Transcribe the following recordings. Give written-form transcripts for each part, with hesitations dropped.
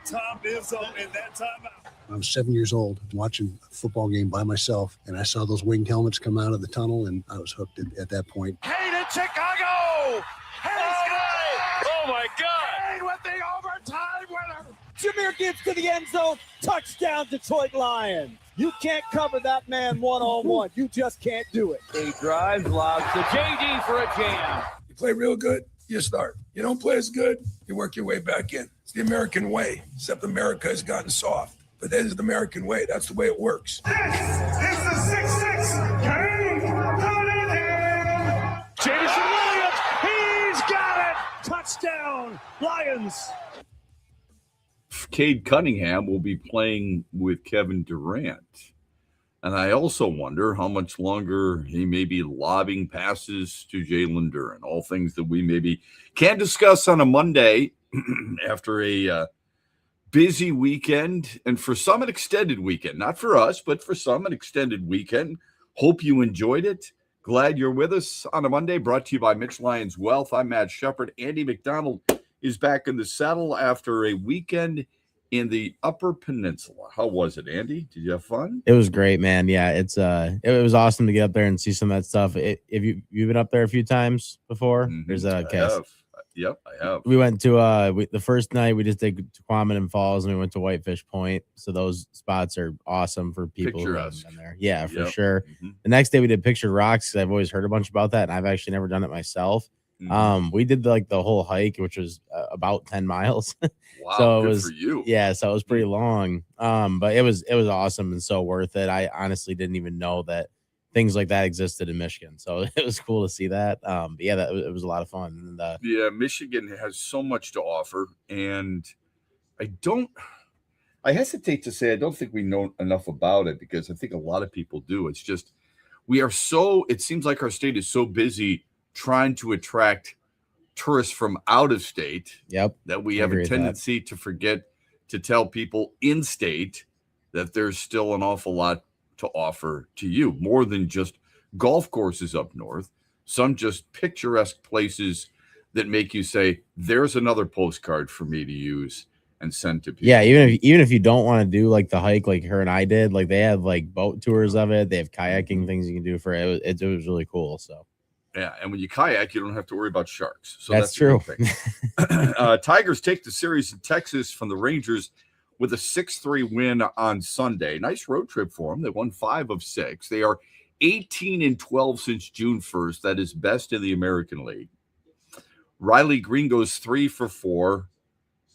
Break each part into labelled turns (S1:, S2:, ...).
S1: Tom Izzo in that timeout.
S2: I was 7 years old watching a football game by myself, and I saw those winged helmets come out of the tunnel, and I was hooked at that point.
S1: Kane in Chicago! Oh my God! Kane with the overtime winner!
S3: Jameer Gibbs to the end zone. Touchdown, Detroit Lions. You can't cover that man one-on-one. You just can't do it.
S4: He drives, lobs to JD for a jam.
S5: You play real good, you start. You don't play as good, you work your way back in. It's the American way, except America has gotten soft. But that is the American way. That's the way it works.
S1: This is the 6-6 Kane Cunningham! Jameson Williams, he's got it! Touchdown, Lions!
S6: Cade Cunningham will be playing with Kevin Durant. And I also wonder how much longer he may be lobbing passes to Jalen Duren. All things that we maybe can discuss on a Monday after a busy weekend, and for some an extended weekend. Not for us, but for some an extended weekend. Hope you enjoyed it. Glad you're with us on a Monday, brought to you by Mitch Lyons Wealth. I'm Matt Shepard. Andy McDonald is back in the saddle after a weekend in the Upper Peninsula. How was it, Andy? Did you have fun?
S7: It was great, man. Yeah, it was awesome to get up there and see some of that stuff. If you've been up there a few times before, there's a cast.
S6: Yep, I have.
S7: We went to the first night we just did Quamanon Falls and we went to Whitefish Point. So those spots are awesome for people who have been there. Yeah, for sure. Mm-hmm. The next day we did Pictured Rocks because I've always heard a bunch about that and I've actually never done it myself. Mm-hmm. We did the whole hike, which was about 10 miles.
S6: Wow,
S7: so
S6: good
S7: it was
S6: for you.
S7: Yeah, so it was pretty long. But it was awesome and so worth it. I honestly didn't even know that things like that existed in Michigan. So it was cool to see that. But yeah, it was a lot of fun. And,
S6: yeah, Michigan has so much to offer. And I hesitate to say I don't think we know enough about it because I think a lot of people do. It's just it seems like our state is so busy trying to attract tourists from out of state that we have a tendency to forget to tell people in state that there's still an awful lot to offer to you, more than just golf courses up north, some just picturesque places that make you say, there's another postcard for me to use and send to people.
S7: Yeah, even if you don't want to do like the hike like her and I did, like they have like boat tours of it, they have kayaking things you can do for it. It was really cool. So
S6: yeah, and when you kayak, you don't have to worry about sharks. So
S7: that's true.
S6: Tigers take the series in Texas from the Rangers with a 6-3 win on Sunday. Nice road trip for them. They won 5 of 6. They are 18-12 since June 1st. That is best in the American League. Riley Green goes 3 for 4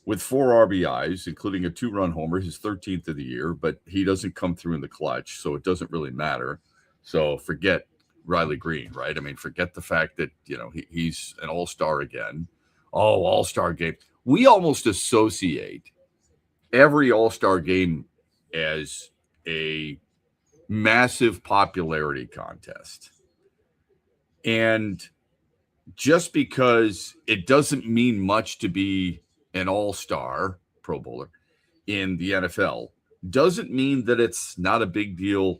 S6: with 4 RBIs, including a 2-run homer, his 13th of the year, but he doesn't come through in the clutch, so it doesn't really matter. So forget Riley Green, right? I mean, forget the fact that, he's an all-star again. Oh, all-star game. We almost associate every all-star game as a massive popularity contest. And just because it doesn't mean much to be an all-star Pro Bowler in the NFL doesn't mean that it's not a big deal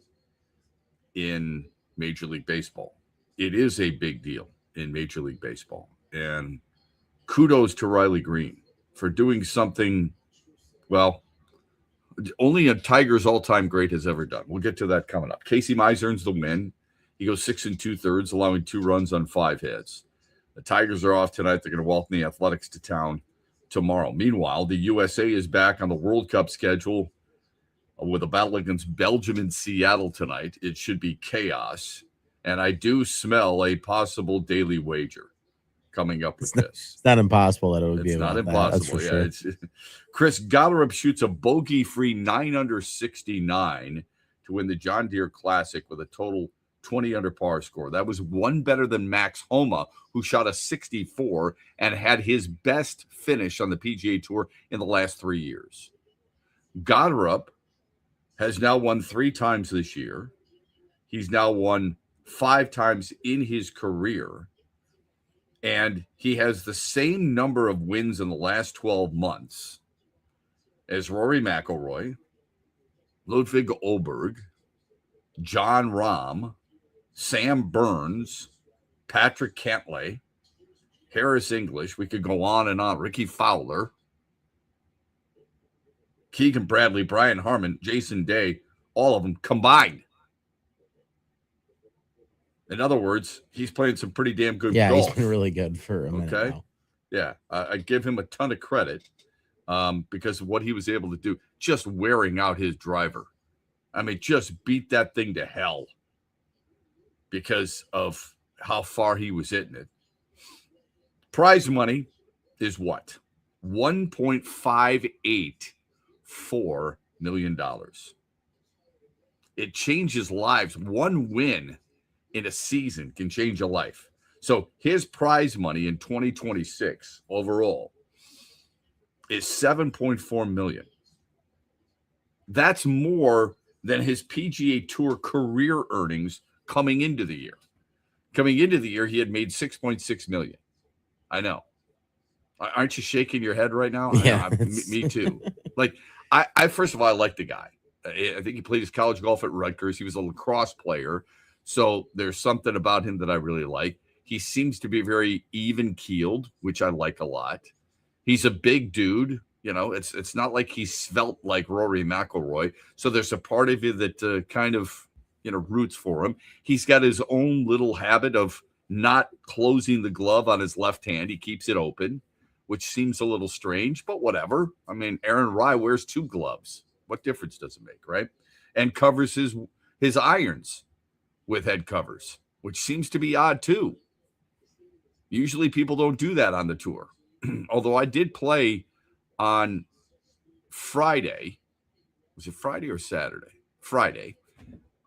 S6: in Major League Baseball. It is a big deal in Major League Baseball. And kudos to Riley Green for doing something, well, only a Tigers all-time great has ever done. We'll get to that coming up. Casey Mize earns the win. He goes 6 2/3, allowing 2 runs on 5 hits. The Tigers are off tonight. They're going to welcome the Athletics to town tomorrow. Meanwhile, the USA is back on the World Cup schedule with a battle against Belgium in Seattle tonight. It should be chaos. And I do smell a possible daily wager coming up with this.
S7: It's not impossible that it would be.
S6: It's not impossible. Yeah, sure. Chris Gotterup shoots a bogey-free 9 under 69 to win the John Deere Classic with a total 20 under par score. That was one better than Max Homa, who shot a 64 and had his best finish on the PGA Tour in the last 3 years. Gotterup has now won 3 times this year. He's now won 5 times in his career. And he has the same number of wins in the last 12 months as Rory McIlroy, Ludwig Oberg, John Rahm, Sam Burns, Patrick Cantlay, Harris English. We could go on and on. Ricky Fowler. Keegan Bradley, Brian Harmon, Jason Day, all of them combined. In other words, he's playing some pretty damn good golf.
S7: He's been really good for a minute now.
S6: Yeah, I give him a ton of credit because of what he was able to do, just wearing out his driver. I mean, just beat that thing to hell because of how far he was hitting it. Prize money is what? $1.584 million. It changes lives. One win in a season can change a life. So his prize money in 2026 overall is $7.4 million. That's more than his PGA Tour career earnings coming into the year. Coming into the year, he had made $6.6 million. I know. Aren't you shaking your head right now?
S7: Yeah,
S6: me too. Like, I first of all, I like the guy. I think he played his college golf at Rutgers. He was a lacrosse player. So there's something about him that I really like. He seems to be very even-keeled, which I like a lot. He's a big dude. You know, it's not like he's svelte like Rory McIlroy. So there's a part of you that kind of, roots for him. He's got his own little habit of not closing the glove on his left hand. He keeps it open, which seems a little strange, but whatever. I mean, Aaron Rye wears 2 gloves. What difference does it make, right? And covers his irons with head covers, which seems to be odd too. Usually people don't do that on the tour. Although I did play on Friday. Was it Friday or Saturday? Friday.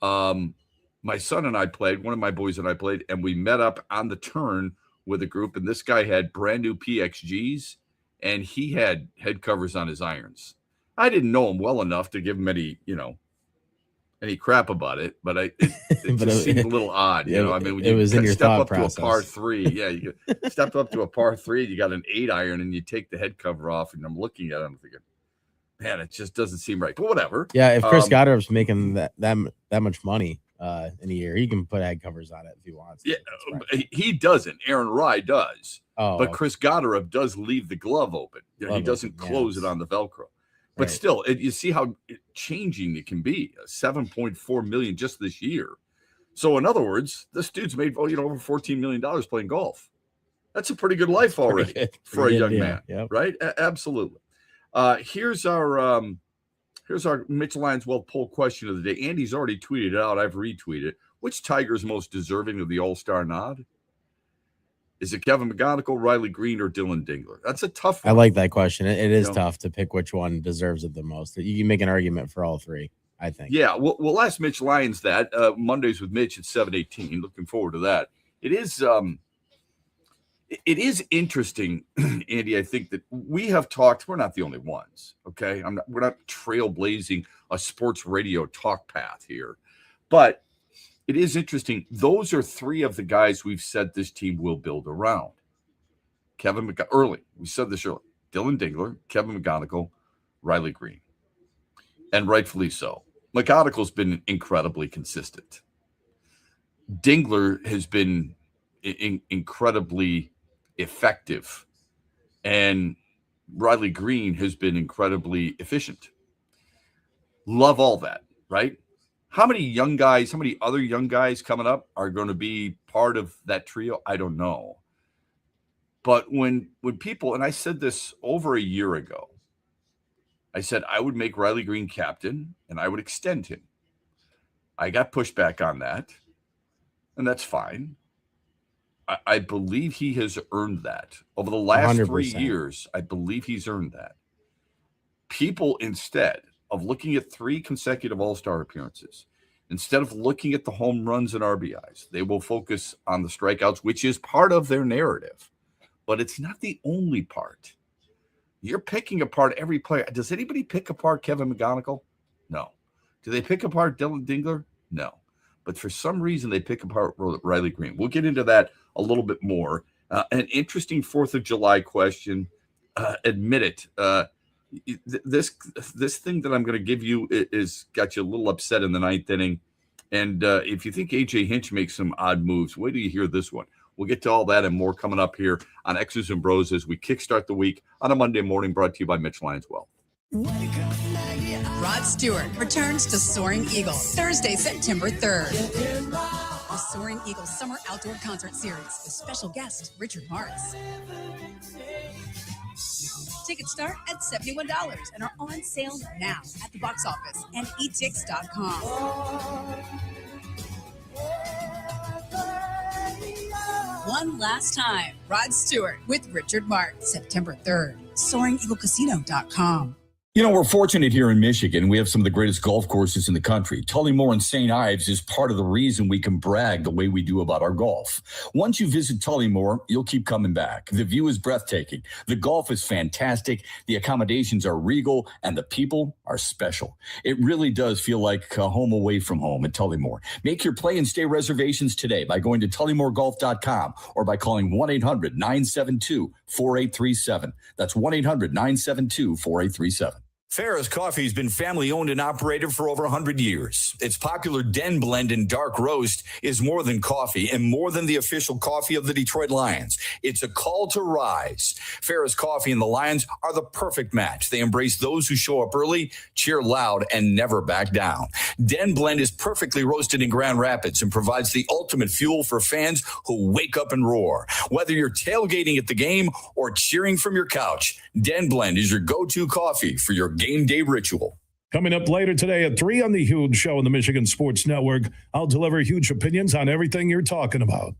S6: My son and I played, one of my boys and I played, and we met up on the turn with a group, and this guy had brand new PXGs, and he had head covers on his irons. I didn't know him well enough to give him any crap about it, but it just seemed a little odd. I mean, when
S7: it was
S6: you
S7: in your
S6: step
S7: thought
S6: up
S7: process.
S6: to a par 3, you step up to a par 3, you got an 8 iron, and you take the head cover off, and I'm looking at it, I'm thinking, man, it just doesn't seem right. But whatever.
S7: Yeah, if Chris Goddard's making that much money in a year, he can put head covers on it if he wants.
S6: Yeah, he doesn't. Aaron Rye does.
S7: Oh,
S6: but Chris Goddard does leave the glove open. He doesn't close it on the Velcro. But still, you see how changing it can be. $7.4 million just this year. So in other words, this dude's made over $14 million playing golf. That's a pretty good life already for a young man, right? Absolutely. Here's our Mitch Lyons Wealth poll question of the day. Andy's already tweeted it out. I've retweeted. Which Tiger is most deserving of the All-Star nod? Is it Kevin McGonigal, Riley Green, or Dylan Dingler? That's a tough one.
S7: I like that question. It is tough to pick which one deserves it the most. You can make an argument for all three, I think.
S6: Yeah, we'll ask Mitch Lyons that. Mondays with Mitch at 7:18. Looking forward to that. It is interesting, Andy. I think that we have talked. We're not the only ones, okay? We're not trailblazing a sports radio talk path here, but it is interesting. Those are 3 of the guys we've said this team will build around. Kevin McGonigal, early. We said this early. Dylan Dingler, Kevin McGonigal, Riley Green, and rightfully so. McGonigal's been incredibly consistent. Dingler has been incredibly effective, and Riley Green has been incredibly efficient. Love all that, right? How many other young guys coming up are going to be part of that trio? I don't know. But when people, and I said this over a year ago, I said I would make Riley Green captain and I would extend him. I got pushback on that, and that's fine. I believe he has earned that. Over the last
S7: 100%.
S6: 3 years, I believe he's earned that. People, instead of looking at 3 consecutive All-Star appearances, instead of looking at the home runs and RBIs, they will focus on the strikeouts, which is part of their narrative. But it's not the only part. You're picking apart every player. Does anybody pick apart Kevin McGonigal? No. Do they pick apart Dylan Dingler? No. But for some reason, they pick apart Riley Green. We'll get into that a little bit more. An interesting 4th of July question. Admit it. This thing that I'm going to give you is got you a little upset in the 9th inning. And if you think A.J. Hinch makes some odd moves, wait till you hear this one. We'll get to all that and more coming up here on X's and Bros as we kickstart the week on a Monday morning, brought to you by Mitch Lyons Wealth.
S8: Rod Stewart returns to Soaring Eagle Thursday, September 3rd. The Soaring Eagle Summer Outdoor Concert Series with special guest Richard Marx. Tickets start at $71 and are on sale now at the box office and etix.com. One last time, Rod Stewart with Richard Marx, September 3rd. SoaringEagleCasino.com.
S9: You know, we're fortunate here in Michigan. We have some of the greatest golf courses in the country. Tullymore and St. Ives is part of the reason we can brag the way we do about our golf. Once you visit Tullymore, you'll keep coming back. The view is breathtaking. The golf is fantastic. The accommodations are regal, and the people are special. It really does feel like a home away from home at Tullymore. Make your play and stay reservations today by going to tullymoregolf.com or by calling 1-800-972-4837. That's 1-800-972-4837. Farrah's Coffee has been family owned and operated for over 100 years. Its popular Den Blend and Dark Roast is more than coffee and more than the official coffee of the Detroit Lions. It's a call to rise. Farrah's Coffee and the Lions are the perfect match. They embrace those who show up early, cheer loud, and never back down. Den Blend is perfectly roasted in Grand Rapids and provides the ultimate fuel for fans who wake up and roar. Whether you're tailgating at the game or cheering from your couch, Den Blend is your go-to coffee for your game day ritual.
S10: Coming up later today at 3 on The Huge Show on the Michigan Sports Network, I'll deliver huge opinions on everything you're talking about.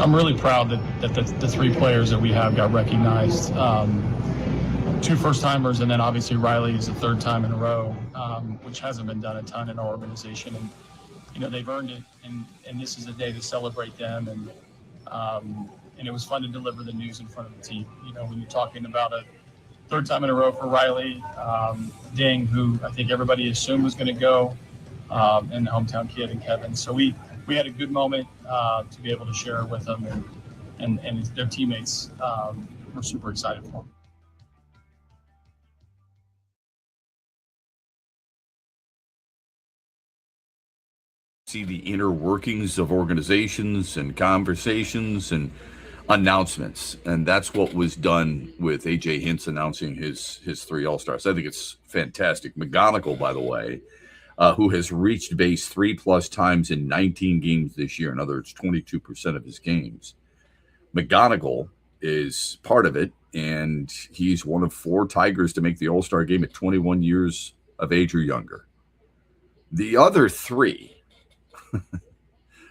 S11: I'm really proud that the three players that we have got recognized. 2 first-timers, and then obviously Riley is the 3rd time in a row, which hasn't been done a ton in our organization. And, you know, they've earned it, and this is a day to celebrate them. And it was fun to deliver the news in front of the team. You know, when you're talking about a 3rd time in a row for Riley, Ding, who I think everybody assumed was going to go, and the hometown kid and Kevin. So we had a good moment to be able to share it with them, and their teammates were super excited for them.
S6: See the inner workings of organizations and conversations and announcements, and that's what was done with AJ Hints announcing his 3 All-Stars. I think it's fantastic. McGonigal, by the way, who has reached base 3+ times in 19 games this year. In other words, 22% of his games. McGonigal is part of it, and he's one of 4 Tigers to make the All-Star game at 21 years of age or younger. The other 3,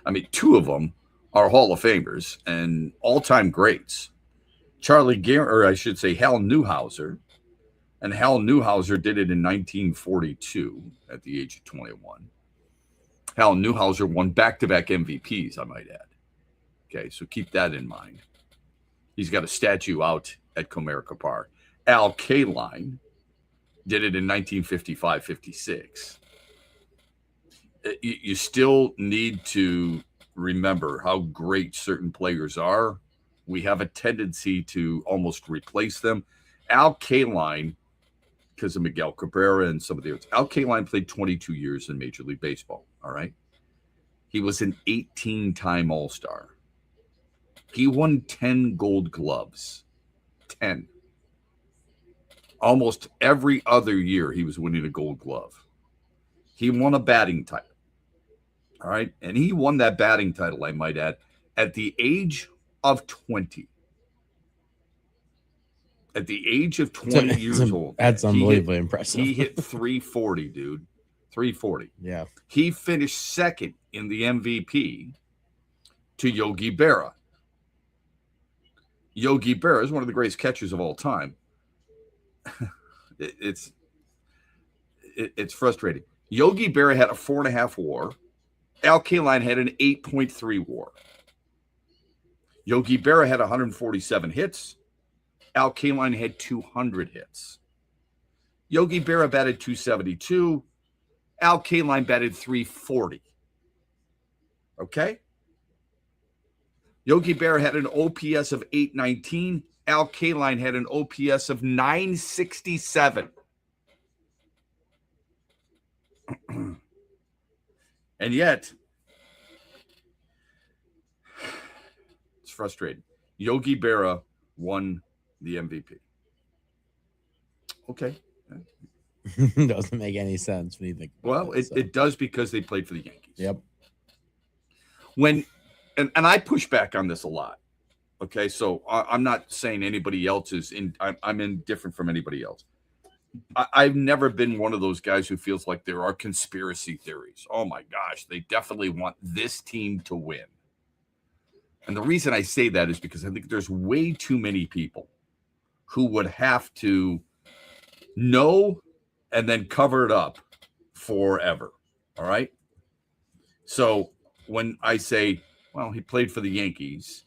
S6: I mean, 2 of them are Hall of Famers and all-time greats. Hal Newhouser. And Hal Newhouser did it in 1942 at the age of 21. Hal Newhouser won back-to-back MVPs, I might add. Okay, so keep that in mind. He's got a statue out at Comerica Park. Al Kaline did it in 1955-56. You still need to remember how great certain players are. We have a tendency to almost replace them. Al Kaline, because of Miguel Cabrera and some of the others, Al Kaline played 22 years in Major League Baseball, all right? He was an 18-time All-Star. He won 10 Gold Gloves. 10. Almost every other year he was winning a Gold Glove. He won a batting title. All right. And he won that batting title, I might add, at the age of 20. At the age of 20 years old.
S7: That's unbelievably impressive.
S6: He hit 340, dude. 340.
S7: Yeah.
S6: He finished 2nd in the MVP to Yogi Berra. Yogi Berra is one of the greatest catchers of all time. It's frustrating. Yogi Berra had a 4.5 WAR. Al Kaline had an 8.3 WAR. Yogi Berra had 147 hits. Al Kaline had 200 hits. Yogi Berra batted 272. Al Kaline batted 340. Okay? Yogi Berra had an OPS of 819. Al Kaline had an OPS of 967. And yet, it's frustrating. Yogi Berra won the MVP. Okay.
S7: Doesn't make any sense when you think about
S6: it does, because they played for the Yankees.
S7: Yep.
S6: And I push back on this a lot. Okay, so I'm not saying anybody else is I'm indifferent from anybody else. I've never been one of those guys who feels like there are conspiracy theories. Oh my gosh, they definitely want this team to win. And the reason I say that is because I think there's way too many people who would have to know and then cover it up forever. All right. So when I say, well, he played for the Yankees,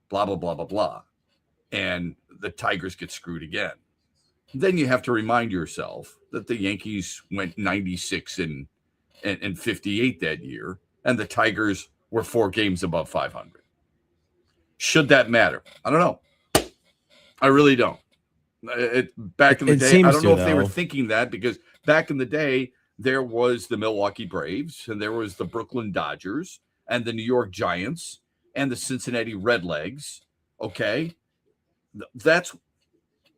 S6: blah, blah, blah, blah, blah, and the Tigers get screwed again, then you have to remind yourself that the Yankees went 96 and 58 that year, and the Tigers were 4 games above 500. Should that matter? I don't know. I really don't. Back in the day, I don't know if they were thinking that, because back in the day, there was the Milwaukee Braves, and there was the Brooklyn Dodgers, and the New York Giants, and the Cincinnati Redlegs. Okay,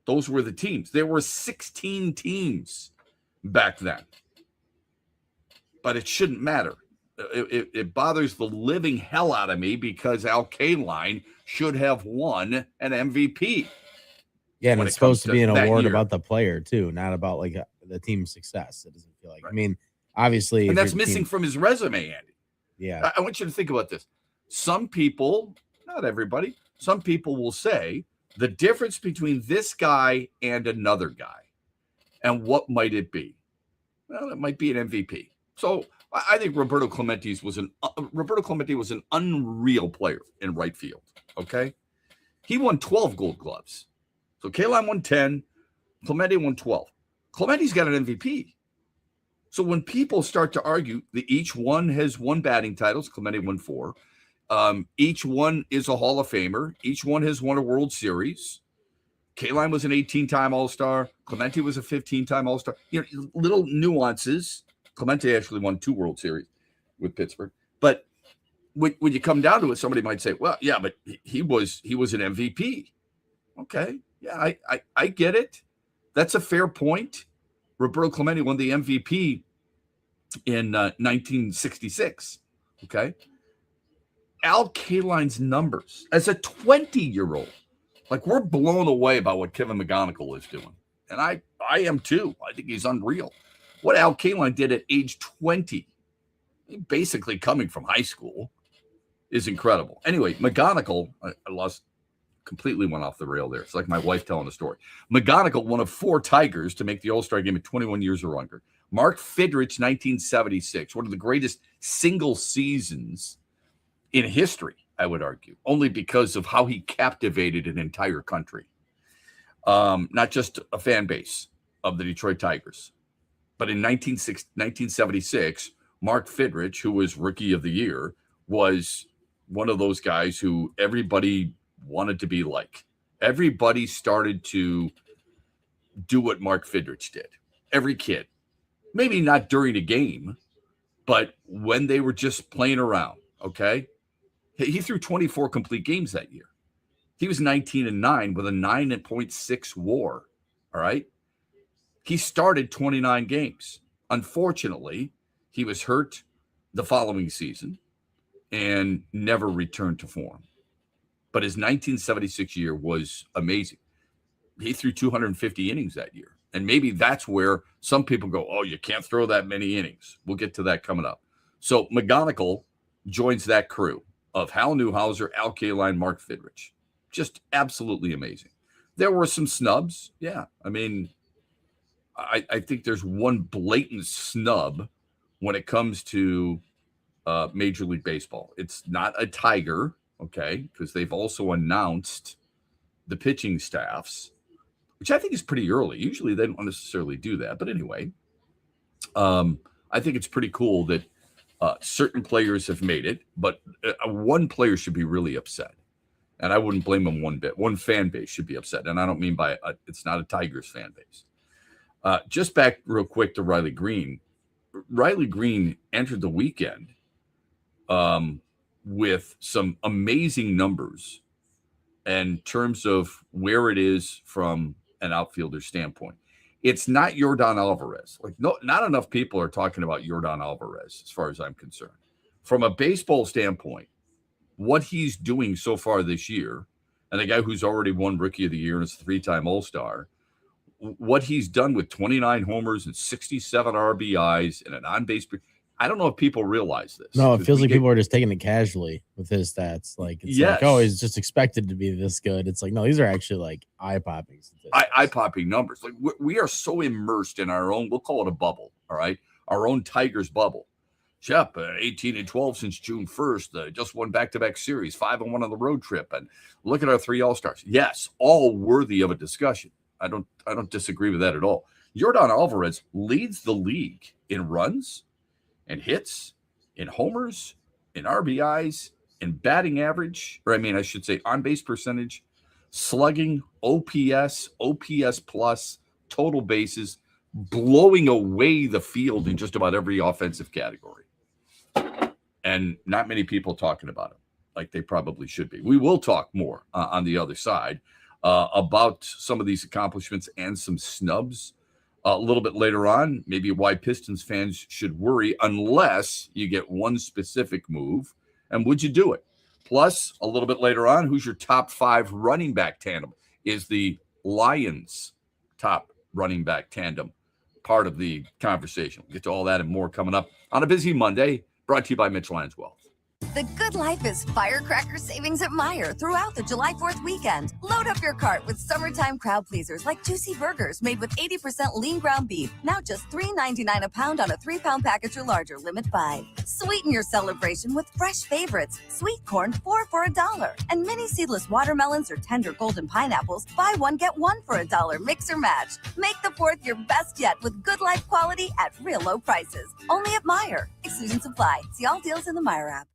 S6: those were the teams. There were 16 teams back then, but it shouldn't matter. It bothers the living hell out of me, because Al Kaline should have won an MVP.
S7: Yeah, and it's supposed to be an award about the player too, not about like the team's success. It doesn't feel like. Right. I mean, obviously,
S6: and that's missing from his resume, Andy.
S7: Yeah,
S6: I want you to think about this. Some people, not everybody. Some people will say the difference between this guy and another guy, and what might it be? Well, it might be an MVP. So I think Roberto Clemente was an unreal player in right field. Okay, he won 12 Gold Gloves. So Kaline won 10, Clemente won 12. Clemente's got an MVP. So when people start to argue that each one has won batting titles, Clemente won 4. Each one is a Hall of Famer. Each one has won a World Series. Kaline was an 18-time All-Star. Clemente was a 15-time All-Star. Little nuances. Clemente actually won 2 World Series with Pittsburgh. But when you come down to it, somebody might say, well, yeah, but he was an MVP. Okay. Yeah, I get it. That's a fair point. Roberto Clemente won the MVP in 1966. Okay. Al Kaline's numbers as a 20-year-old, like, we're blown away by what Kevin McGonigal is doing. And I am too. I think he's unreal. What Al Kaline did at age 20, basically coming from high school, is incredible. Anyway, McGonigal, I completely went off the rail there. It's like my wife telling a story. McGonigal, one of 4 Tigers to make the All-Star game at 21 years or younger. Mark Fidrich, 1976, one of the greatest single seasons in history, I would argue, only because of how he captivated an entire country. Not just a fan base of the Detroit Tigers. But in 1976, Mark Fidrich, who was Rookie of the Year, was one of those guys who everybody wanted to be like. Everybody started to do what Mark Fidrich did. Every kid. Maybe not during a game, but when they were just playing around, okay? He threw 24 complete games that year. He was 19-9 with a 9.6 WAR, all right? He started 29 games. Unfortunately, he was hurt the following season and never returned to form. But his 1976 year was amazing. He threw 250 innings that year. And maybe that's where some people go, oh, you can't throw that many innings. We'll get to that coming up. So McGonigal joins that crew of Hal Newhouser, Al Kaline, Mark Fidrich. Just absolutely amazing. There were some snubs. Yeah. I mean, I think there's one blatant snub when it comes to Major League Baseball. It's not a Tiger, okay, because they've also announced the pitching staffs, which I think is pretty early. Usually they don't necessarily do that. But anyway, I think it's pretty cool that certain players have made it, but one player should be really upset. And I wouldn't blame him one bit. One fan base should be upset. And I don't mean by it's not a Tigers fan base. Just back real quick to Riley Green. Riley Green entered the weekend with some amazing numbers in terms of where it is from an outfielder standpoint. It's not Yordan Alvarez. Like, no, not enough people are talking about Yordan Alvarez as far as I'm concerned. From a baseball standpoint, what he's doing so far this year, and a guy who's already won Rookie of the Year and is a 3-time All-Star, what he's done with 29 homers and 67 RBIs and an on-base. I don't know if people realize this.
S7: No, it feels like people are just taking it casually with his stats. Like, it's
S6: yes.
S7: like, oh, he's just expected to be this good. It's like, no, these are actually like eye-popping statistics.
S6: Eye-popping numbers. Like, we are so immersed in our own, we'll call it a bubble, all right? Our own Tigers bubble. Shep, 18-12 since June 1st, just won back-to-back series, 5-1 on the road trip. And look at our 3 All-Stars. Yes, all worthy of a discussion. I don't disagree with that at all. Yordan Alvarez leads the league in runs and hits, in homers, in RBIs, in batting average, or I should say on-base percentage, slugging, OPS, OPS plus, total bases, blowing away the field in just about every offensive category. And not many people talking about him like they probably should be. We will talk more on the other side about some of these accomplishments and some snubs a little bit later on. Maybe why Pistons fans should worry unless you get one specific move. And would you do it? Plus, a little bit later on, who's your top 5 running back tandem? Is the Lions' top running back tandem part of the conversation? We'll get to all that and more coming up on a busy Monday, brought to you by Mitchell Lyons Wealth.
S12: The good life is firecracker savings at Meijer throughout the July 4th weekend. Load up your cart with summertime crowd pleasers like juicy burgers made with 80% lean ground beef, now just $3.99 a pound on a 3-pound package or larger, limit 5. Sweeten your celebration with fresh favorites, sweet corn 4 for $1, and mini seedless watermelons or tender golden pineapples, buy one get one for $1, mix or match. Make the 4th your best yet with good life quality at real low prices. Only at Meijer. Exclusions apply. See all deals in the Meijer app.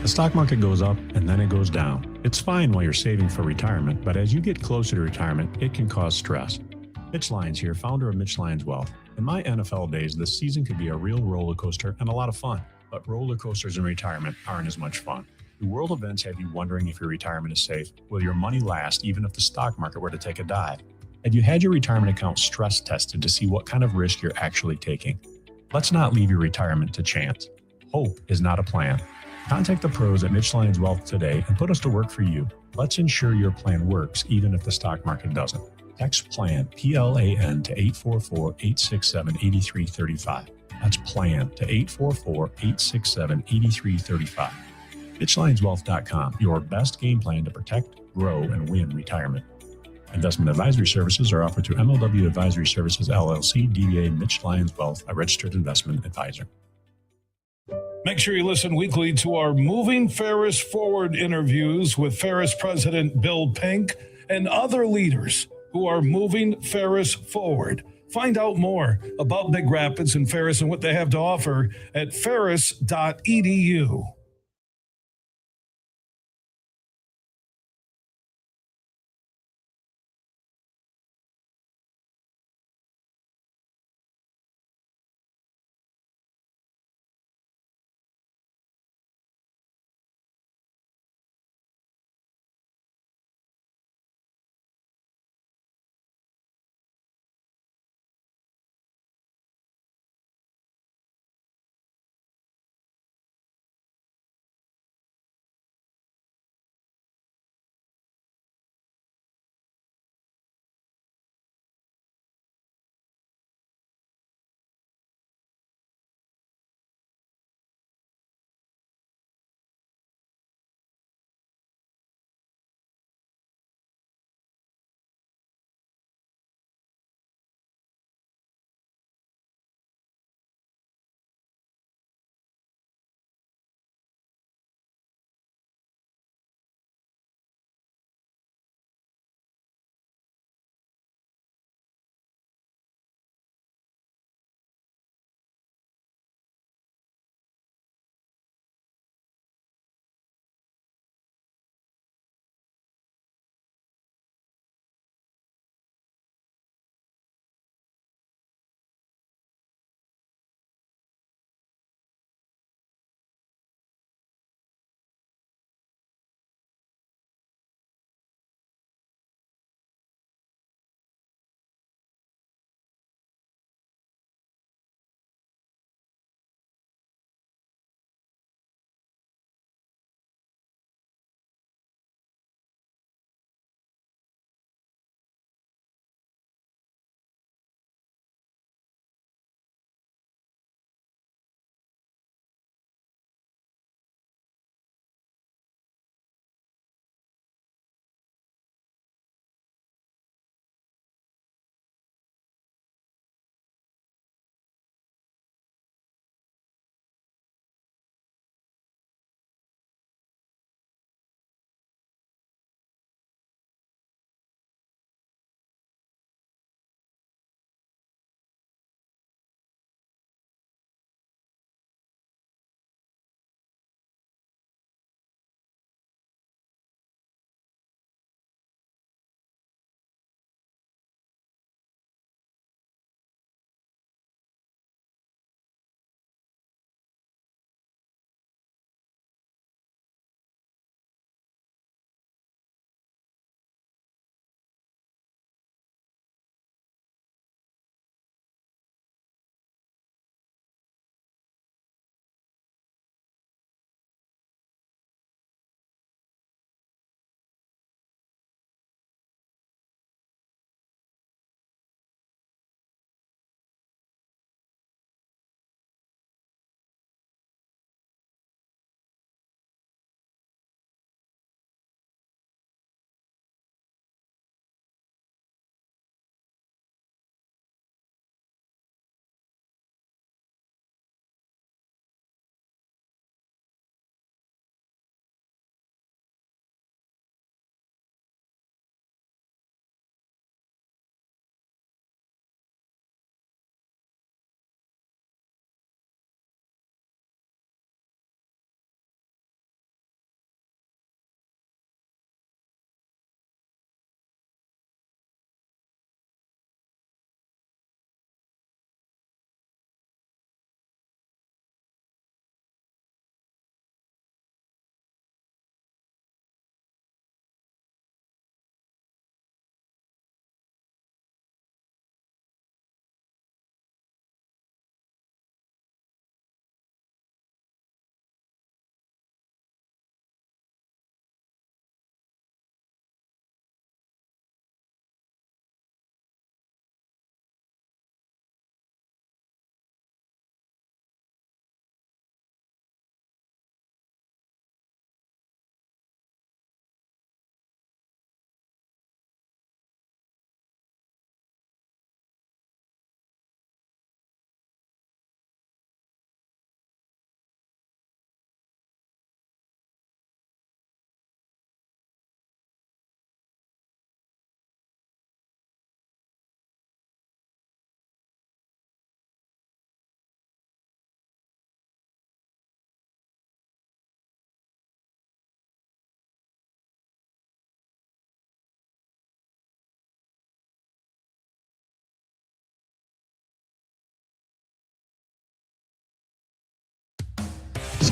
S13: The stock market goes up and then it goes down. It's fine while you're saving for retirement, but as you get closer to retirement, it can cause stress. Mitch Lyons here, founder of Mitch Lyons Wealth. In my NFL days, this season could be a real roller coaster and a lot of fun, but roller coasters in retirement aren't as much fun. Do world events have you wondering if your retirement is safe? Will your money last even if the stock market were to take a dive? Have you had your retirement account stress tested to see what kind of risk you're actually taking? Let's not leave your retirement to chance. Hope is not a plan. Contact the pros at Mitch Lyons Wealth today and put us to work for you. Let's ensure your plan works even if the stock market doesn't. Text PLAN, P-L-A-N, to 844-867-8335. That's PLAN to 844-867-8335. MitchLyonsWealth.com, your best game plan to protect, grow, and win retirement. Investment advisory services are offered through MLW Advisory Services, LLC, DBA Mitch Lyons Wealth, a registered investment advisor.
S10: Make sure you listen weekly to our Moving Ferris Forward interviews with Ferris President Bill Pink and other leaders who are moving Ferris forward. Find out more about Big Rapids and Ferris and what they have to offer at ferris.edu.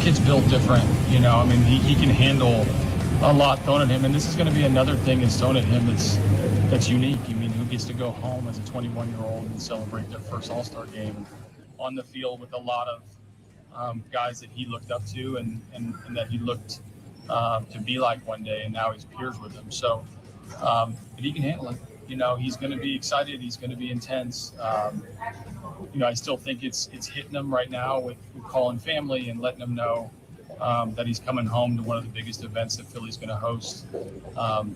S11: kid's built different. You know, I mean, he can handle a lot thrown at him, and this is going to be another thing that's thrown at him that's unique. I mean, who gets to go home as a 21-year-old and celebrate their first All-Star game on the field with a lot of guys that he looked up to and that he looked to be like one day, and now he's peers with him. So, but he can handle it. You know, he's going to be excited. He's going to be intense. You know, I still think it's hitting him right now with calling family and letting him know that he's coming home to one of the biggest events that Philly's going to host,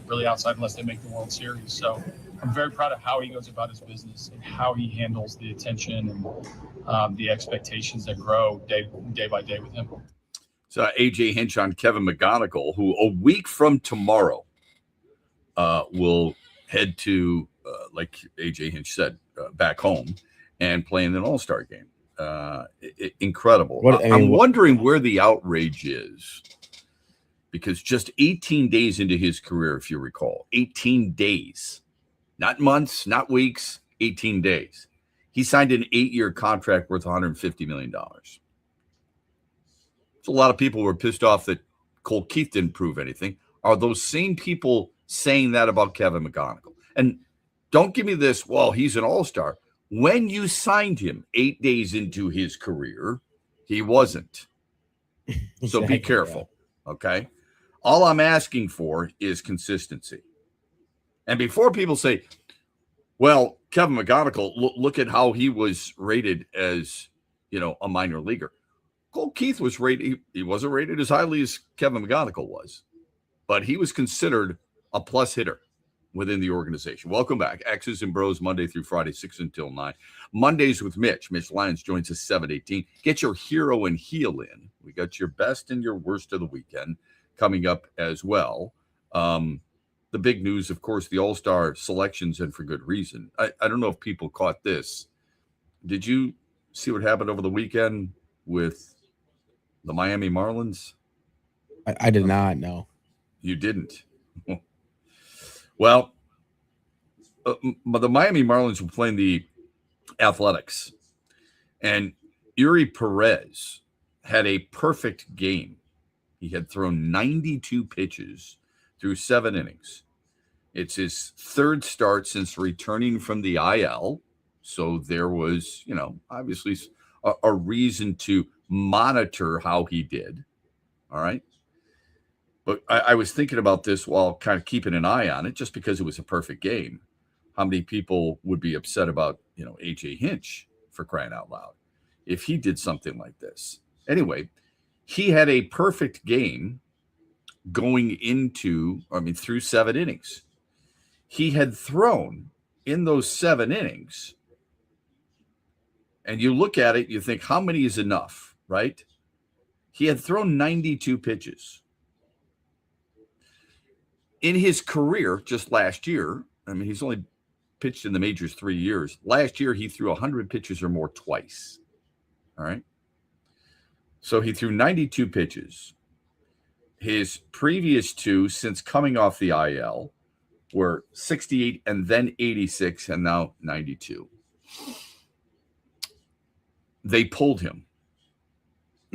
S11: really outside unless they make the World Series. So I'm very proud of how he goes about his business and how he handles the attention and the expectations that grow day by day with him.
S6: So AJ Hinch on Kevin McGonigal, who a week from tomorrow will head to, like AJ Hinch said, back home and play in an All-Star game. Incredible. I'm wondering where the outrage is, because just 18 days into his career, if you recall, 18 days, not months, not weeks, 18 days, he signed an 8-year contract worth $150 million. So a lot of people were pissed off that Cole Keith didn't prove anything. Are those same people saying that about Kevin McGonigal? And don't give me this, well, he's an all-star. When you signed him 8 days into his career, he wasn't. So be careful, okay? All I'm asking for is consistency. And before people say, well, Kevin McGonigal, look at how he was rated as, you know, a minor leaguer. Cole Keith was rated, he wasn't rated as highly as Kevin McGonigal was, but he was considered a plus hitter within the organization. Welcome back. X's and Bros, Monday through Friday, 6 until 9. Mondays with Mitch. Mitch Lyons joins us 7:18. Get your hero and heel in. We got your best and your worst of the weekend coming up as well. The big news, of course, the All-Star selections, and for good reason. I don't know if people caught this. Did you see what happened over the weekend with the Miami Marlins?
S7: I did not know.
S6: You didn't? Well, but the Miami Marlins were playing the Athletics, and Uri Perez had a perfect game. He had thrown 92 pitches through 7 innings. It's his third start since returning from the IL, so there was, you know, obviously a reason to monitor how he did. All right. But I was thinking about this while kind of keeping an eye on it, just because it was a perfect game. How many people would be upset about, you know, AJ Hinch, for crying out loud, if he did something like this? Anyway, he had a perfect game going into, through 7 innings. He had thrown in those 7 innings, and you look at it, you think, how many is enough, right? He had thrown 92 pitches. In his career, just last year, he's only pitched in the majors 3 years. Last year, he threw 100 pitches or more twice. All right. So he threw 92 pitches. His previous 2 since coming off the IL were 68 and then 86 and now 92. They pulled him.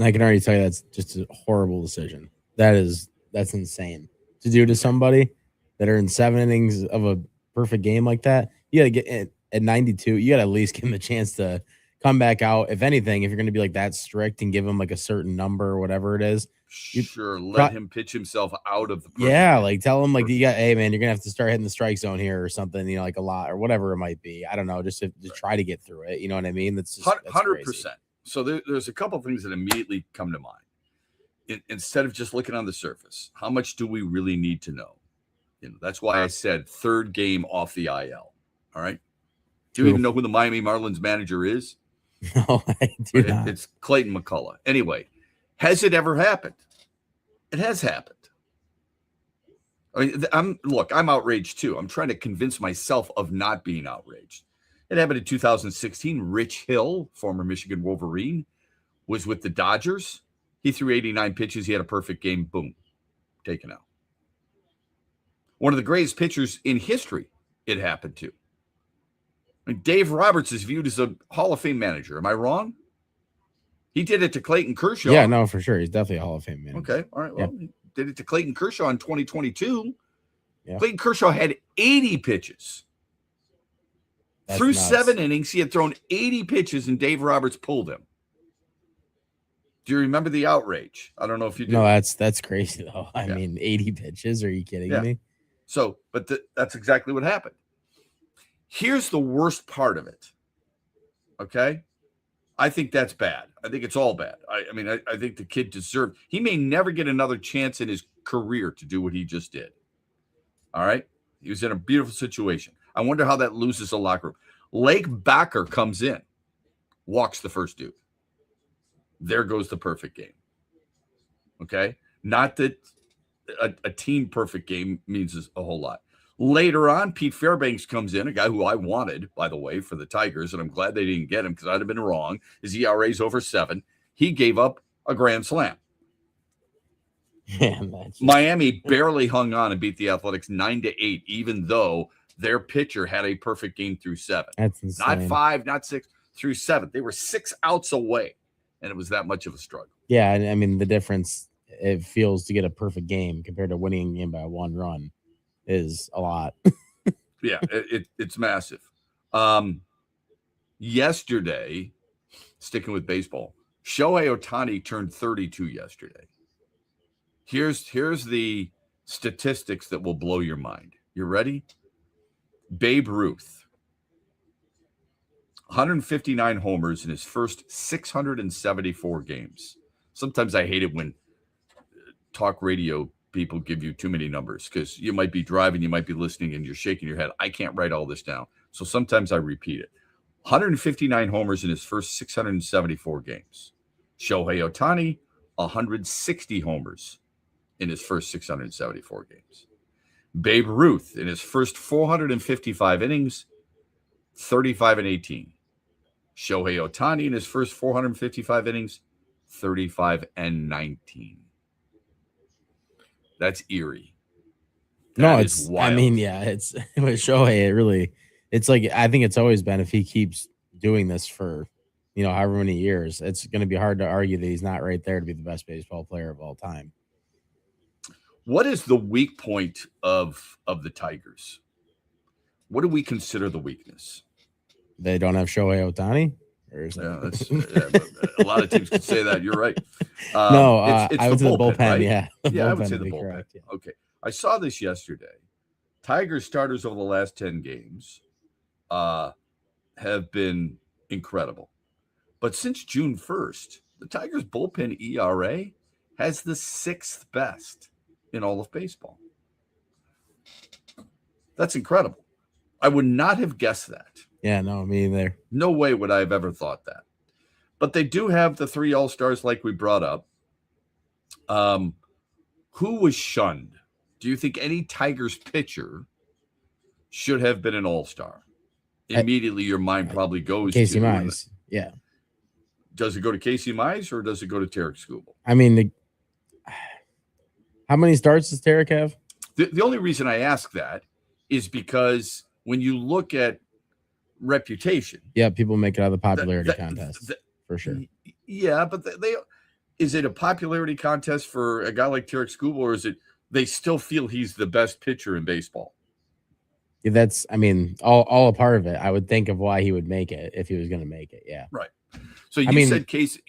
S7: I can already tell you that's just a horrible decision. That's insane to do to somebody that are in 7 innings of a perfect game like that. You got to get at 92. You got to at least give him a chance to come back out. If anything, if you're going to be like that strict and give him like a certain number or whatever it is,
S6: let him pitch himself out of the
S7: game. Like tell him like you got, hey man, you're gonna have to start hitting the strike zone here or something, you know, like a lot or whatever it might be. I don't know, just to try to get through it. You know what I mean? That's just
S6: 100%. So there's a couple of things that immediately come to mind. Instead of just looking on the surface, how much do we really need to know? You know, that's why I said third game off the IL. All right. Do you even know who the Miami Marlins manager is?
S7: No, I do not.
S6: It's Clayton McCullough. Anyway, has it ever happened? It has happened. I'm outraged too. I'm trying to convince myself of not being outraged. It happened in 2016. Rich Hill, former Michigan Wolverine, was with the Dodgers. He threw 89 pitches. He had a perfect game. Boom. Taken out. One of the greatest pitchers in history it happened to. Dave Roberts is viewed as a Hall of Fame manager. Am I wrong? He did it to Clayton Kershaw.
S7: Yeah, no, for sure. He's definitely a Hall of Fame man.
S6: Okay, all right. Well, he did it to Clayton Kershaw in 2022.
S7: Yeah.
S6: Clayton Kershaw had 80 pitches. Through nuts. 7 innings, he had thrown 80 pitches, and Dave Roberts pulled him. Do you remember the outrage? I don't know if you do.
S7: No, that's crazy, though. I mean, 80 pitches? Are you kidding me?
S6: So, but that's exactly what happened. Here's the worst part of it. Okay? I think that's bad. I think it's all bad. I mean, I think the kid deserved. He may never get another chance in his career to do what he just did. All right? He was in a beautiful situation. I wonder how that loses a locker room. Lake Backer comes in, walks the first dude. There goes the perfect game. Okay? Not that a team perfect game means a whole lot. Later on, Pete Fairbanks comes in, a guy who I wanted, by the way, for the Tigers, and I'm glad they didn't get him because I'd have been wrong. His ERA's over 7. He gave up a grand slam. Miami barely hung on and beat the Athletics 9-8, even though their pitcher had a perfect game through 7.
S7: That's insane.
S6: Not 5, not 6, through 7. They were 6 outs away, and it was that much of a struggle.
S7: Yeah, and I mean, the difference it feels to get a perfect game compared to winning a game by 1 run is a lot.
S6: Yeah, it's massive. Yesterday, sticking with baseball, Shohei Ohtani turned 32 yesterday. Here's the statistics that will blow your mind. You ready? Babe Ruth, 159 homers in his first 674 games. Sometimes I hate it when talk radio people give you too many numbers because you might be driving, you might be listening, and you're shaking your head. I can't write all this down. So sometimes I repeat it. 159 homers in his first 674 games. Shohei Ohtani, 160 homers in his first 674 games. Babe Ruth, in his first 455 innings, 35-18. Shohei Ohtani, in his first 455 innings, 35-19. That's eerie.
S7: It's wild. I mean, yeah, it's with Shohei, it's like, I think it's always been, if he keeps doing this for, however many years, it's going to be hard to argue that he's not right there to be the best baseball player of all time.
S6: What is the weak point of the Tigers? What do we consider the weakness?
S7: They don't have Shohei Ohtani?
S6: A lot of teams could say that. You're right.
S7: It's I would say the bullpen, right?
S6: Yeah, I would say the bullpen. Correct, yeah. Okay. I saw this yesterday. Tigers starters over the last 10 games have been incredible. But since June 1st, the Tigers bullpen ERA has the 6th best in all of baseball. That's incredible. I would not have guessed that.
S7: Yeah, no, me either.
S6: No way would I have ever thought that. But they do have the 3 All-Stars like we brought up. Who was shunned? Do you think any Tigers pitcher should have been an All-Star? Immediately your mind probably goes
S7: Casey Mize. Yeah.
S6: Does it go to Casey Mize or does it go to Tarek Skubal?
S7: I mean, how many starts does Tarek have?
S6: The only reason I ask that is because when you look at reputation.
S7: Yeah, people make it out of the popularity contest for sure.
S6: Yeah, but they is it a popularity contest for a guy like Tarek Skubal, or is it they still feel he's the best pitcher in baseball?
S7: Yeah, that's, I mean, all a part of it. I would think of why he would make it if he was going to make it. Yeah.
S6: Right. So you said Casey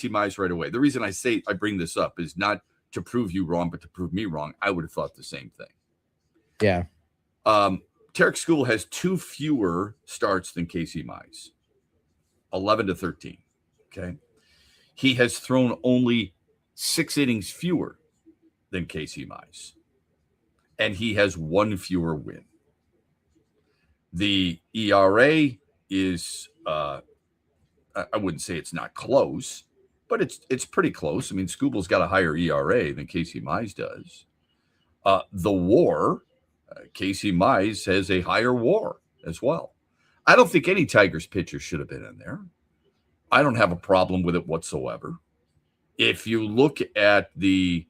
S6: Mize right away. The reason I bring this up is not to prove you wrong, but to prove me wrong. I would have thought the same thing.
S7: Yeah.
S6: Tarek Skubal has 2 fewer starts than Casey Mize, 11-13. Okay. He has thrown only 6 innings fewer than Casey Mize, and he has 1 fewer win. The ERA is, I wouldn't say it's not close, but it's pretty close. I mean, Skubal's got a higher ERA than Casey Mize does. The WAR, Casey Mize has a higher WAR as well. I don't think any Tigers pitcher should have been in there. I don't have a problem with it whatsoever. If you look at the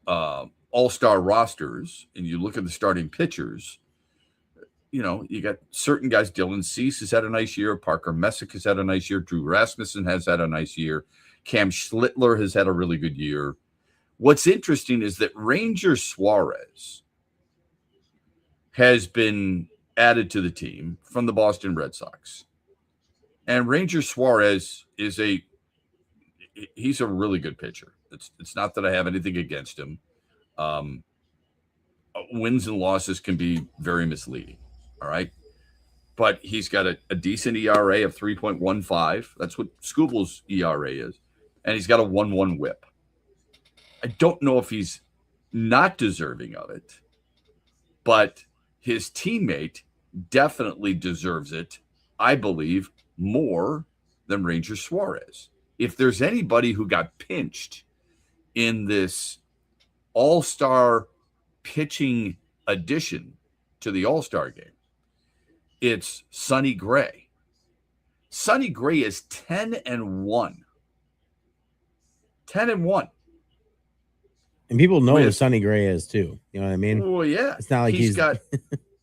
S6: all-star rosters and you look at the starting pitchers, you got certain guys. Dylan Cease has had a nice year. Parker Messick has had a nice year. Drew Rasmussen has had a nice year. Cam Schlittler has had a really good year. What's interesting is that Ranger Suarez has been added to the team from the Boston Red Sox. And Ranger Suarez he's a really good pitcher. It's not that I have anything against him. Wins and losses can be very misleading. All right. But he's got a decent ERA of 3.15. That's what Scooble's ERA is. And he's got a 1.1 whip. I don't know if he's not deserving of it, but his teammate definitely deserves it, I believe, more than Ranger Suarez. If there's anybody who got pinched in this all-star pitching addition to the all-star game, it's Sonny Gray. Sonny Gray is 10-1. 10-1.
S7: And people know who Sonny Gray is too. You know what I mean?
S6: Oh yeah.
S7: It's not like he's
S6: got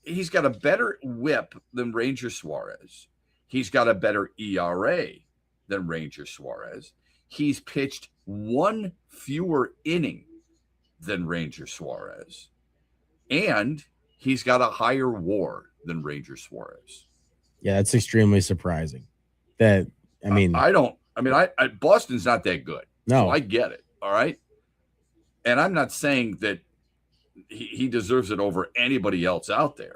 S6: he's got a better whip than Ranger Suarez. He's got a better ERA than Ranger Suarez. He's pitched one fewer inning than Ranger Suarez. And he's got a higher WAR than Ranger Suarez.
S7: Yeah, that's extremely surprising.
S6: Boston's not that good.
S7: No.
S6: So I get it. All right. And I'm not saying that he deserves it over anybody else out there.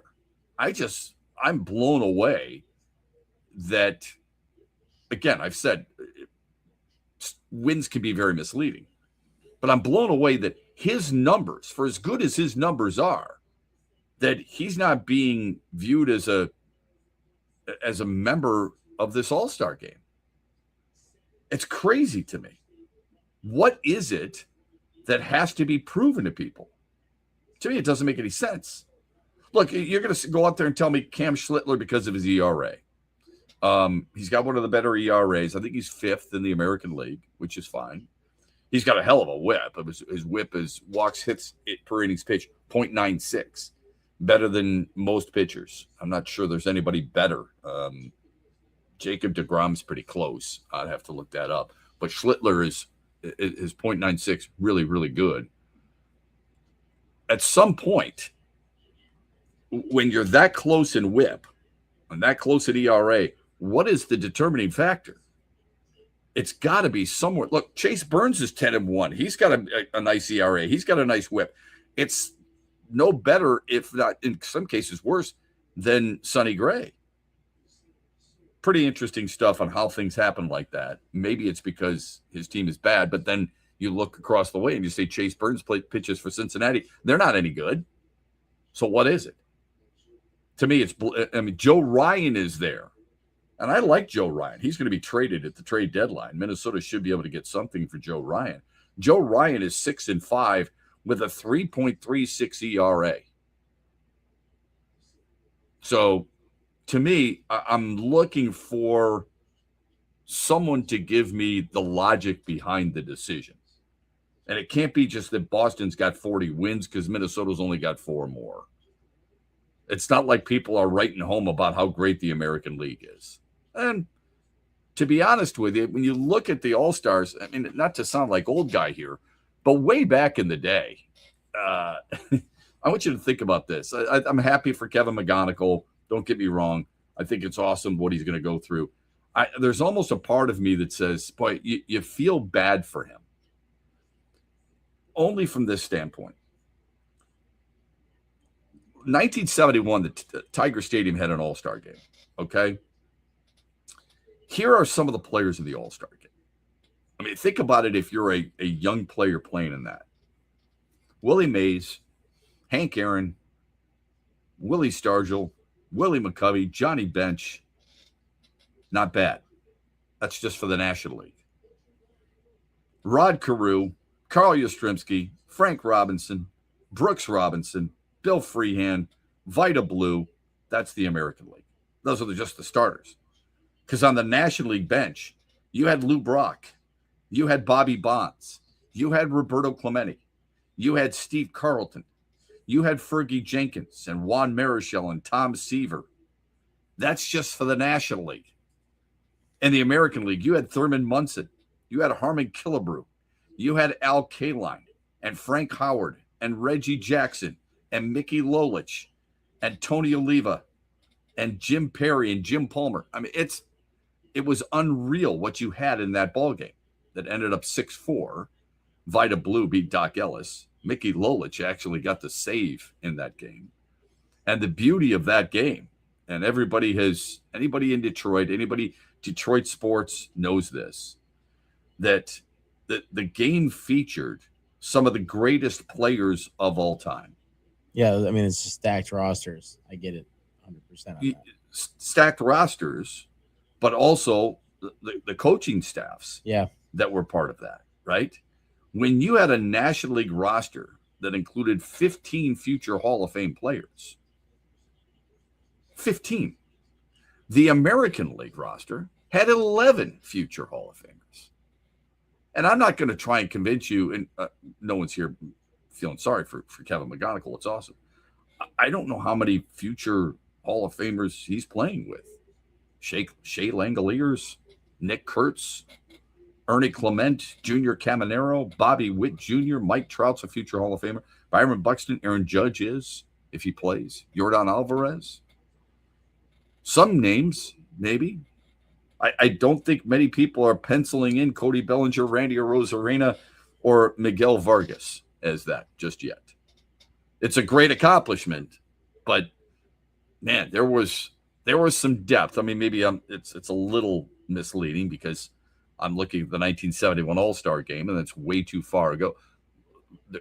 S6: I'm blown away that, again, I've said wins can be very misleading, but I'm blown away that his numbers, for as good as his numbers are, that he's not being viewed as a member of this all-star game. It's crazy to me. What is it that has to be proven to people? To me, it doesn't make any sense. Look, you're going to go out there and tell me Cam Schlittler because of his ERA. He's got one of the better ERAs. I think he's 5th in the American League, which is fine. He's got a hell of a whip. His whip is walks, hits per innings pitch, 0.96. Better than most pitchers. I'm not sure there's anybody better. Jacob deGrom's pretty close. I'd have to look that up. But Schlittler is 0.96 really, really good. At some point, when you're that close in whip and that close at ERA, what is the determining factor? It's got to be somewhere. Look, Chase Burns is 10-1. He's got a nice ERA. He's got a nice whip. It's no better, if not in some cases worse, than Sonny Gray. Pretty interesting stuff on how things happen like that. Maybe it's because his team is bad, but then you look across the way and you say Chase Burns pitches for Cincinnati. They're not any good. So what is it? To me, Joe Ryan is there. And I like Joe Ryan. He's going to be traded at the trade deadline. Minnesota should be able to get something for Joe Ryan. Joe Ryan is 6-5 with a 3.36 ERA. So to me, I'm looking for someone to give me the logic behind the decision. And it can't be just that Boston's got 40 wins because Minnesota's only got 4 more. It's not like people are writing home about how great the American League is. And to be honest with you, when you look at the All-Stars, I mean, not to sound like old guy here, but way back in the day, I want you to think about this. I'm happy for Kevin McGonigal. Don't get me wrong. I think it's awesome what he's going to go through. There's almost a part of me that says, boy, you feel bad for him. Only from this standpoint. 1971, the Tiger Stadium had an All-Star game, okay? Here are some of the players in the All-Star game. I mean, think about it if you're a young player playing in that. Willie Mays, Hank Aaron, Willie Stargell, Willie McCovey, Johnny Bench. Not bad. That's just for the National League. Rod Carew, Carl Yastrzemski, Frank Robinson, Brooks Robinson, Bill Freehand, Vida Blue. That's the American League. Those are just the starters. Because on the National League bench, you had Lou Brock. You had Bobby Bonds. You had Roberto Clemente. You had Steve Carlton. You had Fergie Jenkins and Juan Marichal and Tom Seaver. That's just for the National League. In the American League, you had Thurman Munson. You had Harmon Killebrew. You had Al Kaline and Frank Howard and Reggie Jackson and Mickey Lolich and Tony Oliva and Jim Perry and Jim Palmer. I mean, it was unreal what you had in that ballgame that ended up 6-4. Vida Blue beat Doc Ellis. Mickey Lolich actually got the save in that game. And the beauty of that game, and anybody in Detroit, Detroit sports knows this, that the game featured some of the greatest players of all time.
S7: Yeah, I mean, it's just stacked rosters. I get it 100% on that.
S6: Stacked rosters, but also the coaching staffs that were part of that, right? When you had a National League roster that included 15 future Hall of Fame players, 15. The American League roster had 11 future Hall of Famers. And I'm not going to try and convince you, and no one's here feeling sorry for Kevin McGonigal. It's awesome. I don't know how many future Hall of Famers he's playing with. Shea Langoliers, Nick Kurtz, Ernie Clement, Junior Caminero, Bobby Witt Jr., Mike Trout's a future Hall of Famer. Byron Buxton, Aaron Judge is, if he plays. Yordan Alvarez. Some names, maybe. I don't think many people are penciling in Cody Bellinger, Randy Arozarena, or Miguel Vargas as that just yet. It's a great accomplishment, but man, there was some depth. I mean, maybe it's a little misleading because I'm looking at the 1971 All-Star game, and that's way too far ago.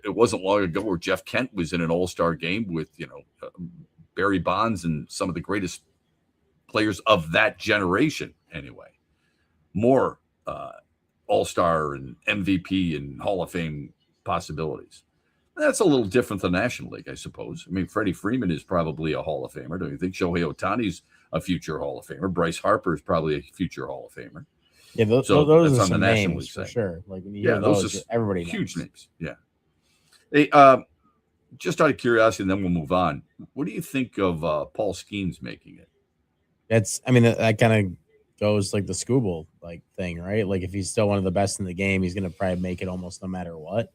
S6: It wasn't long ago where Jeff Kent was in an All-Star game with, Barry Bonds and some of the greatest players of that generation anyway. More All-Star and MVP and Hall of Fame possibilities. That's a little different than the National League, I suppose. I mean, Freddie Freeman is probably a Hall of Famer. Don't you think? Shohei Ohtani's a future Hall of Famer. Bryce Harper is probably a future Hall of Famer.
S7: Yeah, those are some names for sure. Like when you hear those everybody knows.
S6: Huge names. Yeah. Hey, just out of curiosity, and then we'll move on. What do you think of Paul Skeens making it?
S7: That kind of goes like the Skubal thing, right? Like if he's still one of the best in the game, he's going to probably make it almost no matter what.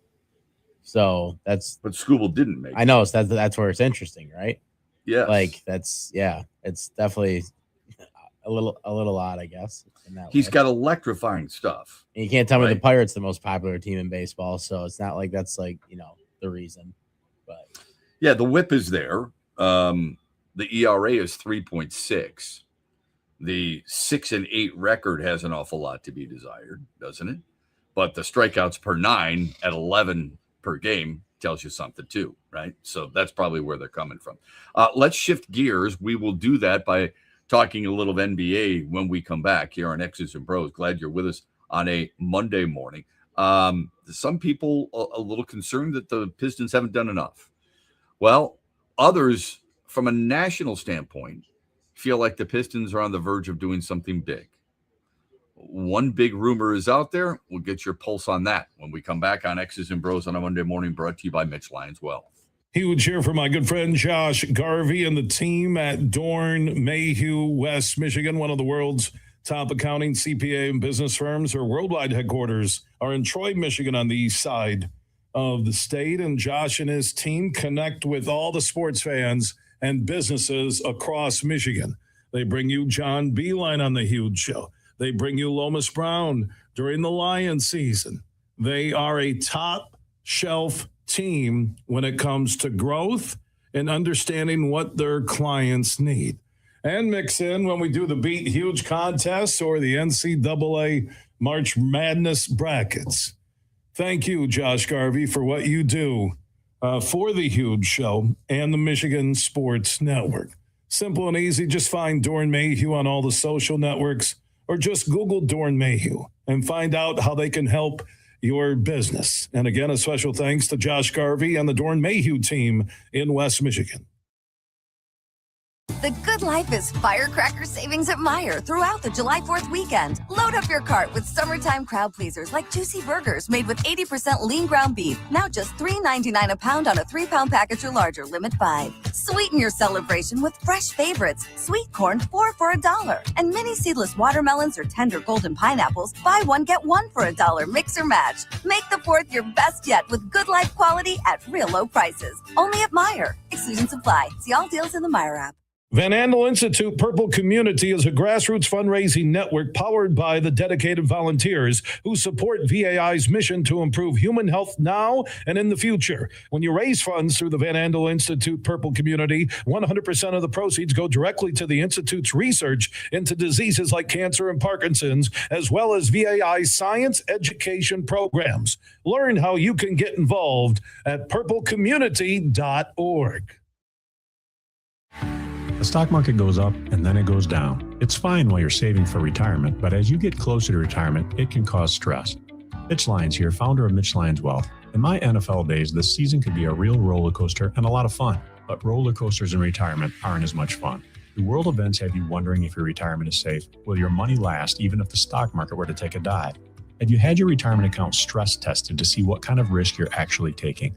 S7: So but
S6: Skubal didn't make it.
S7: I know, so that's where it's interesting, right?
S6: Yeah.
S7: It's definitely a little odd, I guess.
S6: He's got electrifying stuff.
S7: And you can't tell me the Pirates are the most popular team in baseball, so it's not like that's the reason. But
S6: yeah, the whip is there. The ERA is 3.6. The 6-8 record has an awful lot to be desired, doesn't it? But the strikeouts per 9 at 11 per game tells you something too, right? So that's probably where they're coming from. Let's shift gears. We will do that by talking a little of NBA when we come back here on X's and Bros. Glad you're with us on a Monday morning. Some people a little concerned that the Pistons haven't done enough. Well, others from a national standpoint feel like the Pistons are on the verge of doing something big. One big rumor is out there. We'll get your pulse on that when we come back on X's and Bros on a Monday morning, brought to you by Mitch Lyons Wealth.
S10: Huge here for my good friend Josh Garvey and the team at Dorn Mayhew, West Michigan. One of the world's top accounting, CPA, and business firms. Our worldwide headquarters are in Troy, Michigan, on the east side of the state. And Josh and his team connect with all the sports fans and businesses across Michigan. They bring you John Beeline on the Huge Show. They bring you Lomas Brown during the Lion season. They are a top shelf team when it comes to growth and understanding what their clients need. And mix in when we do the Beat Huge contests or the NCAA March Madness brackets. Thank you, Josh Garvey, for what you do for the Huge Show and the Michigan Sports Network. Simple and easy. Just find Dorn Mayhew on all the social networks or just Google Dorn Mayhew and find out how they can help your business. And again, a special thanks to Josh Garvey and the Dorn Mayhew team in West Michigan.
S12: The good life is firecracker savings at Meijer throughout the July 4th weekend. Load up your cart with summertime crowd pleasers like juicy burgers made with 80% lean ground beef. Now just $3.99 a pound on a 3-pound package or larger, limit 5. Sweeten your celebration with fresh favorites. Sweet corn, 4 for $1. And mini seedless watermelons or tender golden pineapples, buy one, get one for $1. Mix or match. Make the 4th your best yet with good life quality at real low prices. Only at Meijer. Exclusions apply. See all deals in the Meijer app.
S10: Van Andel Institute Purple Community is a grassroots fundraising network powered by the dedicated volunteers who support VAI's mission to improve human health now and in the future. When you raise funds through the Van Andel Institute Purple Community, 100% of the proceeds go directly to the Institute's research into diseases like cancer and Parkinson's, as well as VAI's science education programs. Learn how you can get involved at purplecommunity.org.
S13: The stock market goes up and then it goes down. It's fine while you're saving for retirement, but as you get closer to retirement, it can cause stress. Mitch Lyons here, founder of Mitch Lyons Wealth. In my NFL days, this season could be a real roller coaster and a lot of fun, but roller coasters in retirement aren't as much fun. Do world events have you wondering if your retirement is safe? Will your money last even if the stock market were to take a dive? Have you had your retirement account stress tested to see what kind of risk you're actually taking?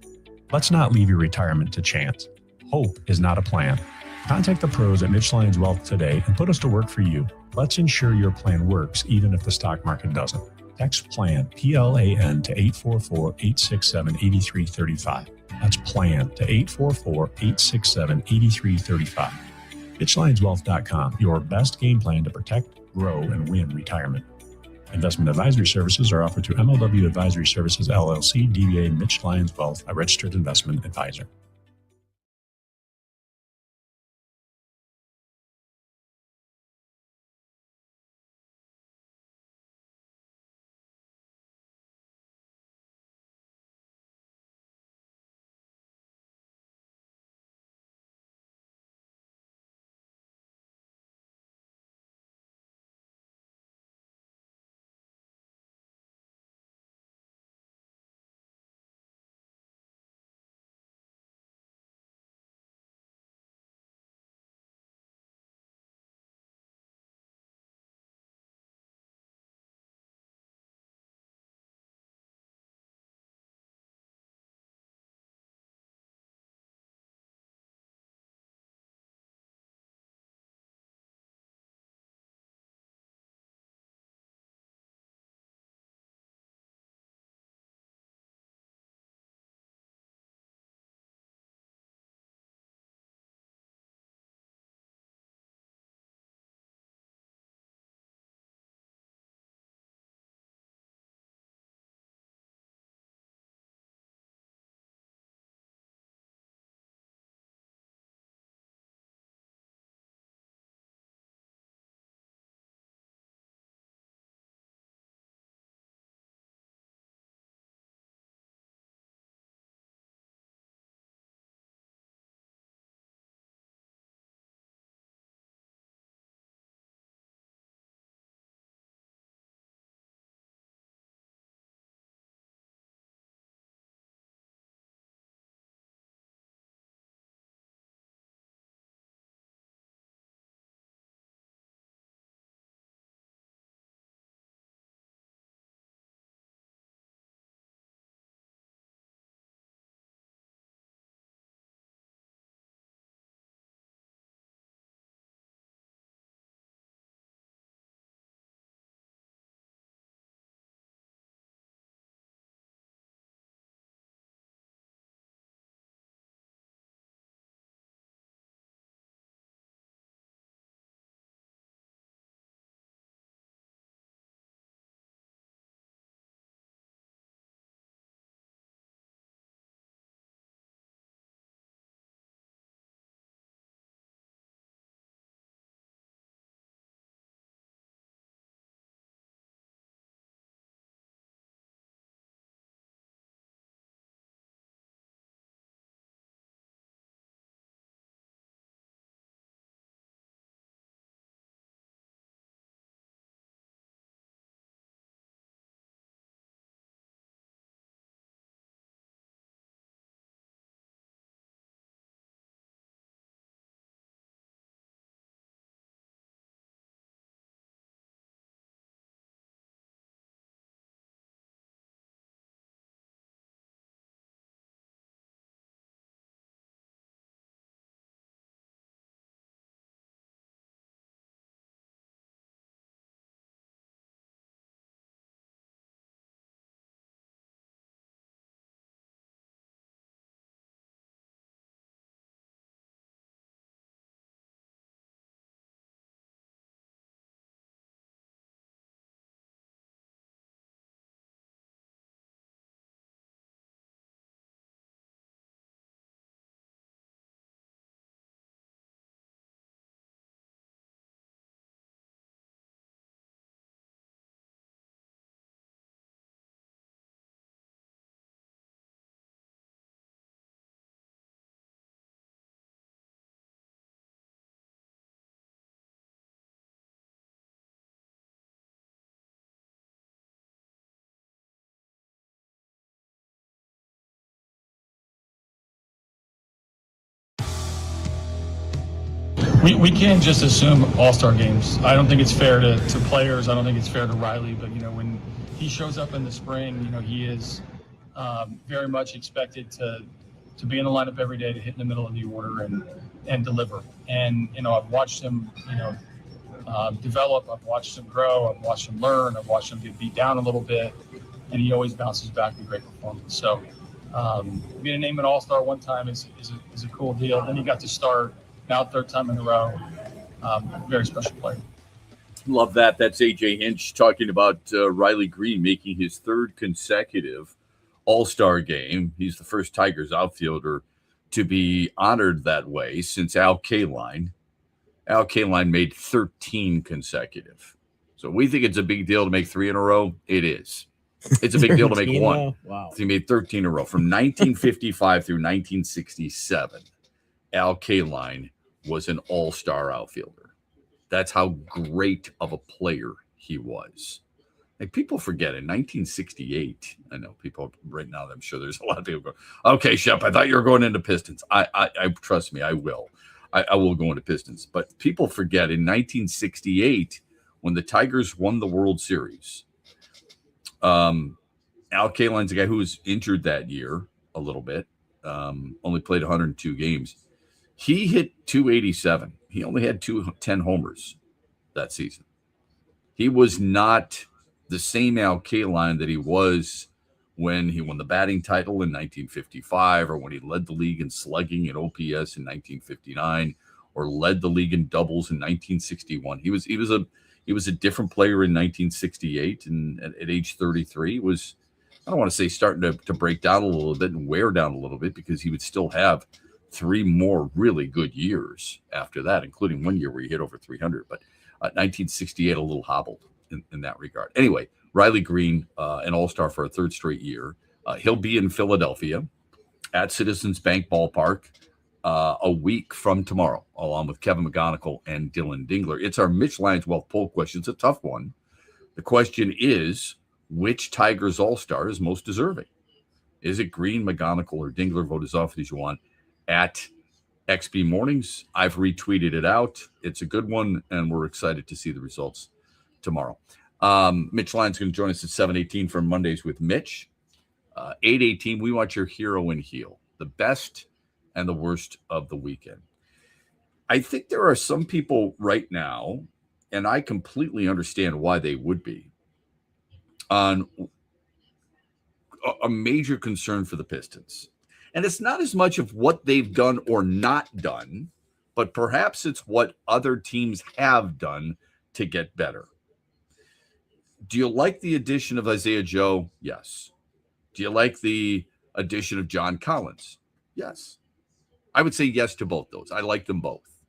S13: Let's not leave your retirement to chance. Hope is not a plan. Contact the pros at Mitch Lyons Wealth today and put us to work for you. Let's ensure your plan works even if the stock market doesn't. Text PLAN, P-L-A-N, to 844-867-8335. That's PLAN to 844-867-8335. MitchLyonsWealth.com, your best game plan to protect, grow, and win retirement. Investment advisory services are offered through MLW Advisory Services, LLC, DBA Mitch Lyons Wealth, a registered investment advisor.
S11: We can't just assume all-star games. I don't think it's fair to players. I don't think it's fair to Riley. But, when he shows up in the spring, he is very much expected to be in the lineup every day, to hit in the middle of the order and deliver. And, I've watched him, develop. I've watched him grow. I've watched him learn. I've watched him get beat down a little bit. And he always bounces back with great performance. So being named an all-star one time is a cool deal. Then he got to start. Now third time in a row. Very special player.
S6: Love that. That's AJ Hinch talking about Riley Green making his third consecutive All-Star game. He's the first Tigers outfielder to be honored that way since Al Kaline. Al Kaline made 13 consecutive. So we think it's a big deal to make 3 in a row. It is. It's a big deal to make one.
S7: Wow.
S6: He made 13 in a row from 1955 through 1967. Al Kaline was an all-star outfielder. That's how great of a player he was. Like, people forget in 1968, I know people right now, I'm sure there's a lot of people going, okay, Shep, I thought you were going into Pistons. I trust me, I will. I will go into Pistons. But people forget in 1968, when the Tigers won the World Series, Al Kaline's a guy who was injured that year a little bit, only played 102 games. He hit 287. He only had 10 homers that season. He was not the same Al Kaline that he was when he won the batting title in 1955, or when he led the league in slugging and OPS in 1959, or led the league in doubles in 1961. He was a different player in 1968, and at age 33 was, I don't want to say starting to break down a little bit and wear down a little bit, because he would still have 3 more really good years after that, including one year where he hit over 300. But 1968, a little hobbled in that regard. Anyway, Riley Green, an all-star for a third straight year. He'll be in Philadelphia at Citizens Bank Ballpark a week from tomorrow, along with Kevin McGonigal and Dylan Dingler. It's our Mitch Lyons Wealth poll question. It's a tough one. The question is, which Tigers all-star is most deserving? Is it Green, McGonigal, or Dingler? Vote as often as you want at XB Mornings. I've retweeted it out. It's a good one, and we're excited to see the results tomorrow. Mitch Lyons going to join us at 7:18 for Mondays with Mitch. 8:18, we want your hero and heel, the best and the worst of the weekend. I think there are some people right now, and I completely understand why they would be, on a major concern for the Pistons. And it's not as much of what they've done or not done, but perhaps it's what other teams have done to get better. Do you like the addition of Isaiah Joe? Yes. Do you like the addition of John Collins? Yes. I would say yes to both those. I like them both.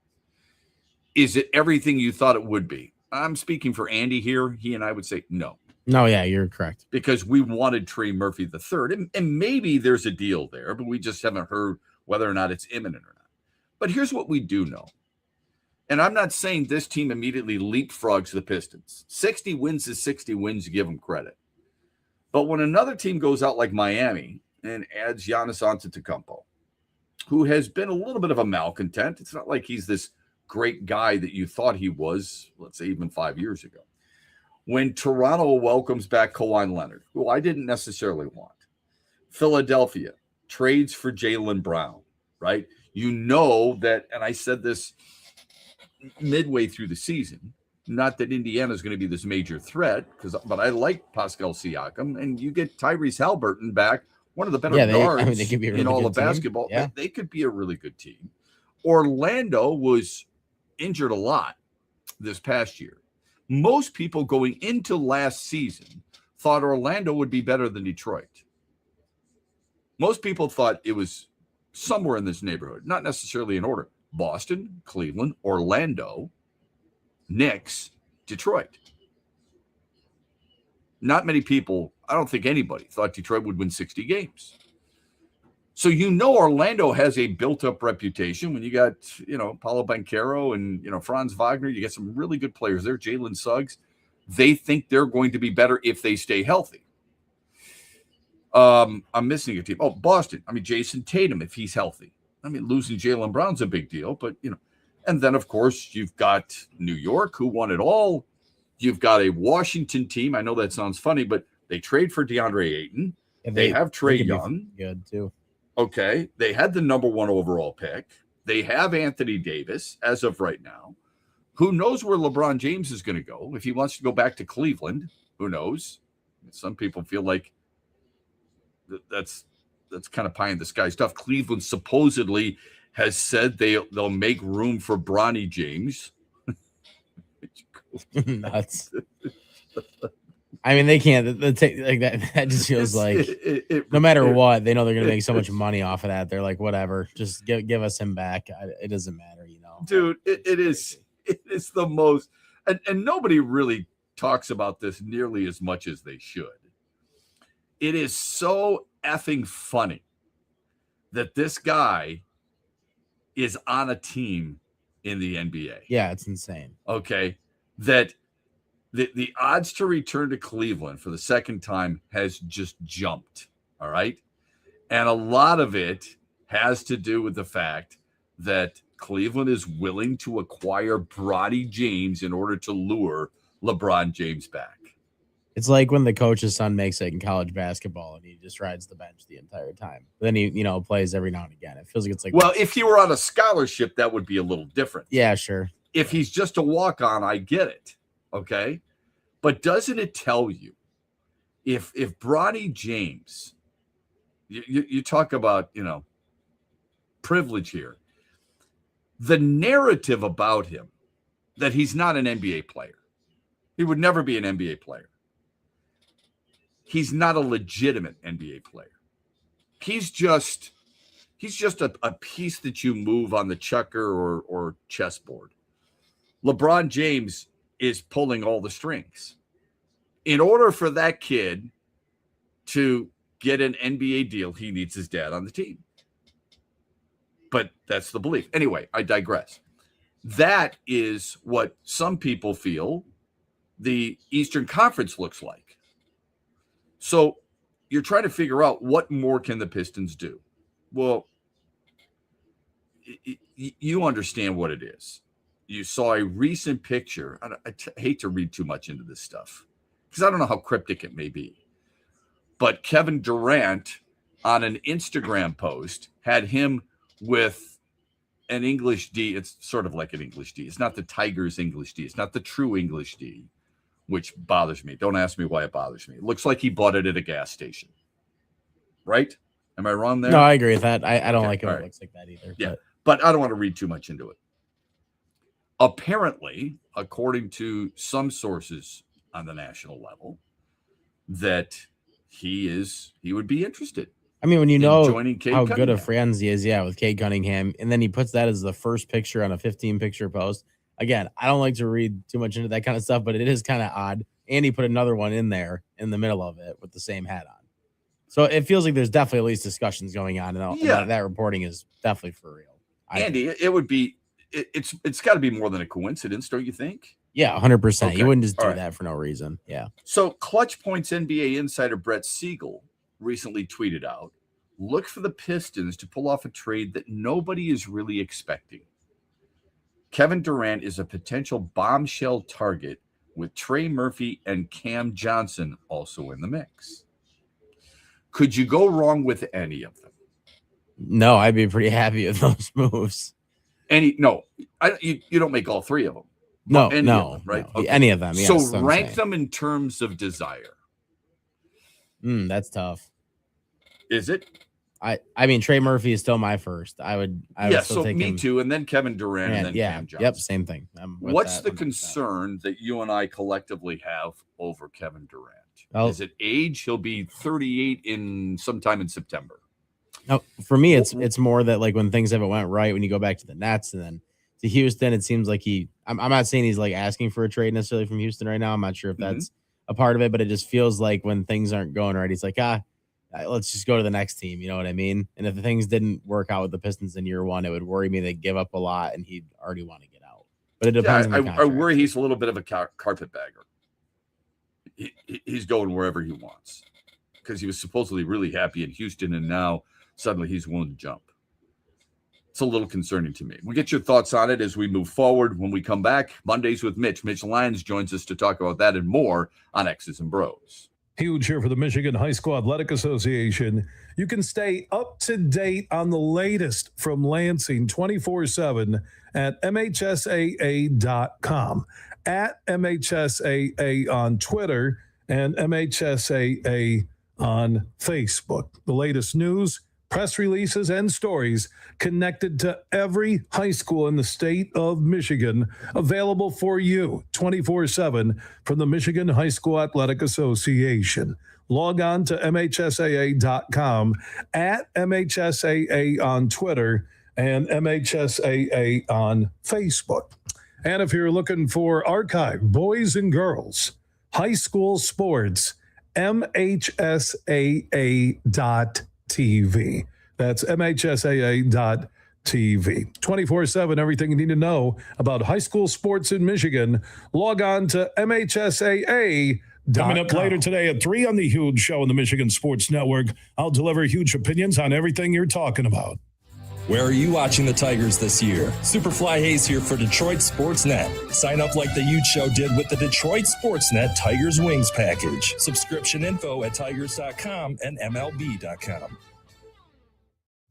S6: Is it everything you thought it would be? I'm speaking for Andy here. He and I would say no.
S7: No, yeah, you're correct.
S6: Because we wanted Trey Murphy III, and maybe there's a deal there, but we just haven't heard whether or not it's imminent or not. But here's what we do know. And I'm not saying this team immediately leapfrogs the Pistons. 60 wins is 60 wins, you give them credit. But when another team goes out like Miami and adds Giannis Antetokounmpo, who has been a little bit of a malcontent, it's not like he's this great guy that you thought he was, let's say even 5 years ago. When Toronto welcomes back Kawhi Leonard, who I didn't necessarily want. Philadelphia trades for Jaylen Brown, right? You know that, and I said this midway through the season, not that Indiana is going to be this major threat, but I like Pascal Siakam, and you get Tyrese Halliburton back, one of the better guards
S7: they could be a really
S6: in all
S7: good
S6: of
S7: team.
S6: basketball.
S7: Yeah.
S6: They could be a really good team. Orlando was injured a lot this past year. Most people going into last season thought Orlando would be better than Detroit. Most people thought it was somewhere in this neighborhood, not necessarily in order. Boston, Cleveland, Orlando, Knicks, Detroit. Not many people, I don't think anybody, thought Detroit would win 60 games. So Orlando has a built-up reputation when you got, Paulo Banchero and, Franz Wagner. You get some really good players there, Jalen Suggs. They think they're going to be better if they stay healthy. I'm missing a team. Oh, Boston. Jason Tatum, if he's healthy. Losing Jaylen Brown's a big deal, but, And then, of course, you've got New York, who won it all. You've got a Washington team. I know that sounds funny, but they trade for DeAndre Ayton.
S7: Yeah,
S6: they have Trae Young.
S7: Good, too.
S6: Okay. They had the number 1 overall pick. They have Anthony Davis as of right now. Who knows where LeBron James is going to go? If he wants to go back to Cleveland, who knows? Some people feel like that's kind of pie in the sky stuff. Cleveland supposedly has said they'll make room for Bronny James.
S7: Nuts. I mean, they can't. Like that just feels like no matter what, they know they're going to make so much money off of that. They're like, whatever, just give us him back. It doesn't matter,
S6: Dude, it is the most, and nobody really talks about this nearly as much as they should. It is so effing funny that this guy is on a team in the NBA.
S7: Yeah, it's insane.
S6: Okay. That the odds to return to Cleveland for the second time has just jumped. All right. And a lot of it has to do with the fact that Cleveland is willing to acquire Bronny James in order to lure LeBron James back.
S7: It's like when the coach's son makes it in college basketball and he just rides the bench the entire time. But then he, plays every now and again. It feels like it's like,
S6: well, if he were on a scholarship, that would be a little different.
S7: Yeah, sure.
S6: If he's just a walk-on, I get it. Okay. But doesn't it tell you if Bronny James, you talk about, privilege here, the narrative about him that he's not an NBA player. He would never be an NBA player. He's not a legitimate NBA player. He's just a piece that you move on the checker or chessboard. LeBron James is pulling all the strings. In order for that kid to get an NBA deal, he needs his dad on the team. But that's the belief. Anyway, I digress. That is what some people feel the Eastern Conference looks like. So you're trying to figure out what more can the Pistons do. Well, you understand what it is. You saw a recent picture. I hate to read too much into this stuff because I don't know how cryptic it may be. But Kevin Durant on an Instagram post had him with an English D. It's sort of like an English D. It's not the Tigers English D. It's not the true English D, which bothers me. Don't ask me why it bothers me. It looks like he bought it at a gas station. Right? Am I wrong there?
S7: No, I agree with that. I don't like it when it looks like that either.
S6: Yeah, but I don't want to read too much into it. Apparently, according to some sources on the national level, that he would be interested.
S7: I mean, when you know how good
S6: Cunningham.
S7: of friends he is, with Cade Cunningham, and then he puts that as the first picture on a 15-picture post. Again, I don't like to read too much into that kind of stuff, but it is kind of odd. And he put another one in there in the middle of it with the same hat on. So it feels like there's definitely at least discussions going on, and that reporting is definitely for real.
S6: Andy, it would be it's got to be more than a coincidence, don't you think?
S7: Yeah, 100%.
S6: Okay.
S7: You wouldn't just do that for no reason. Yeah.
S6: So Clutch Points NBA insider Brett Siegel recently tweeted out, look for the Pistons to pull off a trade that nobody is really expecting. Kevin Durant is a potential bombshell target with Trey Murphy and Cam Johnson also in the mix. Could you go wrong with any of them?
S7: No, I'd be pretty happy with those moves.
S6: You don't make all three of them.
S7: No,
S6: of them, right?
S7: No. Okay. Any of them. Yes,
S6: so rank them in terms of desire.
S7: That's tough.
S6: Is it?
S7: I mean, Trey Murphy is still my first. I would still take
S6: me
S7: him.
S6: too, and then Kevin Durant, and then Cam Johnson.
S7: Yep, same thing.
S6: What's the concern that you and I collectively have over Kevin Durant? Is it age? He'll be 38 in sometime in September.
S7: No, for me, it's more that like when things haven't went right, when you go back to the Nets and then to Houston, it seems like I'm not saying he's like asking for a trade necessarily from Houston right now. I'm not sure if that's a part of it, but it just feels like when things aren't going right, he's like, let's just go to the next team. You know what I mean? And if the things didn't work out with the Pistons in year one, it would worry me they'd give up a lot and he'd already want to get out. But it depends on the contract.
S6: I worry he's a little bit of a carpetbagger. He's going wherever he wants because he was supposedly really happy in Houston, and now suddenly he's willing to jump. It's a little concerning to me. We'll get your thoughts on it as we move forward. When we come back, Mondays with Mitch. Mitch Lyons joins us to talk about that and more on X's and Bros.
S10: Huge here for the Michigan High School Athletic Association. You can stay up to date on the latest from Lansing 24/7 at MHSAA.com, at MHSAA on Twitter, and MHSAA on Facebook. The latest news, press releases, and stories connected to every high school in the state of Michigan, available for you 24/7 from the Michigan High School Athletic Association. Log on to MHSAA.com, at MHSAA on Twitter, and MHSAA on Facebook. And if you're looking for archive boys and girls high school sports, MHSAA.TV. That's MHSAA.TV. 24/7, everything you need to know about high school sports in Michigan. Log on to MHSAA.com. Coming up later today at 3 on the Huge Show on the Michigan Sports Network, I'll deliver huge opinions on everything you're talking about.
S14: Where are you watching the Tigers this year? Superfly Hayes here for Detroit Sportsnet. Sign up like the Huge Show did with the Detroit Sportsnet Tigers Wings package. Subscription info at tigers.com and MLB.com.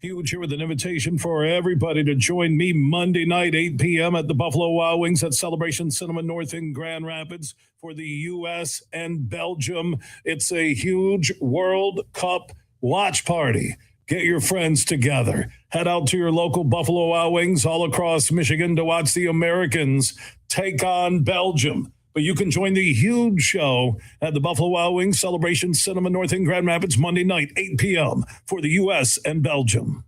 S10: Huge here with an invitation for everybody to join me Monday night, 8 p.m. at the Buffalo Wild Wings at Celebration Cinema North in Grand Rapids for the U.S. and Belgium. It's a huge World Cup watch party. Get your friends together. Head out to your local Buffalo Wild Wings all across Michigan to watch the Americans take on Belgium. But you can join the Huge Show at the Buffalo Wild Wings Celebration Cinema North in Grand Rapids Monday night, 8 p.m. for the U.S. and Belgium.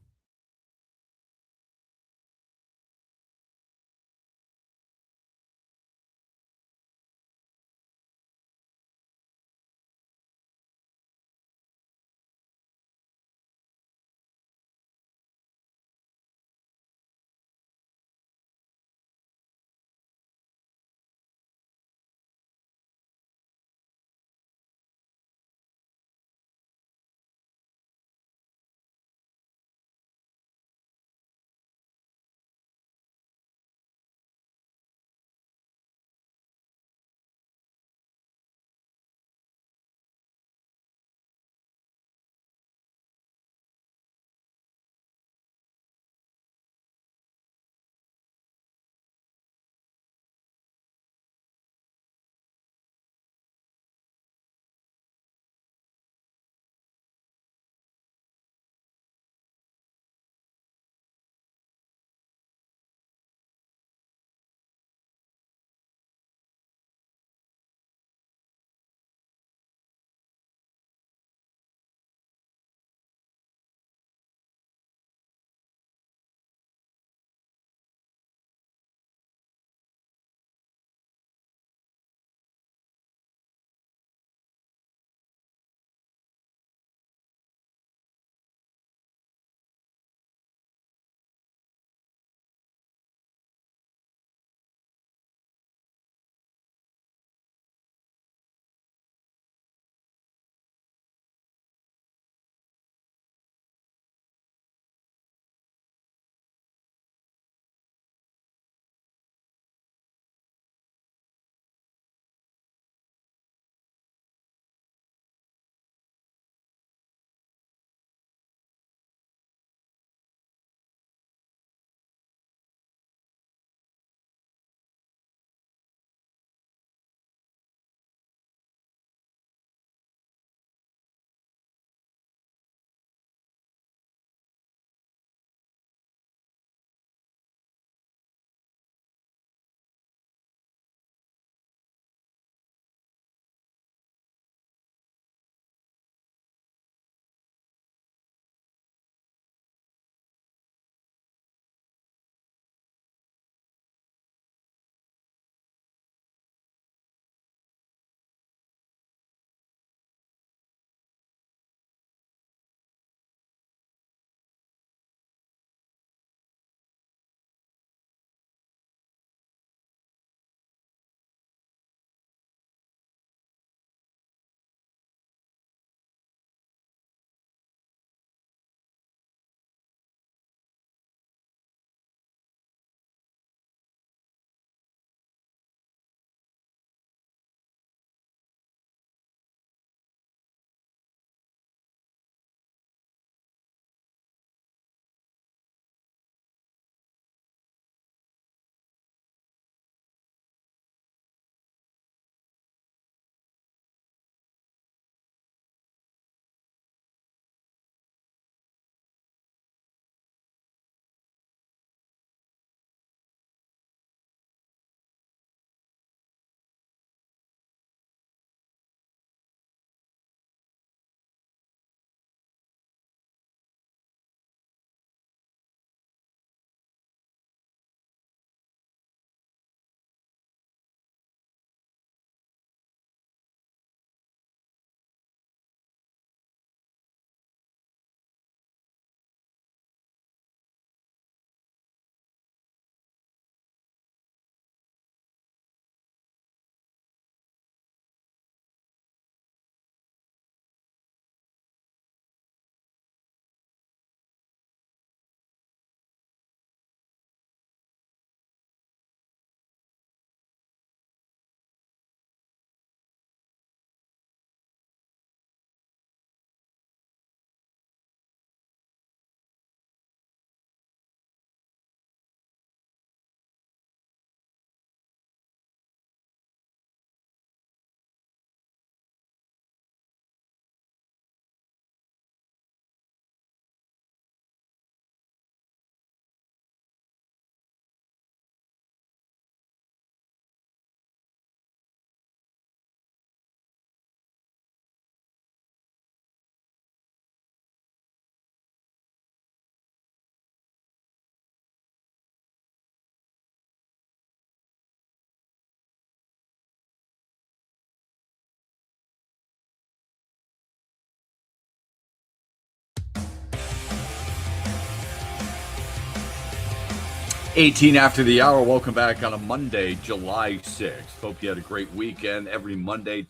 S6: 18 after the hour. Welcome back on a Monday, July 6th. Hope you had a great weekend. Every Monday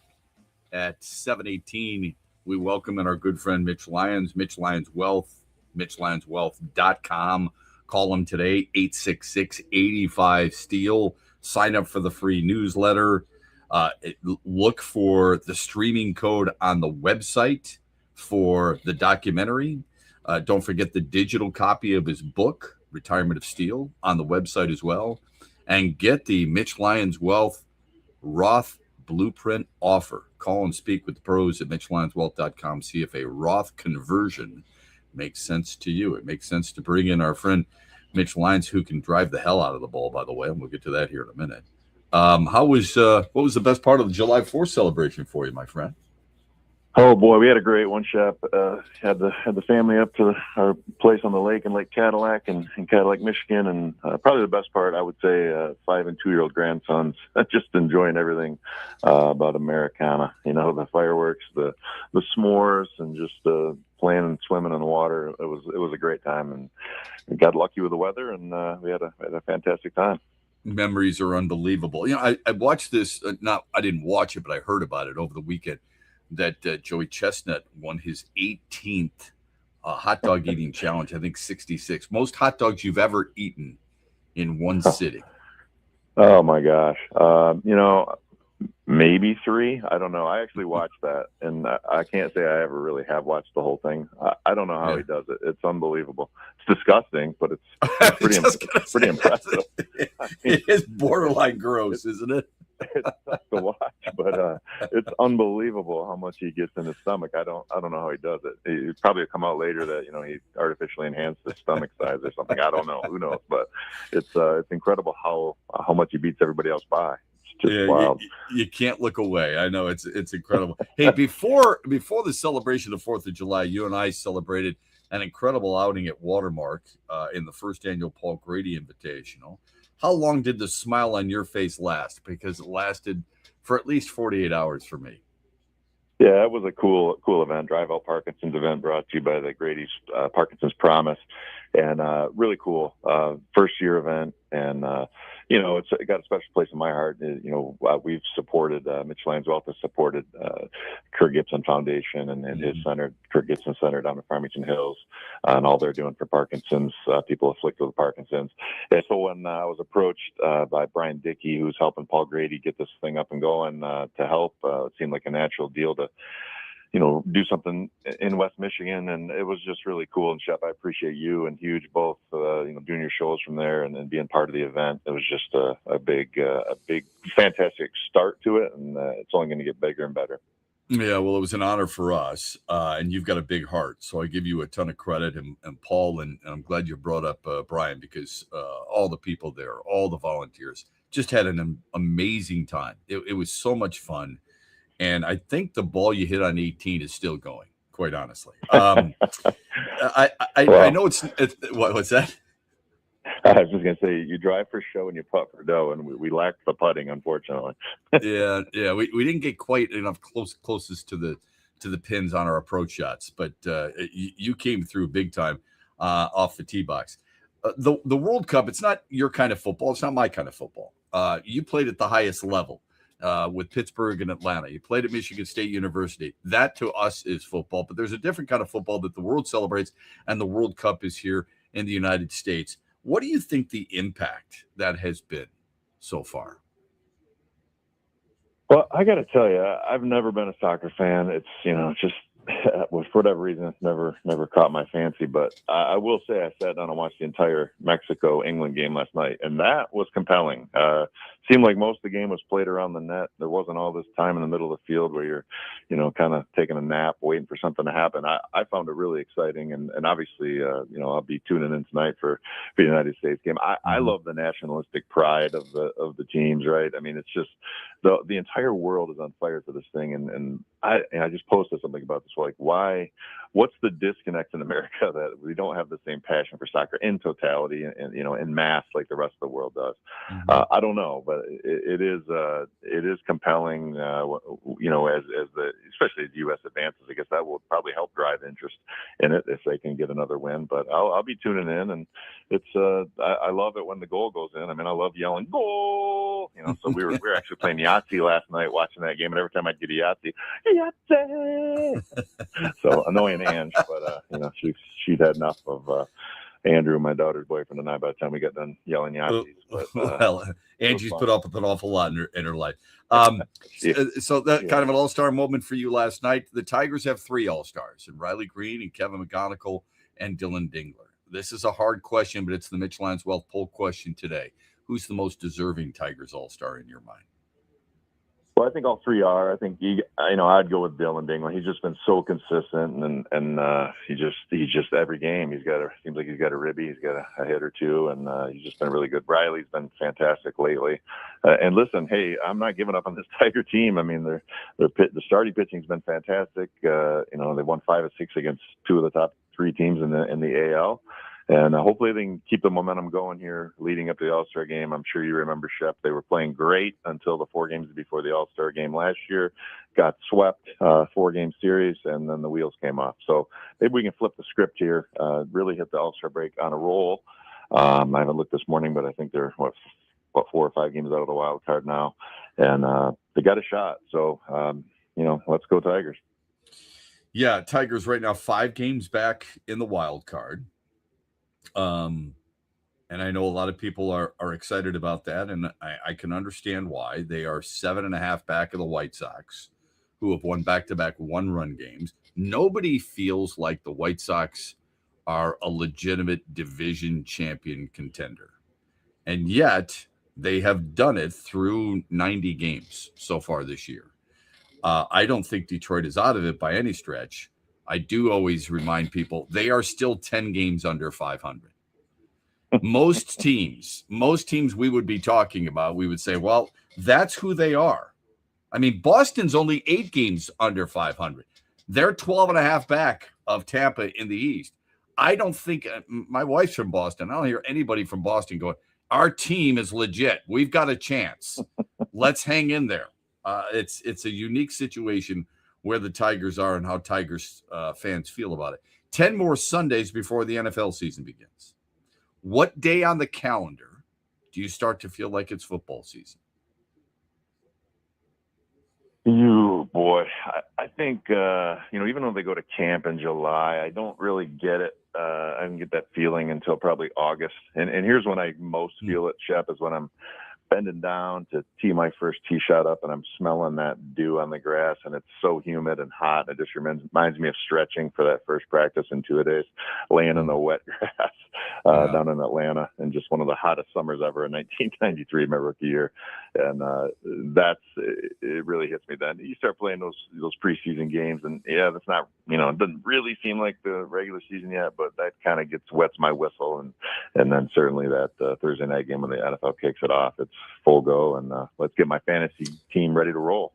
S6: at 7:18, we welcome in our good friend Mitch Lyons, Mitch Lyons Wealth, MitchLyonsWealth.com. Call him today, 866-85-STEEL. Sign up for the free newsletter. Look for the streaming code on the website for the documentary. Don't forget the digital copy of his book, Retirement of Steel, on the website as well. And get the Mitch Lyons Wealth Roth Blueprint offer. Call and speak with the pros at MitchLyonsWealth.com. See if a Roth conversion makes sense to you. It makes sense to bring in our friend Mitch Lyons, who can drive the hell out of the ball, by the way, and we'll get to that here in a minute. What was the best part of the July 4th celebration for you, my friend?
S15: Oh boy, we had a great one, Shep. Had the family up to our place on the lake in Lake Cadillac in Cadillac, Michigan, and probably the best part, I would say, 5 and 2-year-old grandsons just enjoying everything about Americana. You know, the fireworks, the s'mores, and just playing and swimming in the water. It was a great time, and we got lucky with the weather, and we had a fantastic time.
S6: Memories are unbelievable. You know, I watched this. I didn't watch it, but I heard about it over the weekend. That Joey Chestnut won his 18th hot dog eating challenge. I think 66. Most hot dogs you've ever eaten in one sitting.
S15: Oh my gosh. You know, maybe 3. I don't know. I actually watched that, and I can't say I ever really have watched the whole thing. I don't know how he does it. It's unbelievable. It's disgusting, but it's pretty impressive.
S6: It is borderline gross, isn't it?
S15: It's tough to watch, but it's unbelievable how much he gets in his stomach. I don't know how he does it. It probably come out later that, you know, he artificially enhanced his stomach size or something. I don't know. Who knows? But it's incredible how much he beats everybody else by. It's just wild.
S6: You can't look away. I know it's incredible. Hey, before the celebration of 4th of July, you and I celebrated an incredible outing at Watermark in the first annual Paul Grady Invitational. How long did the smile on your face last? Because it lasted for at least 48 hours for me.
S15: Yeah, it was a cool event. Drive Out Parkinson's event brought to you by the Grady's Parkinson's Promise, and really cool first year event. And you know, it got a special place in my heart. You know, we've supported Mitch Lyons Wealth has supported Kurt Gibson Foundation and his center, Kurt Gibson Center down in Farmington Hills, and all they're doing for Parkinson's people afflicted with Parkinson's. And so when I was approached by Brian Dickey, who's helping Paul Grady get this thing up and going to help, it seemed like a natural deal to, you know, do something in West Michigan, and it was just really cool. And Shep, I appreciate you and Huge both, you know, doing your shows from there and being part of the event. It was just a big, fantastic start to it, and it's only going to get bigger and better.
S6: Yeah, well, it was an honor for us, and you've got a big heart, so I give you a ton of credit. And Paul, and I'm glad you brought up Brian, because all the people there, all the volunteers, just had an amazing time. It was so much fun. And I think the ball you hit on 18 is still going, quite honestly. I know it's what's that?
S15: I was just going to say, you drive for show and you putt for dough, and we lacked the putting, unfortunately.
S6: yeah. We didn't get quite enough closest to the pins on our approach shots, but you came through big time off the tee box. The World Cup, it's not your kind of football. It's not my kind of football. You played at the highest level. With Pittsburgh and Atlanta. You played at Michigan State University. That to us is football, but there's a different kind of football that the world celebrates, and the World Cup is here in the United States. What do you think the impact that has been so far?
S15: Well, I got to tell you, I've never been a soccer fan. It's, you know, just for whatever reason, it's never caught my fancy. But I will say I sat down and watched the entire Mexico-England game last night, and that was compelling. Seemed like most of the game was played around the net. There wasn't all this time in the middle of the field where you're, you know, kind of taking a nap, waiting for something to happen. I found it really exciting, and obviously, you know, I'll be tuning in tonight for the United States game. I love the nationalistic pride of the teams, right? I mean, it's just the entire world is on fire for this thing, and I just posted something about this. Like, what's the disconnect in America that we don't have the same passion for soccer in totality and you know, in mass like the rest of the world does? I don't know, but it is compelling. You know, as especially as the U.S. advances, I guess that will probably help drive interest in it if they can get another win. But I'll be tuning in, and it's I love it when the goal goes in. I mean, I love yelling goal. You know, so we were actually playing Yahtzee last night, watching that game, and every time I'd get a Yahtzee. So annoying Ange, but you know, she'd had enough of Andrew, my daughter's boyfriend, and I by the time we got done yelling Yahtzees. But
S6: well, Angie's put up with an awful lot in her life. So that kind of an all-star moment for you last night. The Tigers have 3 all-stars, and Riley Green and Kevin McGonigal and Dylan Dingler. This is a hard question, but it's the Mitch Lyons Wealth poll question today. Who's the most deserving Tigers all-star in your mind?
S15: Well, I think all 3 are. I think I'd go with Dylan Dingler. He's just been so consistent, and he just every game seems like he's got a ribby, he's got a hit or two, and he's just been really good. Riley's been fantastic lately. And listen, hey, I'm not giving up on this Tiger team. I mean, the starting pitching's been fantastic. They won 5 of 6 against 2 of the top 3 teams in the AL. And hopefully they can keep the momentum going here leading up to the All-Star game. I'm sure you remember, Shep, they were playing great until the 4 games before the All-Star game last year. Got swept, 4-game series, and then the wheels came off. So maybe we can flip the script here, really hit the All-Star break on a roll. I haven't looked this morning, but I think they're, 4 or 5 games out of the wild card now. And they got a shot. So, let's go Tigers.
S6: Yeah, Tigers right now 5 games back in the wild card. And I know a lot of people are excited about that, and I can understand why. They are 7.5 back of the White Sox, who have won back-to-back 1-run games. Nobody feels like the White Sox are a legitimate division champion contender, and yet they have done it through 90 games so far this year. I don't think Detroit is out of it by any stretch. I do always remind people they are still 10 games under 500. Most teams we would be talking about, we would say, well, that's who they are. I mean, Boston's only 8 games under 500. They're 12.5 back of Tampa in the East. I don't think my wife's from Boston. I don't hear anybody from Boston going, our team is legit. We've got a chance. Let's hang in there. It's a unique situation where the Tigers are and how Tigers fans feel about it. 10 more Sundays before the NFL season begins. What day on the calendar do you start to feel like it's football season?
S15: I think, even though they go to camp in July, I don't really get it. I didn't get that feeling until probably August. And here's when I most feel it, Shep, is when I'm bending down to tee my first tee shot up, and I'm smelling that dew on the grass, and it's so humid and hot. It just reminds me of stretching for that first practice in 2 days, laying in the wet grass down in Atlanta, and just one of the hottest summers ever in 1993, my rookie year. And it really hits me then. You start playing those preseason games, and that's not, it doesn't really seem like the regular season yet, but that kind of wets my whistle. And then certainly that Thursday night game when the NFL kicks it off, it's full go, and let's get my fantasy team ready to roll.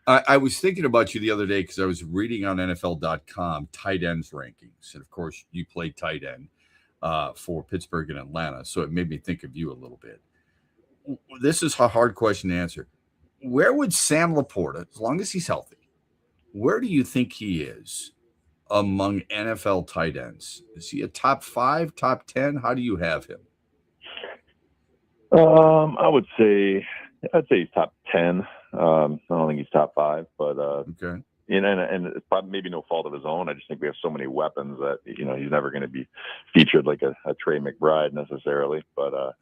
S6: I was thinking about you the other day because I was reading on NFL.com tight ends rankings. And, of course, you play tight end for Pittsburgh and Atlanta, so it made me think of you a little bit. This is a hard question to answer. Where would Sam Laporta, as long as he's healthy, where do you think he is among NFL tight ends? Is he a top 5, top 10? How do you have him?
S15: I'd say he's top 10. I don't think he's top 5, but
S6: okay.
S15: And it's probably maybe no fault of his own. I just think we have so many weapons that he's never going to be featured like a Trey McBride necessarily. But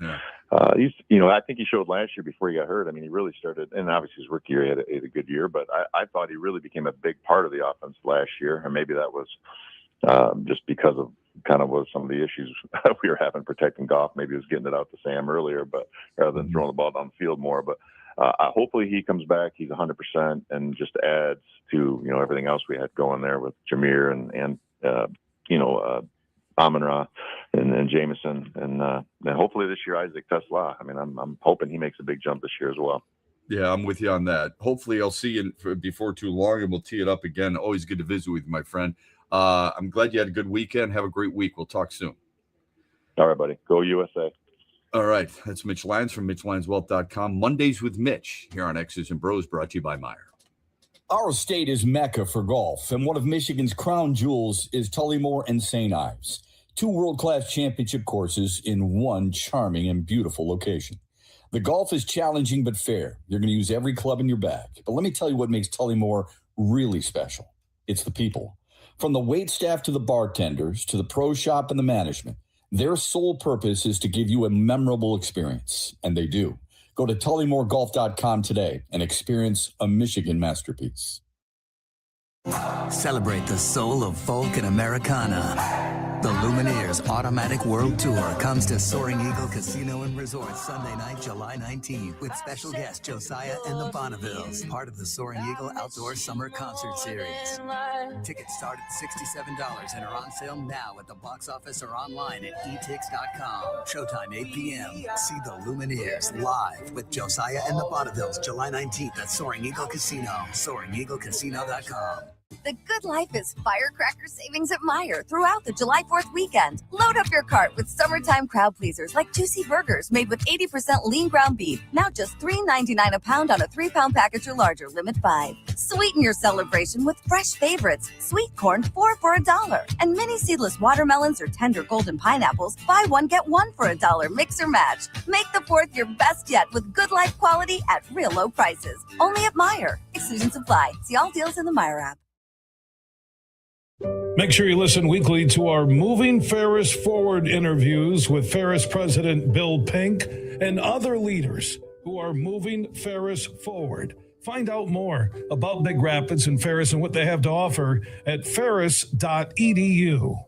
S15: he's I think he showed last year before he got hurt. I mean, he really started, and obviously his rookie year he had a good year. But I thought he really became a big part of the offense last year, and maybe that was just because of kind of was some of the issues we were having protecting Goff. Maybe he was getting it out to Sam earlier, but rather than throwing the ball down the field more. But hopefully he comes back. He's 100% and just adds to everything else we had going there with Jameer and Amon-Ra and Jameson, and hopefully this year Isaac Tesla. I mean, I'm hoping he makes a big jump this year as well.
S6: Yeah, I'm with you on that. Hopefully I'll see you before too long, and we'll tee it up again. Always good to visit with you, my friend. I'm glad you had a good weekend. Have a great week. We'll talk soon.
S15: All right, buddy. Go USA.
S6: All right. That's Mitch Lyons from MitchLyonsWealth.com. Mondays with Mitch here on X's and Bros, brought to you by Meyer.
S9: Our state is Mecca for golf, and one of Michigan's crown jewels is Tullymore and St. Ives. 2 world-class championship courses in one charming and beautiful location. The golf is challenging but fair. You're going to use every club in your bag. But let me tell you what makes Tullymore really special. It's the people. From the wait staff to the bartenders to the pro shop and the management, their sole purpose is to give you a memorable experience. And they do. Go to TullymoreGolf.com today and experience a Michigan masterpiece.
S16: Celebrate the soul of folk and Americana. The Lumineers Automatic World Tour comes to Soaring Eagle Casino and Resort Sunday night, July 19th, with special guest Josiah and the Bonnevilles, part of the Soaring Eagle Outdoor Summer Concert Series. Tickets start at $67 and are on sale now at the box office or online at etix.com. Showtime 8 p.m. See the Lumineers live with Josiah and the Bonnevilles, July 19th at Soaring Eagle Casino, SoaringEagleCasino.com.
S12: The good life is firecracker savings at Meijer throughout the July 4th weekend. Load up your cart with summertime crowd pleasers like juicy burgers made with 80% lean ground beef. Now just $3.99 a pound on a 3-pound package or larger, limit 5. Sweeten your celebration with fresh favorites. Sweet corn, 4 for $1. And mini seedless watermelons or tender golden pineapples, buy one, get one for $1. Mix or match. Make the 4th your best yet with good life quality at real low prices. Only at Meijer. Exclusions apply. See all deals in the Meijer app.
S10: Make sure you listen weekly to our Moving Ferris Forward interviews with Ferris President Bill Pink and other leaders who are moving Ferris forward. Find out more about Big Rapids and Ferris and what they have to offer at ferris.edu.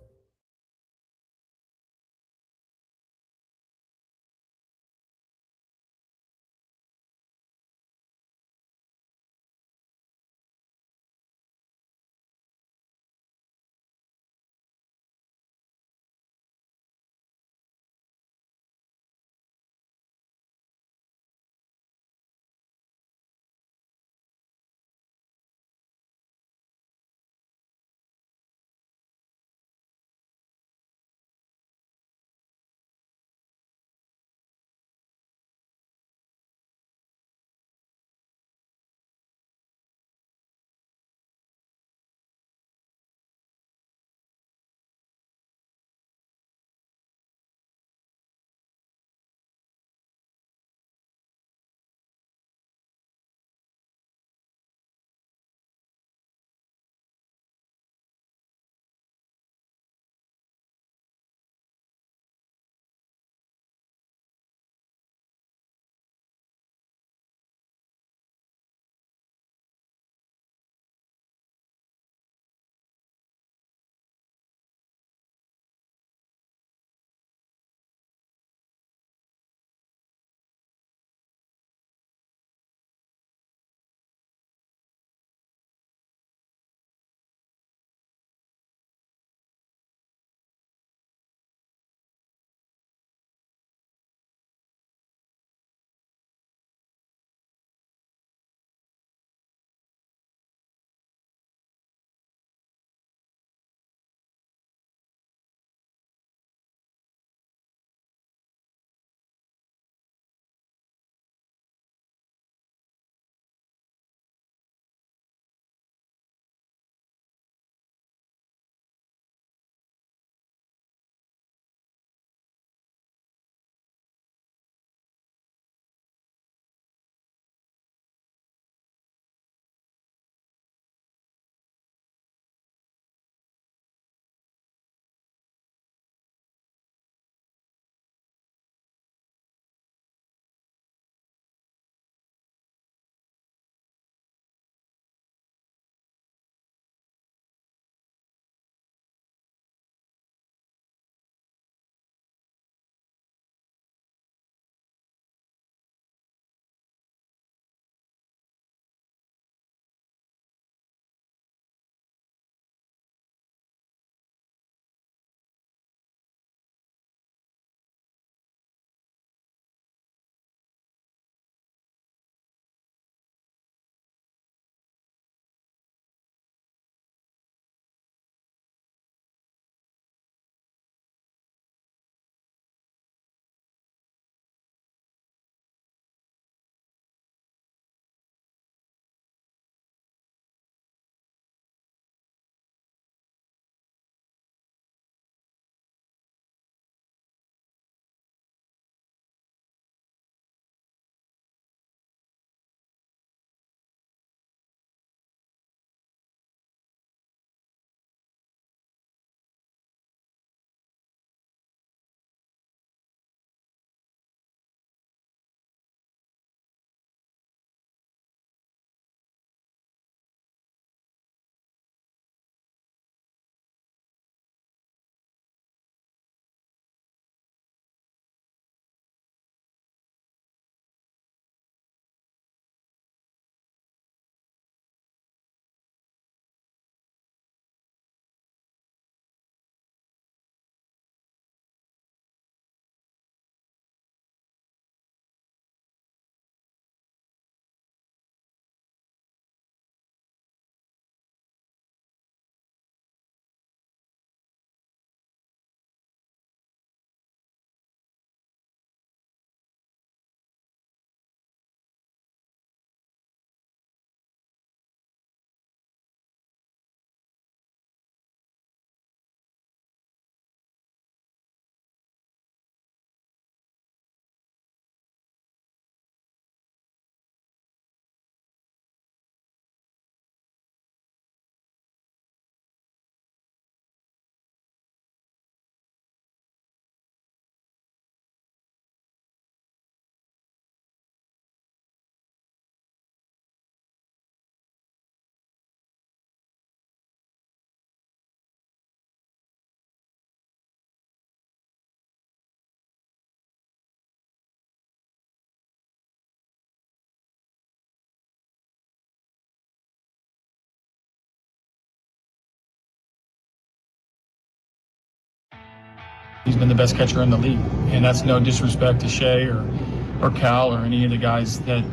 S11: He's been the best catcher in the league, and that's no disrespect to Shea or Cal or any of the guys that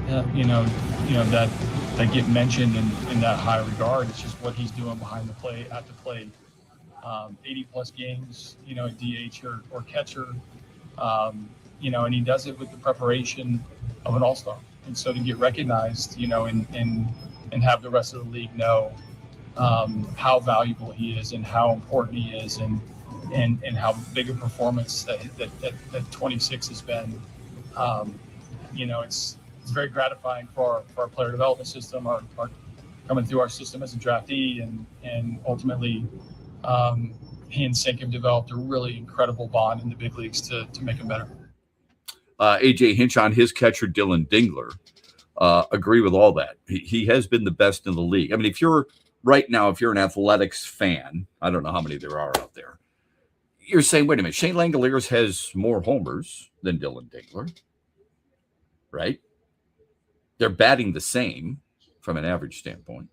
S11: that get mentioned in that high regard. It's just what he's doing behind the plate, at the plate. 80 plus games, DH or catcher, and he does it with the preparation of an all-star. And so to get recognized, and have the rest of the league know how valuable he is and how important he is and how big a performance that 26 has been, it's very gratifying for our player development system, our coming through our system as a draftee, and ultimately he and Sink have developed a really incredible bond in the big leagues to make him better.
S6: AJ Hinch on his catcher, Dylan Dingler. Agree with all that. He has been the best in the league. I mean, if you're an athletics fan, I don't know how many there are out there, you're saying, wait a minute, Shane Langoliers has more homers than Dylan Dingler, right? They're batting the same from an average standpoint.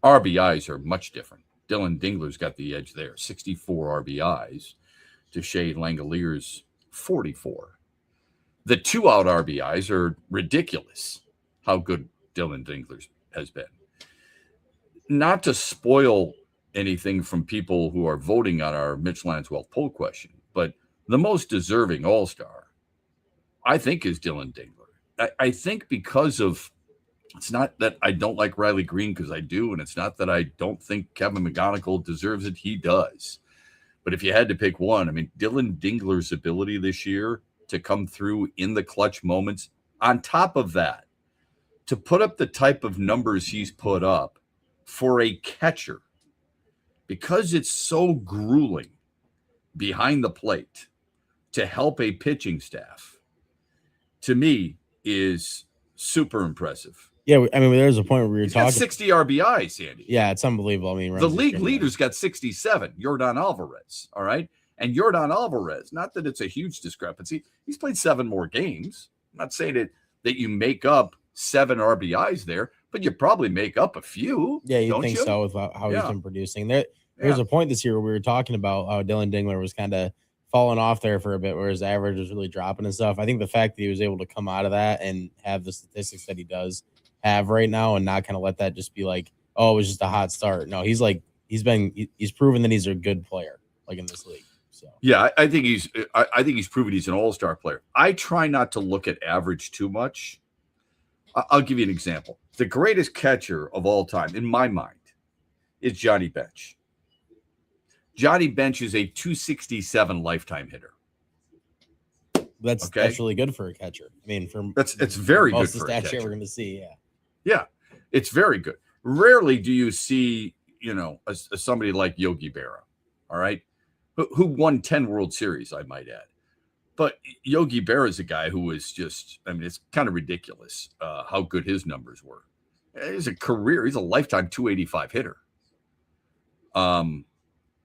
S6: RBIs are much different. Dylan Dingler's got the edge there, 64 RBIs to Shane Langoliers' 44. The 2-out RBIs are ridiculous, how good Dylan Dingler has been. Not to spoil anything from people who are voting on our Mitch Lanswealth poll question, but the most deserving all-star, I think, is Dylan Dingler. I think because of, it's not that I don't like Riley Green, because I do, and it's not that I don't think Kevin McGonigal deserves it. He does. But if you had to pick one, I mean, Dylan Dingler's ability this year to come through in the clutch moments, on top of that, to put up the type of numbers he's put up for a catcher, because it's so grueling behind the plate to help a pitching staff, to me, is super impressive.
S7: Yeah, I mean, there's a point where we were talking.
S6: Got 60 RBIs, Andy.
S7: Yeah, it's unbelievable. I mean,
S6: the league leader's got 67, Yordan Alvarez. All right. And Yordan Alvarez, not that it's a huge discrepancy, he's played 7 more games. I'm not saying that you make up 7 RBIs there, but you probably make up a few.
S7: Yeah, you think so with how he's been producing. There's a point this year where we were talking about how Dylan Dingler was kind of falling off there for a bit, where his average was really dropping and stuff. I think the fact that he was able to come out of that and have the statistics that he does have right now, and not kind of let that just be like, oh, it was just a hot start. No, he's proven that he's a good player, like in this league. So
S6: yeah, I think he's proven he's an all-star player. I try not to look at average too much. I'll give you an example. The greatest catcher of all time, in my mind, is Johnny Bench. Johnny Bench is a 267 lifetime hitter.
S7: That's really good for a catcher. I mean,
S6: it's very good for a catcher.
S7: Most of the stats we're going to see,
S6: yeah, it's very good. Rarely do you see, somebody like Yogi Berra, all right, who won 10 World Series, I might add. But Yogi Berra is a guy who was just, I mean, it's kind of ridiculous how good his numbers were. He's a lifetime 285 hitter.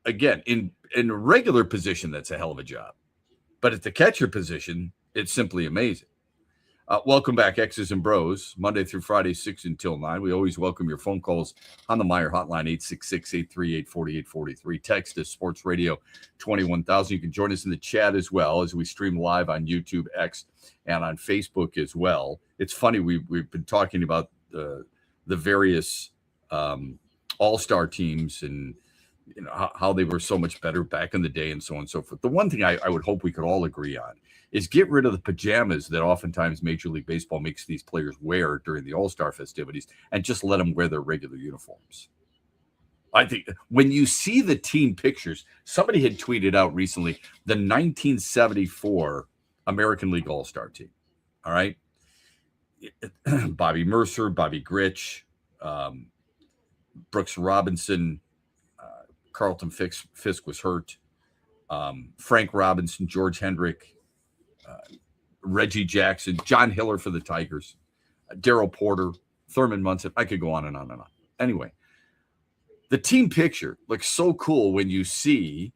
S6: Again, in a regular position, that's a hell of a job. But at the catcher position, it's simply amazing. Welcome back, X's and Bros, Monday through Friday, 6 until 9. We always welcome your phone calls on the Meyer hotline, 866-838-4843. Text us, Sports Radio 21,000. You can join us in the chat as well as we stream live on YouTube, X, and on Facebook as well. It's funny, we've been talking about the various all-star teams and how they were so much better back in the day and so on and so forth. The one thing I would hope we could all agree on is get rid of the pajamas that oftentimes Major League Baseball makes these players wear during the All-Star festivities and just let them wear their regular uniforms. I think when you see the team pictures, somebody had tweeted out recently the 1974 American League All-Star team. All right. Bobby Mercer, Bobby Grich, Brooks Robinson, Carlton Fisk was hurt. Frank Robinson, George Hendrick, Reggie Jackson, John Hiller for the Tigers, Darryl Porter, Thurman Munson. I could go on and on and on. Anyway, the team picture looks so cool when you see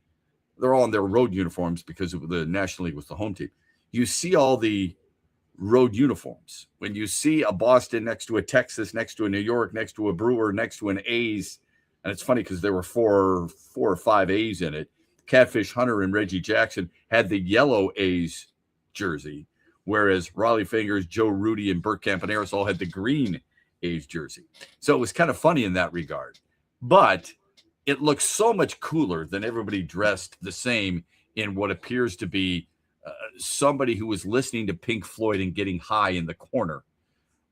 S6: they're all in their road uniforms because the National League was the home team. You see all the road uniforms. When you see a Boston next to a Texas, next to a New York, next to a Brewer, next to an A's, and it's funny because there were four or five A's in it, Catfish Hunter and Reggie Jackson had the yellow A's jersey, whereas Raleigh Fingers, Joe Rudy, and Burt Campaneris all had the green A's jersey. So it was kind of funny in that regard. But it looks so much cooler than everybody dressed the same in what appears to be somebody who was listening to Pink Floyd and getting high in the corner,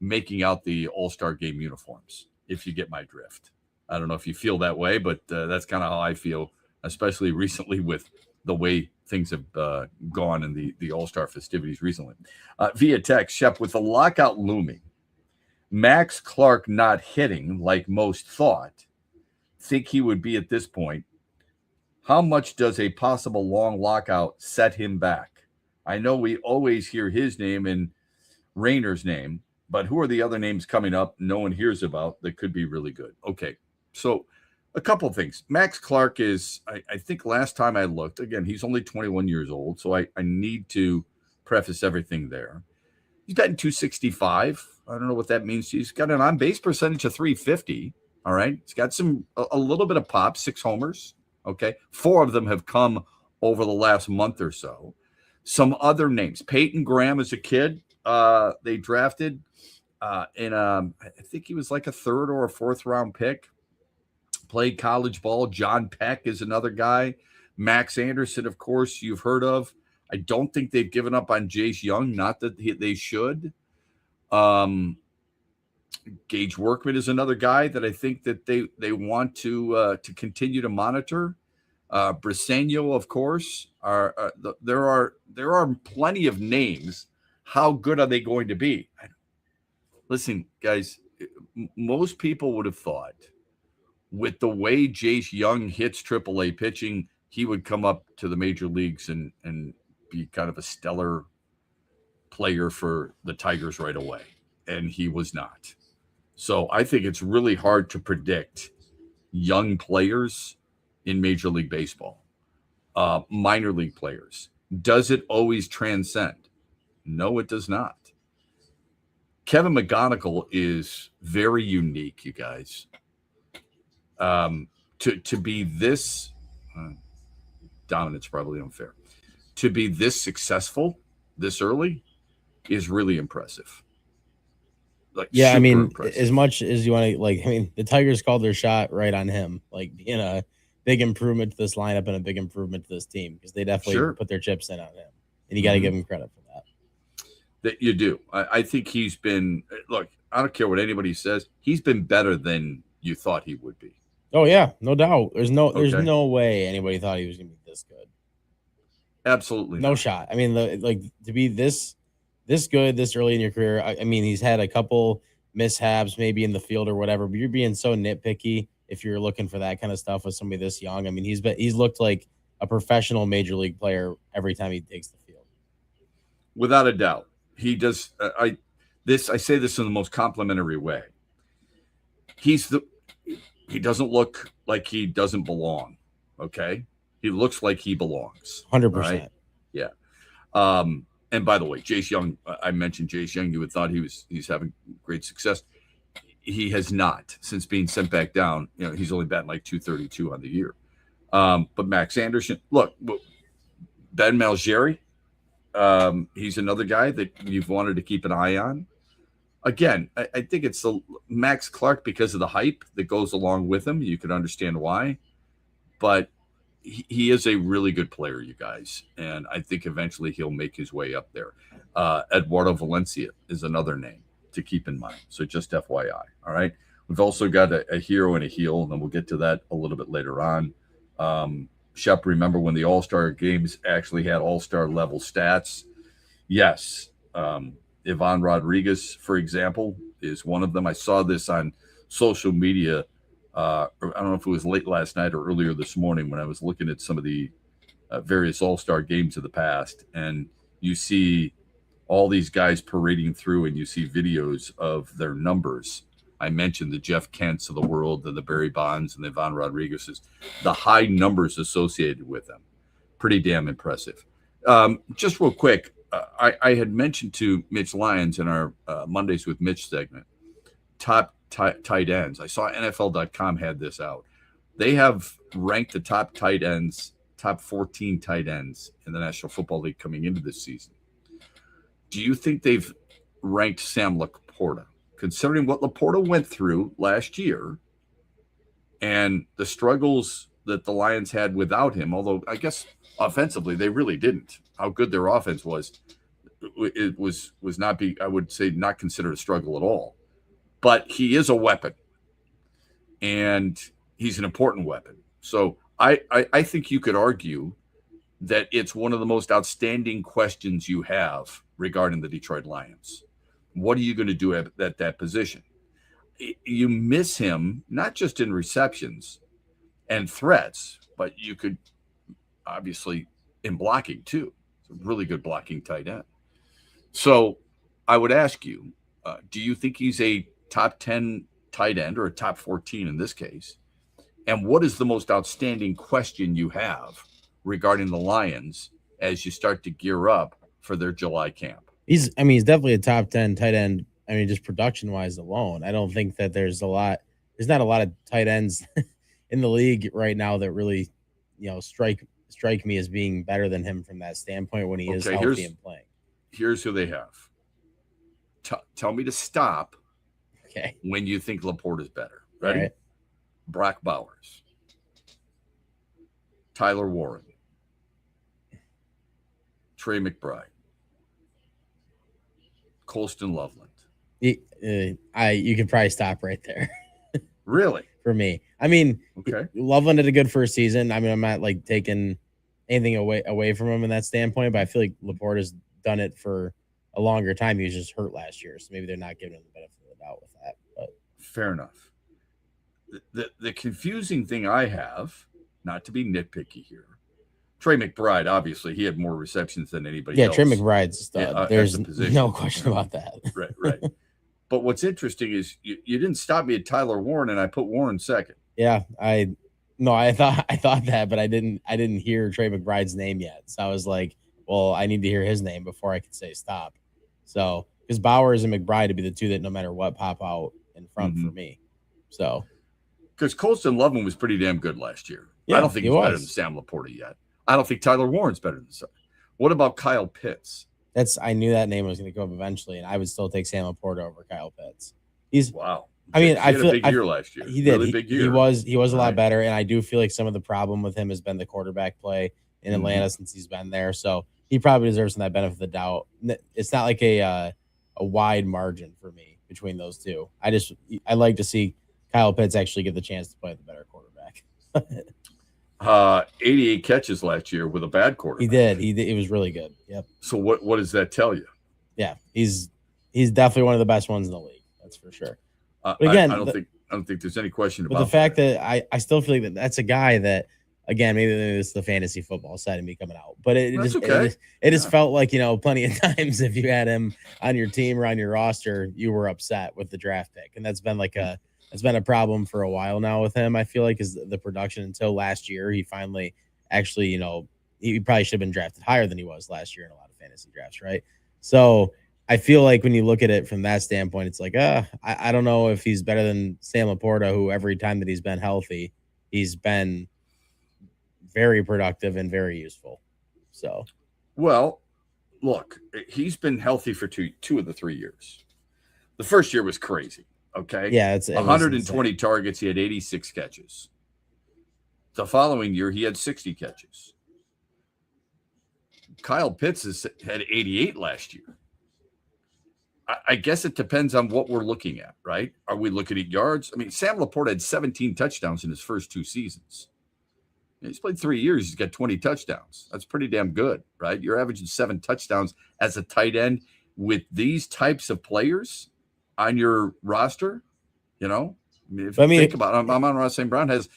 S6: making out the All-Star Game uniforms, if you get my drift. I don't know if you feel that way, but that's kind of how I feel, especially recently with the way things have gone in the All-Star festivities recently. Via text, Shep, with the lockout looming, Max Clark not hitting like most thought, think he would be at this point. How much does a possible long lockout set him back? I know we always hear his name and Rayner's name, but who are the other names coming up no one hears about that could be really good? Okay, so a couple of things. Max Clark is, I think last time I looked, again, he's only 21 years old, so I need to preface everything there. He's batting .265. I don't know what that means. He's got an on-base percentage of .350. All right. He's got a little bit of pop, 6 homers. Okay. 4 of them have come over the last month or so. Some other names. Peyton Graham as a kid, they drafted I think he was like a 3rd or a 4th round pick. Played college ball. John Peck is another guy. Max Anderson, of course, you've heard of. I don't think they've given up on Jace Young. Not that they should. Gage Workman is another guy that I think that they want to continue to monitor. Briseño, of course, there are plenty of names. How good are they going to be? Listen, guys, most people would have thought with the way Jace Young hits AAA pitching, he would come up to the major leagues and be kind of a stellar player for the Tigers right away. And he was not. So I think it's really hard to predict young players in Major League Baseball, minor league players. Does it always transcend? No, it does not. Kevin McGonigal is very unique, you guys. To be this dominant's probably unfair. To be this successful this early is really impressive.
S7: I mean, impressive. As much as you want to, the Tigers called their shot right on him, being a big improvement to this lineup and a big improvement to this team, because they definitely put their chips in on him, and you got to give him credit for that.
S6: That you do. I think he's been. Look, I don't care what anybody says. He's been better than you thought he would be.
S7: Oh yeah, no doubt. There's no way anybody thought he was going to be this good.
S6: Absolutely
S7: no shot. I mean, to be this good this early in your career. I mean, he's had a couple mishaps maybe in the field or whatever, but you're being so nitpicky if you're looking for that kind of stuff with somebody this young. I mean, he's looked like a professional major league player every time he takes the field.
S6: Without a doubt. He does. I say this in the most complimentary way. He doesn't look like he doesn't belong. Okay. He looks like he belongs.
S7: 100%.
S6: Right? Yeah. And by the way, Jace Young, I mentioned Jace Young. You would thought he's having great success. He has not since being sent back down. He's only batting like .232 on the year. But Max Anderson, look, Ben Malgeri, he's another guy that you've wanted to keep an eye on. Again, I think it's the Max Clark because of the hype that goes along with him. You can understand why, but he is a really good player, you guys, and I think eventually he'll make his way up there. Eduardo Valencia is another name to keep in mind. So just FYI, all right? We've also got a hero and a heel, and we'll get to that a little bit later on. Shep, remember when the All-Star games actually had All-Star level stats? Yes. Ivan Rodriguez, for example, is one of them. I saw this on social media. I don't know if it was late last night or earlier this morning when I was looking at some of the various All-Star games of the past, and you see all these guys parading through and you see videos of their numbers. I mentioned the Jeff Kents of the world and the Barry Bonds and the Ivan Rodriguez's, the high numbers associated with them. Pretty damn impressive. Just real quick, I had mentioned to Mitch Lyons in our Mondays with Mitch segment, top tight ends. I saw NFL.com had this out. They have ranked the top tight ends top 14 tight ends in the National Football League coming into this season. Do you think they've ranked Sam Laporta, considering what Laporta went through last year and the struggles that the Lions had without him? Although I guess offensively they really didn't. How good their offense was, it was not be, I would say, not considered a struggle at all. But he is a weapon, and he's an important weapon. So I think you could argue that it's one of the most outstanding questions you have regarding the Detroit Lions. What are you going to do at that position? You miss him, not just in receptions and threats, but you could obviously in blocking too. It's a really good blocking tight end. So I would ask you, do you think he's a top 10 tight end or a top 14 in this case? And what is the most outstanding question you have regarding the Lions as you start to gear up for their July camp?
S7: He's definitely a top 10 tight end. I mean, just production wise alone, I don't think that there's not a lot of tight ends in the league right now that really, strike me as being better than him from that standpoint when he is healthy and playing.
S6: Here's who they have. Tell me to stop.
S7: Okay.
S6: When you think Laporta is better. Ready?
S7: Right.
S6: Brock Bowers, Tyler Warren, Trey McBride, Colston Loveland.
S7: You could probably stop right there.
S6: Really?
S7: For me. I mean,
S6: okay.
S7: Loveland had a good first season. I mean, I'm not like taking anything away from him in that standpoint, but I feel like Laporta's done it for a longer time. He was just hurt last year, so maybe they're not giving him the benefit of the doubt with that. But
S6: fair enough. The confusing thing I have, not to be nitpicky here, Trey McBride, obviously, he had more receptions than anybody else.
S7: Yeah, Trey McBride's a stud. There's no question about that.
S6: Right. But what's interesting is you didn't stop me at Tyler Warren, and I put Warren second.
S7: Yeah, I thought that, but I didn't hear Trey McBride's name yet. So I was like, well, I need to hear his name before I could say stop. So because Bowers and McBride would be the two that no matter what pop out in front for me. So
S6: because Colston Loveland was pretty damn good last year.
S7: Yeah,
S6: I don't think he's better than Sam Laporta yet. I don't think Tyler Warren's better than Sam. What about Kyle Pitts?
S7: I knew that name was going to go up eventually, and I would still take Sam Laporta over Kyle Pitts.
S6: Wow.
S7: I mean,
S6: he had a big year last year.
S7: He did.
S6: Really big year.
S7: He was a lot better, and I do feel like some of the problem with him has been the quarterback play in Atlanta since he's been there. So he probably deserves some of that benefit of the doubt. It's not like a wide margin for me between those two. I like to see Kyle Pitts actually get the chance to play the better quarterback.
S6: 88 catches last year with a bad quarterback.
S7: He did. He was really good. Yep.
S6: So what does that tell you?
S7: Yeah, he's definitely one of the best ones in the league. That's for sure.
S6: But again, I don't think there's any question about.
S7: But the fact that I still feel like that's a guy that, again, maybe this is the fantasy football side of me coming out, but it just felt like, plenty of times if you had him on your team or on your roster, you were upset with the draft pick, and that's been a problem for a while now with him. I feel like is the production until last year. He finally actually, he probably should have been drafted higher than he was last year in a lot of fantasy drafts, right? So I feel like when you look at it from that standpoint, it's like, I don't know if he's better than Sam Laporta, who every time that he's been healthy, he's been very productive and very useful. So,
S6: well, look, he's been healthy for two of the 3 years. The first year was crazy. Okay.
S7: Yeah,
S6: it's 120 targets. He had 86 catches. The following year, he had 60 catches. Kyle Pitts had 88 last year. I guess it depends on what we're looking at, right? Are we looking at yards? I mean, Sam Laporta had 17 touchdowns in his first 2 seasons. He's played 3 years. He's got 20 touchdowns. That's pretty damn good, right? You're averaging 7 touchdowns as a tight end with these types of players on your roster. Think about it, Amon-Ra St. Brown has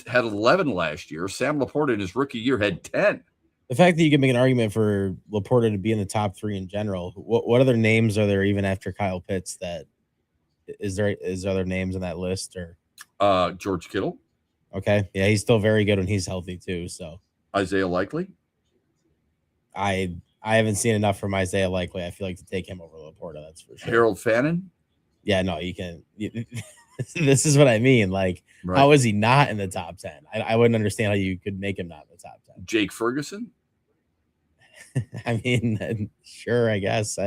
S6: had 11 last year. Sam Laporta in his rookie year had 10.
S7: The fact that you can make an argument for Laporta to be in the top 3 in general, what other names are there even after Kyle Pitts? That is there other names on that list or
S6: George Kittle?
S7: Okay, yeah, he's still very good when he's healthy too. So
S6: Isaiah Likely,
S7: I haven't seen enough from Isaiah Likely. I feel like to take him over Laporta, that's for sure.
S6: Harold Fannin,
S7: yeah, no, you can. This is what I mean. Like,
S6: Right.
S7: how is he not in the top 10? I wouldn't understand how you could make him not in the top 10.
S6: Jake Ferguson?
S7: I mean, sure, I guess.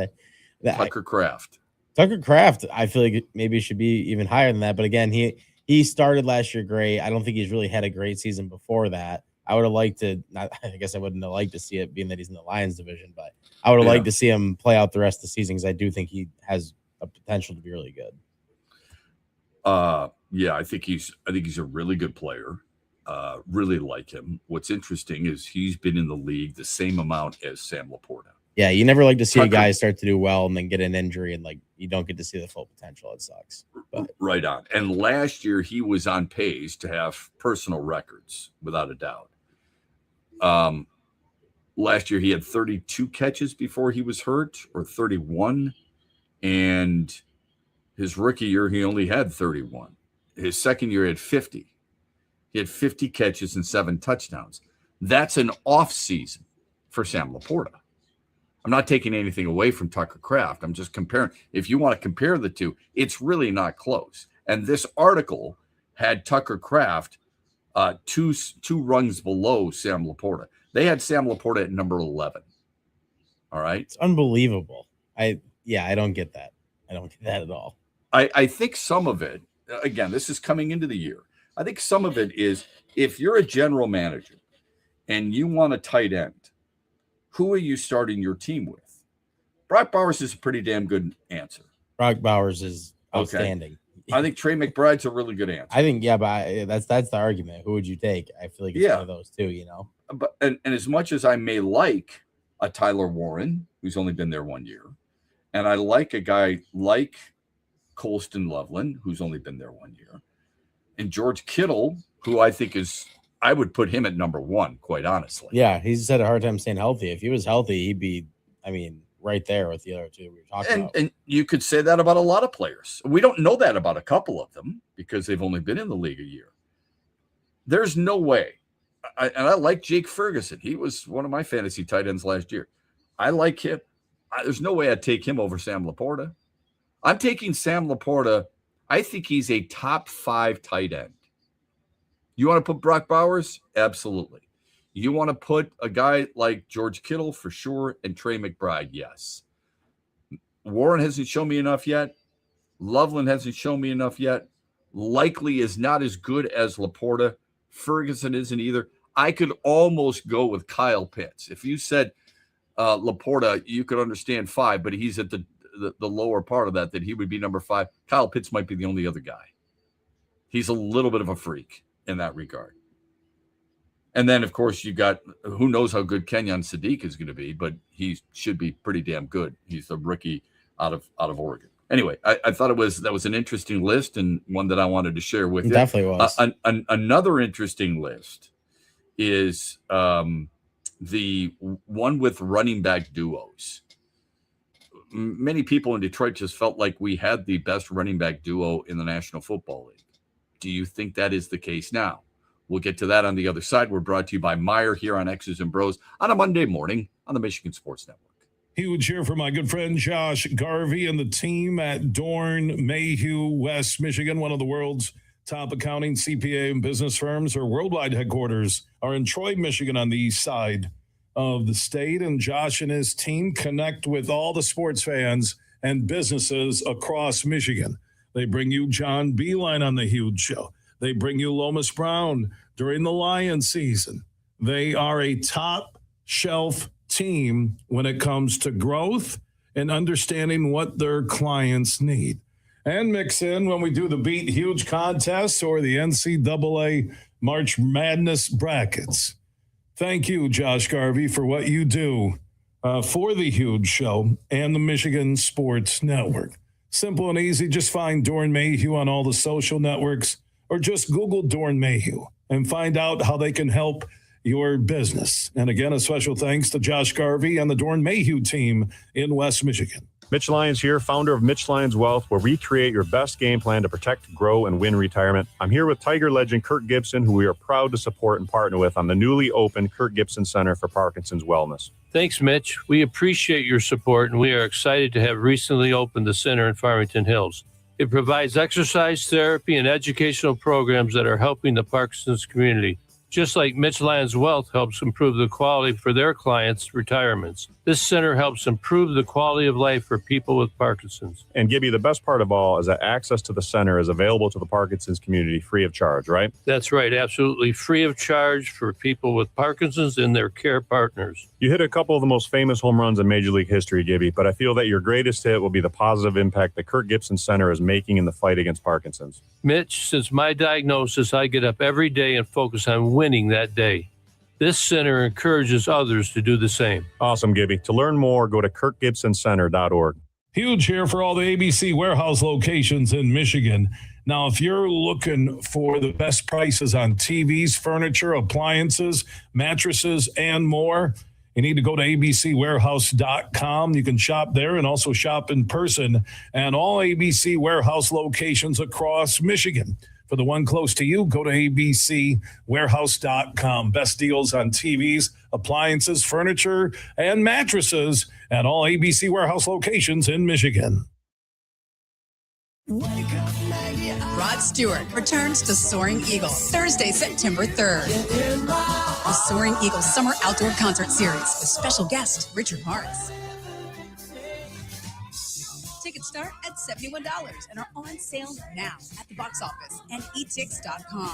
S6: Tucker Kraft.
S7: Tucker Kraft, I feel like maybe should be even higher than that. But again, he started last year great. I don't think he's really had a great season before that. I would have liked to I guess I wouldn't have liked to see it being that he's in the Lions division, but I would have liked to see him play out the rest of the season because I do think he has a potential to be really good.
S6: Yeah, I think he's a really good player. Really like him. What's interesting is he's been in the league the same amount as Sam Laporta.
S7: Yeah, you never like to see a guy start to do well and then get an injury and like you don't get to see the full potential. It sucks. But
S6: Right on. And last year he was on pace to have personal records without a doubt. Last year he had 32 catches before he was hurt, or 31, and his rookie year he only had 31. His second year he had 50. He had 50 catches and 7 touchdowns. That's an off season for Sam Laporta. I'm not taking anything away from Tucker Kraft. I'm just comparing. If you want to compare the two, it's really not close. And this article had Tucker Kraft two rungs below Sam Laporta. They had Sam Laporta at number 11. All right.
S7: It's unbelievable. I don't get that. I don't get that at all.
S6: I think some of it, again, this is coming into the year. I think some of it is if you're a general manager and you want a tight end, who are you starting your team with? Brock Bowers is a pretty damn good answer.
S7: Brock Bowers is outstanding.
S6: I think Trey McBride's a really good answer.
S7: I think, but that's the argument. Who would you take? I feel like it's one of those two, you know.
S6: But and as much as I may like a Tyler Warren, who's only been there 1 year, and I like a guy like Colston Loveland, who's only been there 1 year, and George Kittle, who I think I would put him at number 1, quite honestly.
S7: Yeah, he's had a hard time staying healthy. If he was healthy, he'd be, right there with the other two we were talking about.
S6: And you could say that about a lot of players. We don't know that about a couple of them because they've only been in the league a year. There's no way. I like Jake Ferguson. He was one of my fantasy tight ends last year. I like him. There's no way I'd take him over Sam Laporta. I'm taking Sam Laporta. I think he's a top 5 tight end. You want to put Brock Bowers? Absolutely. You want to put a guy like George Kittle for sure and Trey McBride? Yes. Warren hasn't shown me enough yet. Loveland hasn't shown me enough yet. Likely is not as good as Laporta. Ferguson isn't either. I could almost go with Kyle Pitts. If you said Laporta, you could understand 5, but he's at the lower part of that he would be number 5. Kyle Pitts might be the only other guy. He's a little bit of a freak in that regard. And then, of course, you got who knows how good Kenyon Sadiq is going to be, but he should be pretty damn good. He's the rookie out of Oregon. Anyway, I thought that was an interesting list and one that I wanted to share with you.
S7: Definitely was.
S6: Another interesting list is the one with running back duos. Many people in Detroit just felt like we had the best running back duo in the National Football League. Do you think that is the case now? We'll get to that on the other side. We're brought to you by Meyer here on X's and Bros on a Monday morning on the Michigan Sports Network.
S10: Huge here for my good friend Josh Garvey and the team at Dorn Mayhew, West Michigan. One of the world's top accounting, CPA, and business firms. Her worldwide headquarters are in Troy, Michigan, on the east side of the state. And Josh and his team connect with all the sports fans and businesses across Michigan. They bring you John Beeline on the Huge Show. They bring you Lomas Brown during the Lion season. They are a top shelf team when it comes to growth and understanding what their clients need. And mix in when we do the Beat Huge contests or the NCAA March Madness brackets. Thank you, Josh Garvey, for what you do for the Huge Show and the Michigan Sports Network. Simple and easy. Just find Dorn Mayhew on all the social networks or just Google Dorn Mayhew and find out how they can help your business. And again, a special thanks to Josh Garvey and the Dorn Mayhew team in West Michigan.
S13: Mitch Lyons here, founder of Mitch Lyons Wealth, where we create your best game plan to protect, grow, and win retirement. I'm here with Tiger legend Kirk Gibson, who we are proud to support and partner with on the newly opened Kirk Gibson Center for Parkinson's Wellness.
S17: Thanks, Mitch. We appreciate your support, and we are excited to have recently opened the center in Farmington Hills. It provides exercise therapy and educational programs that are helping the Parkinson's community. Just like Mitch Lyons Wealth helps improve the quality for their clients' retirements, this center helps improve the quality of life for people with Parkinson's.
S18: And Gibby, the best part of all is that access to the center is available to the Parkinson's community free of charge, right?
S17: That's right, absolutely free of charge for people with Parkinson's and their care partners.
S18: You hit a couple of the most famous home runs in Major League history, Gibby, but I feel that your greatest hit will be the positive impact the Kirk Gibson Center is making in the fight against Parkinson's.
S17: Mitch, since my diagnosis, I get up every day and focus on winning that day. This center encourages others to do the same.
S18: Awesome, Gibby. To learn more, go to kirkgibsoncenter.org.
S10: Huge here for all the ABC warehouse locations in Michigan. Now, if you're looking for the best prices on TVs, furniture, appliances, mattresses, and more, you need to go to abcwarehouse.com. You can shop there and also shop in person at all ABC warehouse locations across Michigan. For the one close to you, go to abcwarehouse.com. Best deals on TVs, appliances, furniture, and mattresses at all ABC warehouse locations in Michigan.
S8: Rod Stewart returns to Soaring Eagle Thursday, September 3rd. The Soaring Eagle Summer Outdoor Concert Series with special guest Richard Marx. Tickets start at $71 and are on sale now at the box office and etix.com.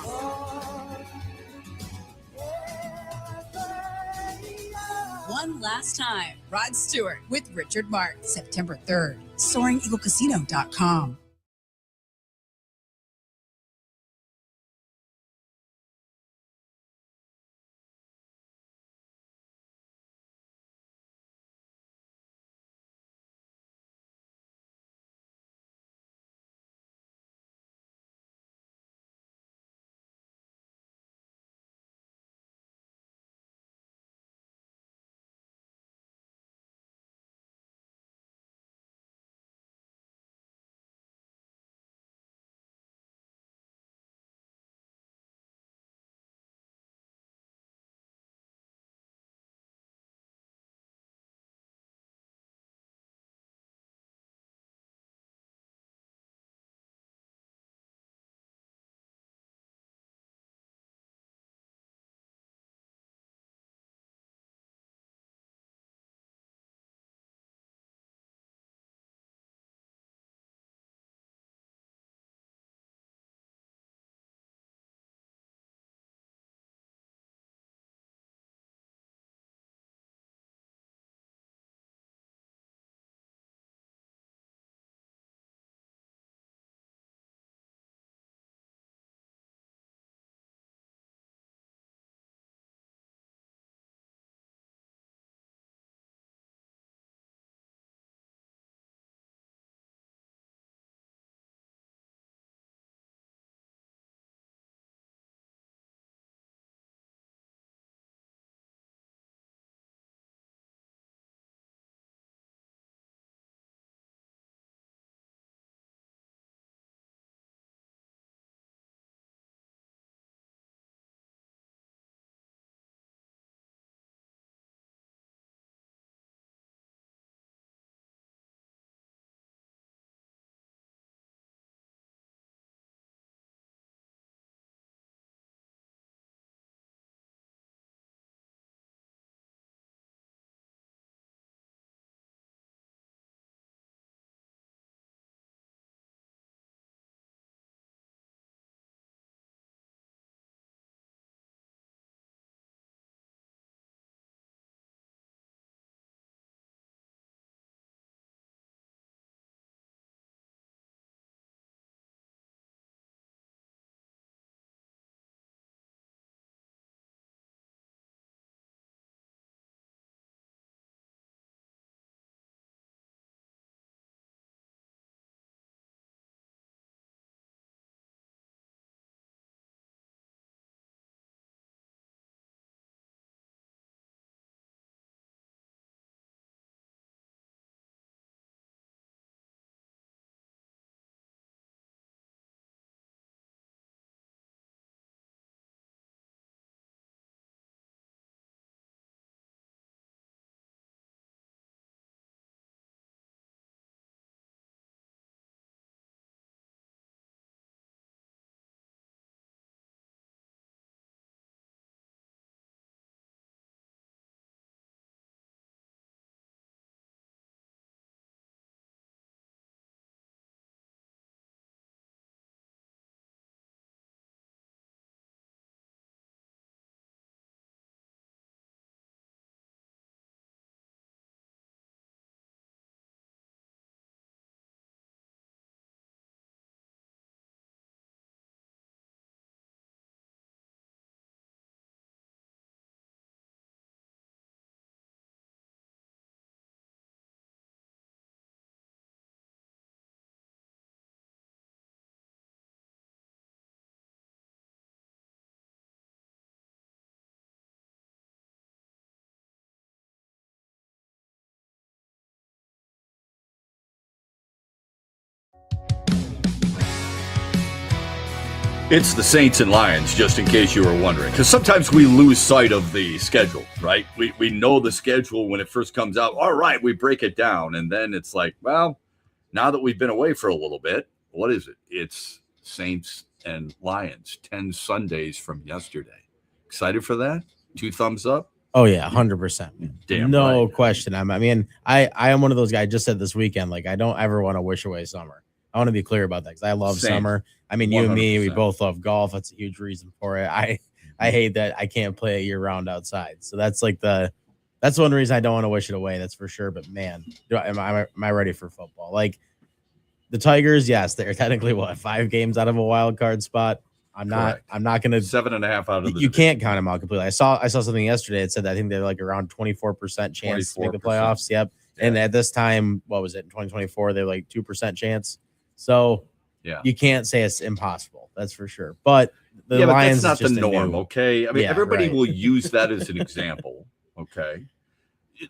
S8: One last time, Rod Stewart with Richard Marx, September 3rd, SoaringEagleCasino.com.
S6: It's the Saints and Lions, just in case you were wondering. Because sometimes we lose sight of the schedule, right? We know the schedule when it first comes out. All right, we break it down. And then it's like, well, now that we've been away for a little bit, what is it? It's Saints and Lions, 10 Sundays from yesterday. Excited for that? 2 thumbs up?
S7: Oh, yeah, 100%.
S6: Damn
S7: no
S6: right.
S7: question. I mean, I am one of those guys. I just said this weekend, like, I don't ever want to wish away summer. I want to be clear about that because I love
S6: Same.
S7: summer. I mean, you and me, we
S6: 100%.
S7: both love golf. That's a huge reason for it. I hate that I can't play year round outside. So that's like that's one reason I don't want to wish it away. That's for sure. But man, am I ready for football? Like the Tigers, yes, they're technically 5 games out of a wild card spot. I'm not going to
S6: 7.5 out of the
S7: you can't count them out completely. I saw something yesterday that said that I think they're like around 24% chance to make the
S6: 24%.
S7: playoffs. Yep. Yeah. And at this time, what was it in 2024? They're like 2% chance. So
S6: yeah,
S7: you can't say it's impossible. That's for sure. But the
S6: but
S7: Lions
S6: that's not
S7: is
S6: the
S7: just
S6: norm, okay? I mean,
S7: Yeah,
S6: everybody
S7: right.
S6: will use that as an example, okay?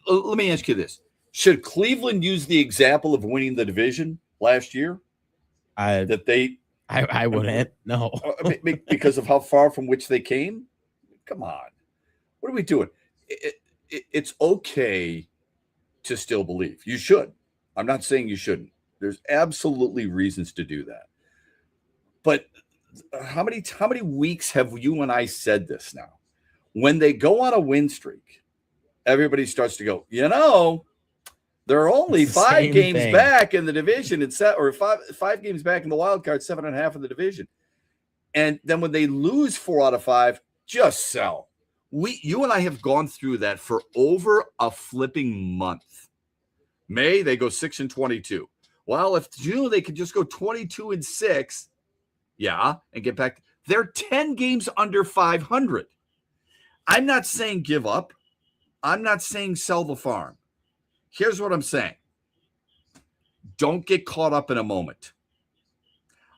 S6: Let me ask you this. Should Cleveland use the example of winning the division last year?
S7: I wouldn't. No.
S6: Because of how far from which they came? Come on. What are we doing? It's okay to still believe. You should. I'm not saying you shouldn't. There's absolutely reasons to do that. But how many weeks have you and I said this now? When they go on a win streak, everybody starts to go, they're only
S7: It's the
S6: 5
S7: same
S6: games
S7: thing.
S6: back in the division, or five games back in the wild card, 7.5 in the division. And then when they lose 4 out of 5, just sell. You and I have gone through that for over a flipping month. May, they go 6-22. Well, if June they could just go 22-6, and get back. They're 10 games under 500. I'm not saying give up. I'm not saying sell the farm. Here's what I'm saying. Don't get caught up in a moment.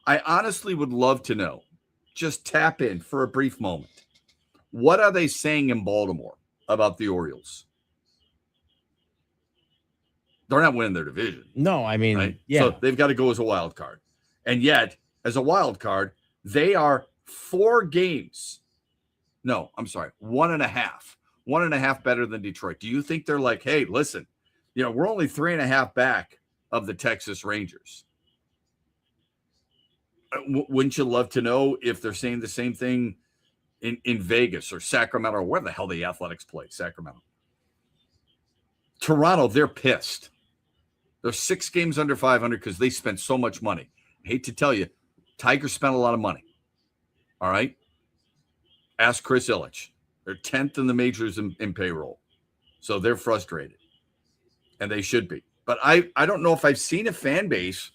S6: I honestly would love to know. Just tap in for a brief moment. What are they saying in Baltimore about the Orioles? They're not winning their division.
S7: No, I mean,
S6: right?
S7: yeah.
S6: So they've got to go as a wild card. And yet, as a wild card, they are 4 games. No, I'm sorry, 1.5. 1.5 better than Detroit. Do you think they're like, hey, listen, we're only 3.5 back of the Texas Rangers? Wouldn't you love to know if they're saying the same thing in Vegas or Sacramento or where the hell the Athletics play? Sacramento. Toronto, they're pissed. They're 6 games under 500 because they spent so much money. I hate to tell you, Tigers spent a lot of money. All right? Ask Chris Ilitch. They're 10th in the majors in payroll. So they're frustrated. And they should be. But I don't know if I've seen a fan base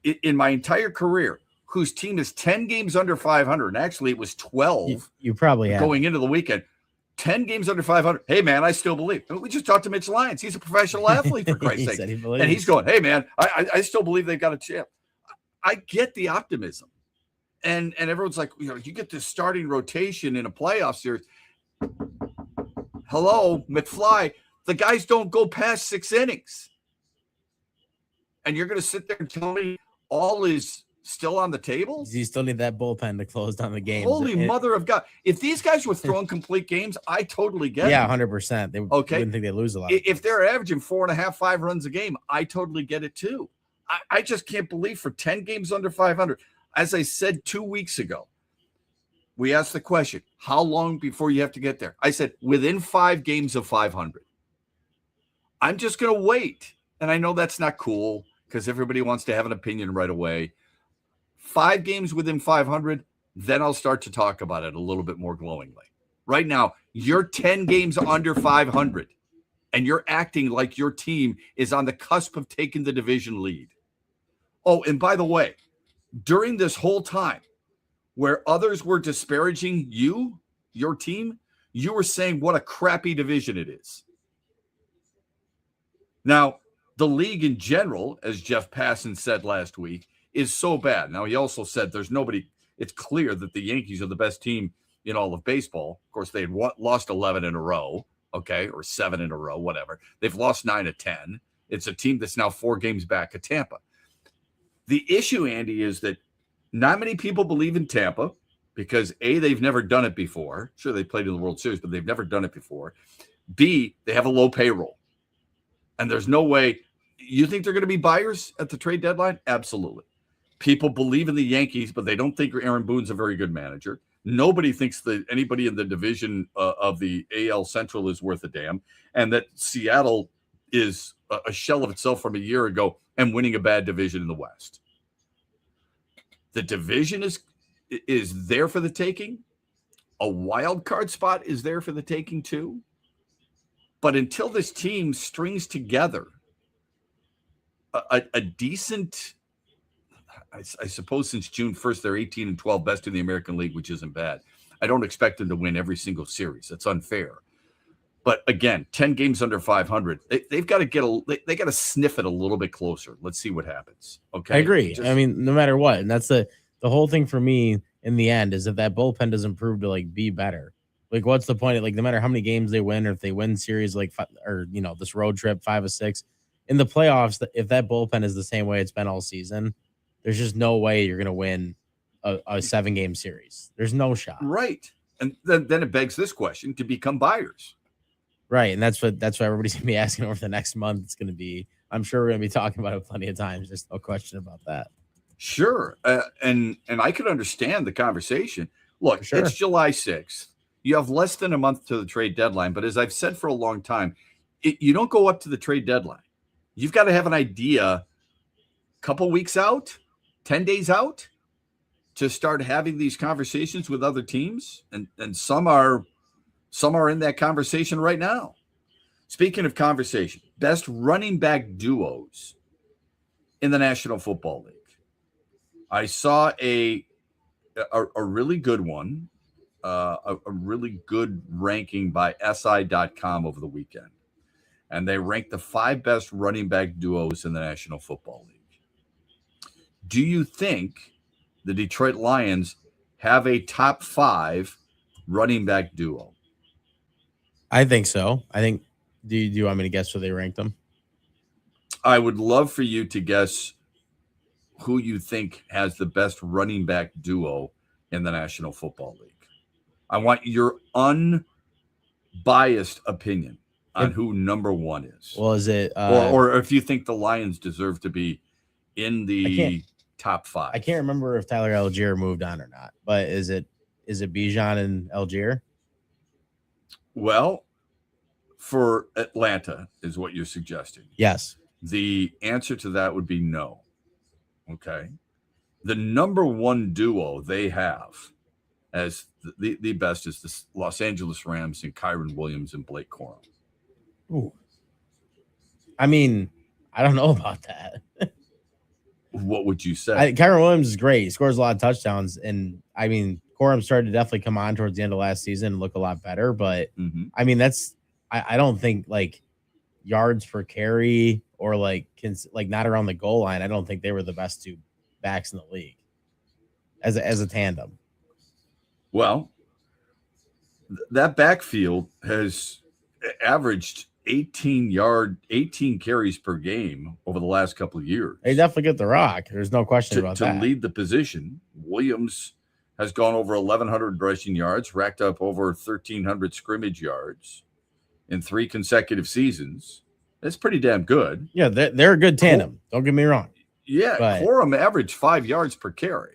S6: in my entire career whose team is 10 games under 500. And actually, it was 12.
S7: You probably have.
S6: Going into the weekend. 10 games under 500. Hey, man, I still believe. We just talked to Mitch Lyons. He's a professional athlete, for Christ's
S7: He
S6: sake.
S7: said he believes.
S6: And he's going, hey, man, I still believe they've got a chance. I get the optimism. And everyone's like, you get this starting rotation in a playoff series. Hello, McFly. The guys don't go past 6 innings. And you're going to sit there and tell me all is still on the table?
S7: You still need that bullpen to close down the games.
S6: Holy mother of God. If these guys were throwing complete games, I totally get
S7: Yeah,
S6: it.
S7: 100%. They
S6: Okay.
S7: wouldn't think they lose a lot.
S6: If they're averaging 4.5, 5 runs a game, I totally get it too. I just can't believe for 10 games under 500. As I said 2 weeks ago, we asked the question, how long before you have to get there? I said, within 5 games of 500. I'm just going to wait. And I know that's not cool because everybody wants to have an opinion right away. 5 games within 500, then I'll start to talk about it a little bit more glowingly. Right now, you're 10 games under 500, and you're acting like your team is on the cusp of taking the division lead. Oh, and by the way, during this whole time where others were disparaging you, your team, you were saying what a crappy division it is. Now, the league in general, as Jeff Passan said last week, is so bad. Now, he also said there's nobody, it's clear that the Yankees are the best team in all of baseball. Of course, they had lost 11 in a row, okay, or 7 in a row, whatever. They've lost 9 of 10. It's a team that's now 4 games back at Tampa. The issue, Andy, is that Not many people believe in Tampa because A, they've never done it before. Sure, they played in the World Series, but they've never done it before. B, they have a low payroll. And there's no way. You think they're going to be buyers at the trade deadline? Absolutely. People believe in the Yankees, but they don't think Aaron Boone's a very good manager. Nobody thinks that anybody in the division of the AL Central is worth a damn, and that Seattle is a shell of itself from a year ago and winning a bad division in the West. The division is there for the taking. A wild card spot is there for the taking too. But until this team strings together a decent, I suppose since June 1st, they're 18-12, best in the American League, which isn't bad. I don't expect them to win every single series. That's unfair. But again, 10 games under 500, they've got to they got to sniff it a little bit closer. Let's see what happens. Okay.
S7: I agree. I mean, no matter what. And that's the whole thing for me in the end is if that bullpen doesn't prove to like be better. Like, what's the point? Like, no matter how many games they win, or if they win series, like, or, you know, this road trip 5 of 6 in the playoffs, if that bullpen is the same way it's been all season, there's just no way you're going to win a 7-game series. There's no shot.
S6: Right. And then it begs this question to become buyers.
S7: Right. And that's what everybody's going to be asking over the next month. It's going to be, I'm sure we're going to be talking about it plenty of times. There's no question about that.
S6: Sure. And I could understand the conversation. Look,
S7: Sure.
S6: It's July 6th. You have less than a month to the trade deadline. But as I've said for a long time, you don't go up to the trade deadline. You've got to have an idea a couple weeks out, 10 days out to start having these conversations with other teams. And some are in that conversation right now. Speaking of conversation, best running back duos in the National Football League. I saw a really good one. A really good ranking by SI.com over the weekend. And they ranked the 5 best running back duos in the National Football League. Do you think the Detroit Lions have a top 5 running back duo?
S7: I think so. Do you want me to guess where they ranked them?
S6: I would love for you to guess who you think has the best running back duo in the National Football League. I want your unbiased opinion on who number 1 is.
S7: Well, is it
S6: or if you think the Lions deserve to be in the top 5?
S7: I can't remember if Tyler Algier moved on or not, but is it Bijan and Algier?
S6: Well, for Atlanta is what you're suggesting.
S7: Yes.
S6: The answer to that would be no. Okay. The number 1 duo they have as the best is the Los Angeles Rams and Kyron Williams and Blake Corum.
S7: Ooh. I mean, I don't know about that.
S6: What would you say?
S7: Kyron Williams is great. He scores a lot of touchdowns. And, I mean, Corum started to definitely come on towards the end of last season and look a lot better. But, I mean, I don't think, like, yards per carry or, like not around the goal line, I don't think they were the best 2 backs in the league as a tandem.
S6: Well, that backfield has averaged 18 carries per game over the last couple of years.
S7: They definitely get the rock. There's no question about that.
S6: To lead the position, Williams has gone over 1,100 rushing yards, racked up over 1,300 scrimmage yards in 3 consecutive seasons. That's pretty damn good.
S7: Yeah, they're a good tandem. Don't get me wrong.
S6: Yeah, Corum averaged 5 yards per carry.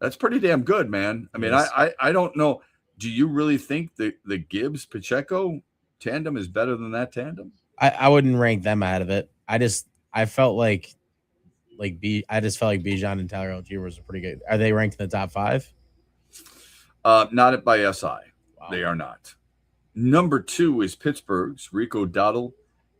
S6: That's pretty damn good, man. I mean, I don't know. Do you really think the Gibbs-Pacheco tandem is better than that tandem?
S7: I wouldn't rank them out of it. I just felt like Bijan and Tyler Algier was a pretty good. Are they ranked in the top 5?
S6: Not by SI. Wow. They are not. Number 2 is Pittsburgh's Rico Dowdle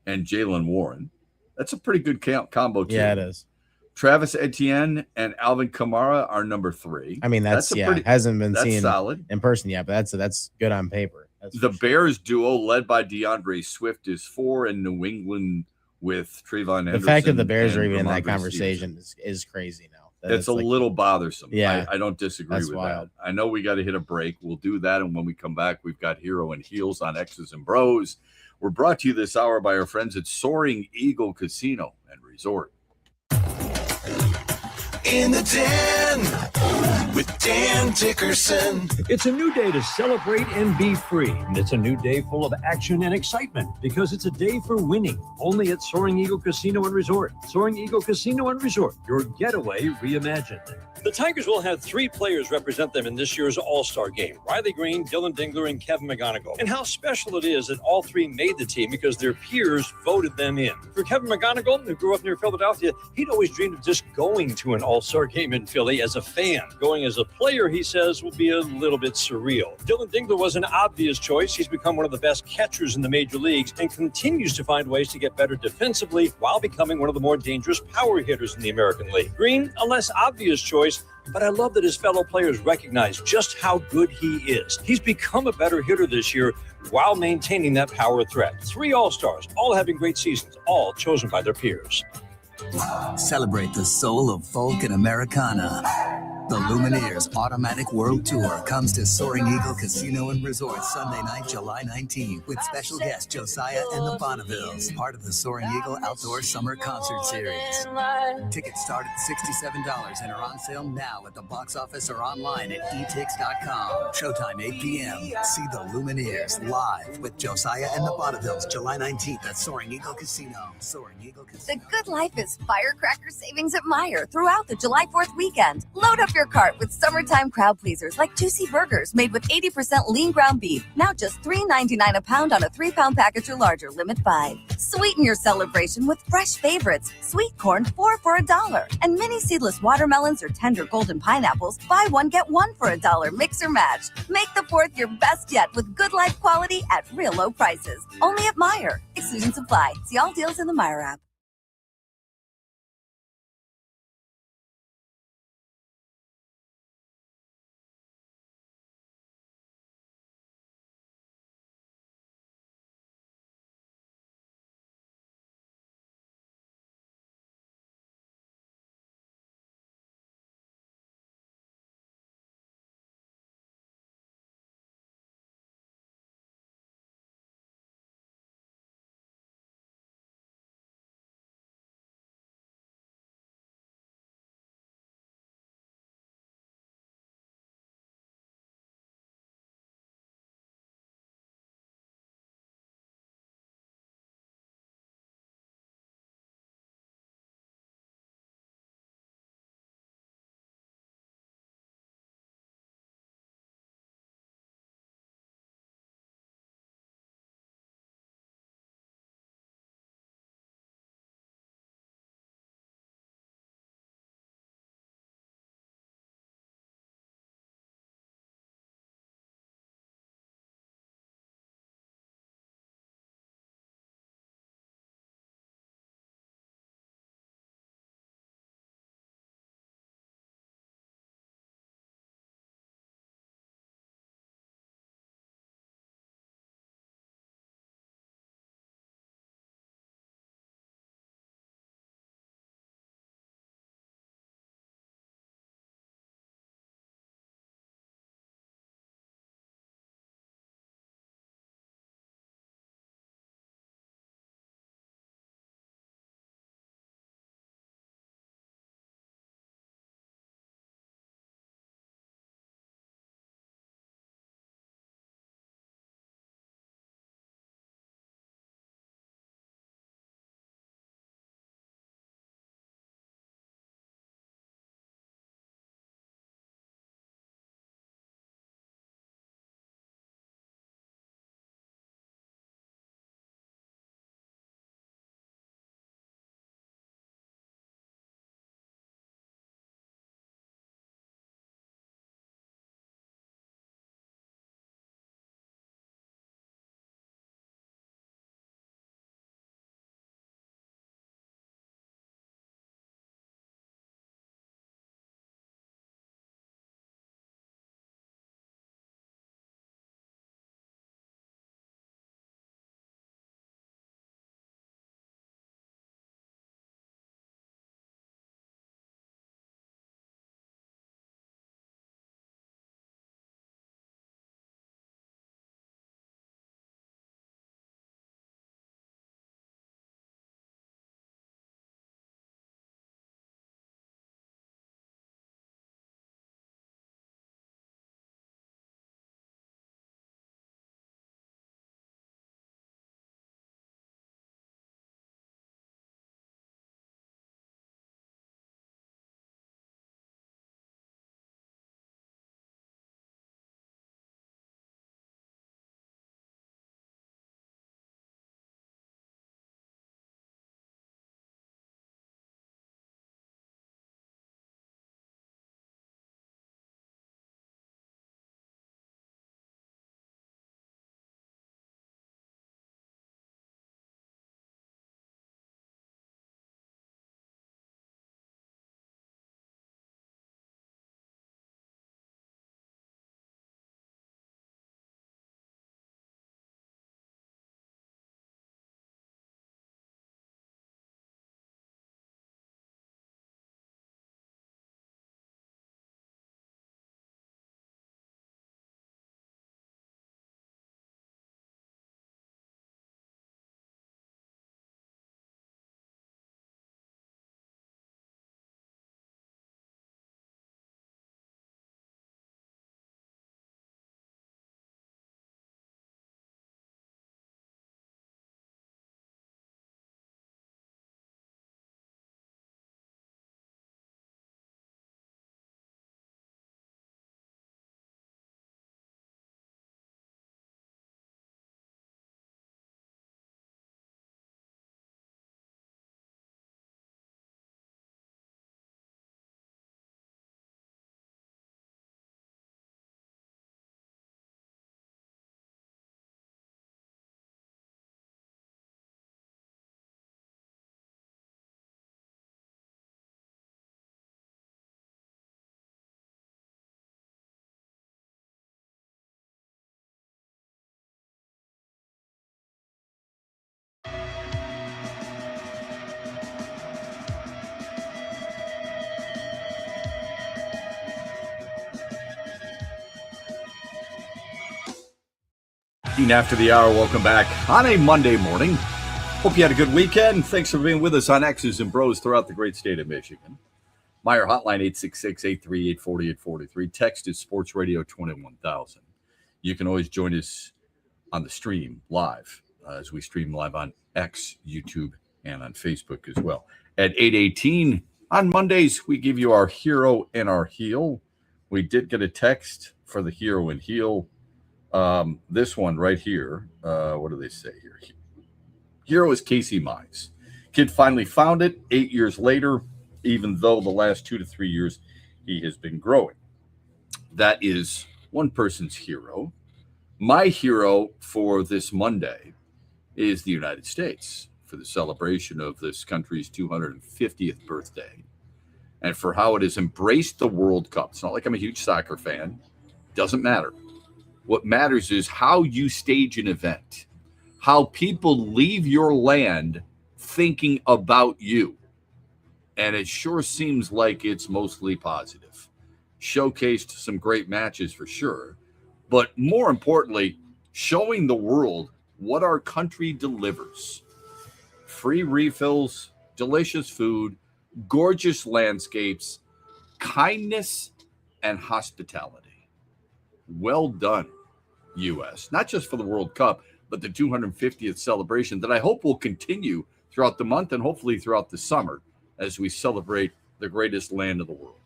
S6: and Jaylen Warren. That's a pretty good combo too.
S7: Yeah, it is.
S6: Travis Etienne and Alvin Kamara are number 3.
S7: I mean, that's hasn't been seen
S6: solid
S7: in person yet, but that's good on paper.
S6: The Bears duo led by DeAndre Swift is 4, and New England with Trayvon Henderson.
S7: The fact that the Bears are even in that conversation is crazy now.
S6: It's a little bothersome.
S7: Yeah,
S6: I don't disagree with that. I know we got to hit a break. We'll do that, and when we come back, we've got Hero and Heels on X's and Bros. We're brought to you this hour by our friends at Soaring Eagle Casino and Resort.
S19: In the Den with Dan Dickerson.
S20: It's a new day to celebrate and be free. And it's a new day full of action and excitement because it's a day for winning. Only at Soaring Eagle Casino and Resort. Soaring Eagle Casino and Resort, your getaway reimagined.
S14: The Tigers will have 3 players represent them in this year's All-Star game. Riley Green, Dylan Dingler, and Kevin McGonigal. And how special it is that all 3 made the team because their peers voted them in. For Kevin McGonigal, who grew up near Philadelphia, he'd always dreamed of just going to an All-Star game in Philly as a fan. Going as a player, he says, will be a little bit surreal. Dylan Dingler was an obvious choice. He's become one of the best catchers in the major leagues and continues to find ways to get better defensively while becoming one of the more dangerous power hitters in the American League. Green, a less obvious choice, but I love that his fellow players recognize just how good he is. He's become a better hitter this year while maintaining that power threat. 3 All-Stars, all having great seasons, all chosen by their peers.
S16: Celebrate the soul of folk and Americana. The Lumineers Automatic World Tour comes to Soaring Eagle Casino and Resort Sunday night, July 19th, with special guest Josiah and the Bonnevilles, part of the Soaring Eagle Outdoor Summer Concert Series. Tickets start at $67 and are on sale now at the box office or online at etix.com. Showtime 8 p.m. See the Lumineers live with Josiah and the Bonnevilles, July 19th at Soaring Eagle Casino. Soaring Eagle Casino.
S12: The good life is firecracker savings at Meijer throughout the July 4th weekend. Load up your cart with summertime crowd pleasers like juicy burgers made with 80% lean ground beef. Now just $3.99 a pound on a 3-pound package or larger, limit 5. Sweeten your celebration with fresh favorites. Sweet corn, 4 for $1. And mini seedless watermelons or tender golden pineapples, buy one, get one for $1. Mix or match. Make the 4th your best yet with good life quality at real low prices. Only at Meijer. Exclusions apply. See all deals in the Meijer app.
S6: After the hour, welcome back on a Monday morning. Hope you had a good weekend. Thanks for being with us on X's and Bros throughout the great state of Michigan. Meyer Hotline 866-838-4843. Text is Sports Radio 21000. You can always join us on the stream live as we stream live on X, YouTube, and on Facebook as well. At 8:18 on Mondays, we give you our hero and our heel. We did get a text for the hero and heel. This one right here. What do they say here? Hero is Casey Mize. Kid finally found it 8 years later, even though the last 2 to 3 years he has been growing. That is one person's hero. My hero for this Monday is the United States for the celebration of this country's 250th birthday and for how it has embraced the World Cup. It's not like I'm a huge soccer fan. Doesn't matter. What matters is how you stage an event, how people leave your land thinking about you. And it sure seems like it's mostly positive. Showcased some great matches for sure. But more importantly, showing the world what our country delivers. Free refills, delicious food, gorgeous landscapes, kindness, and hospitality. Well done, U.S. Not just for the World Cup, but the 250th celebration that I hope will continue throughout the month and hopefully throughout the summer as we celebrate the greatest land of the world.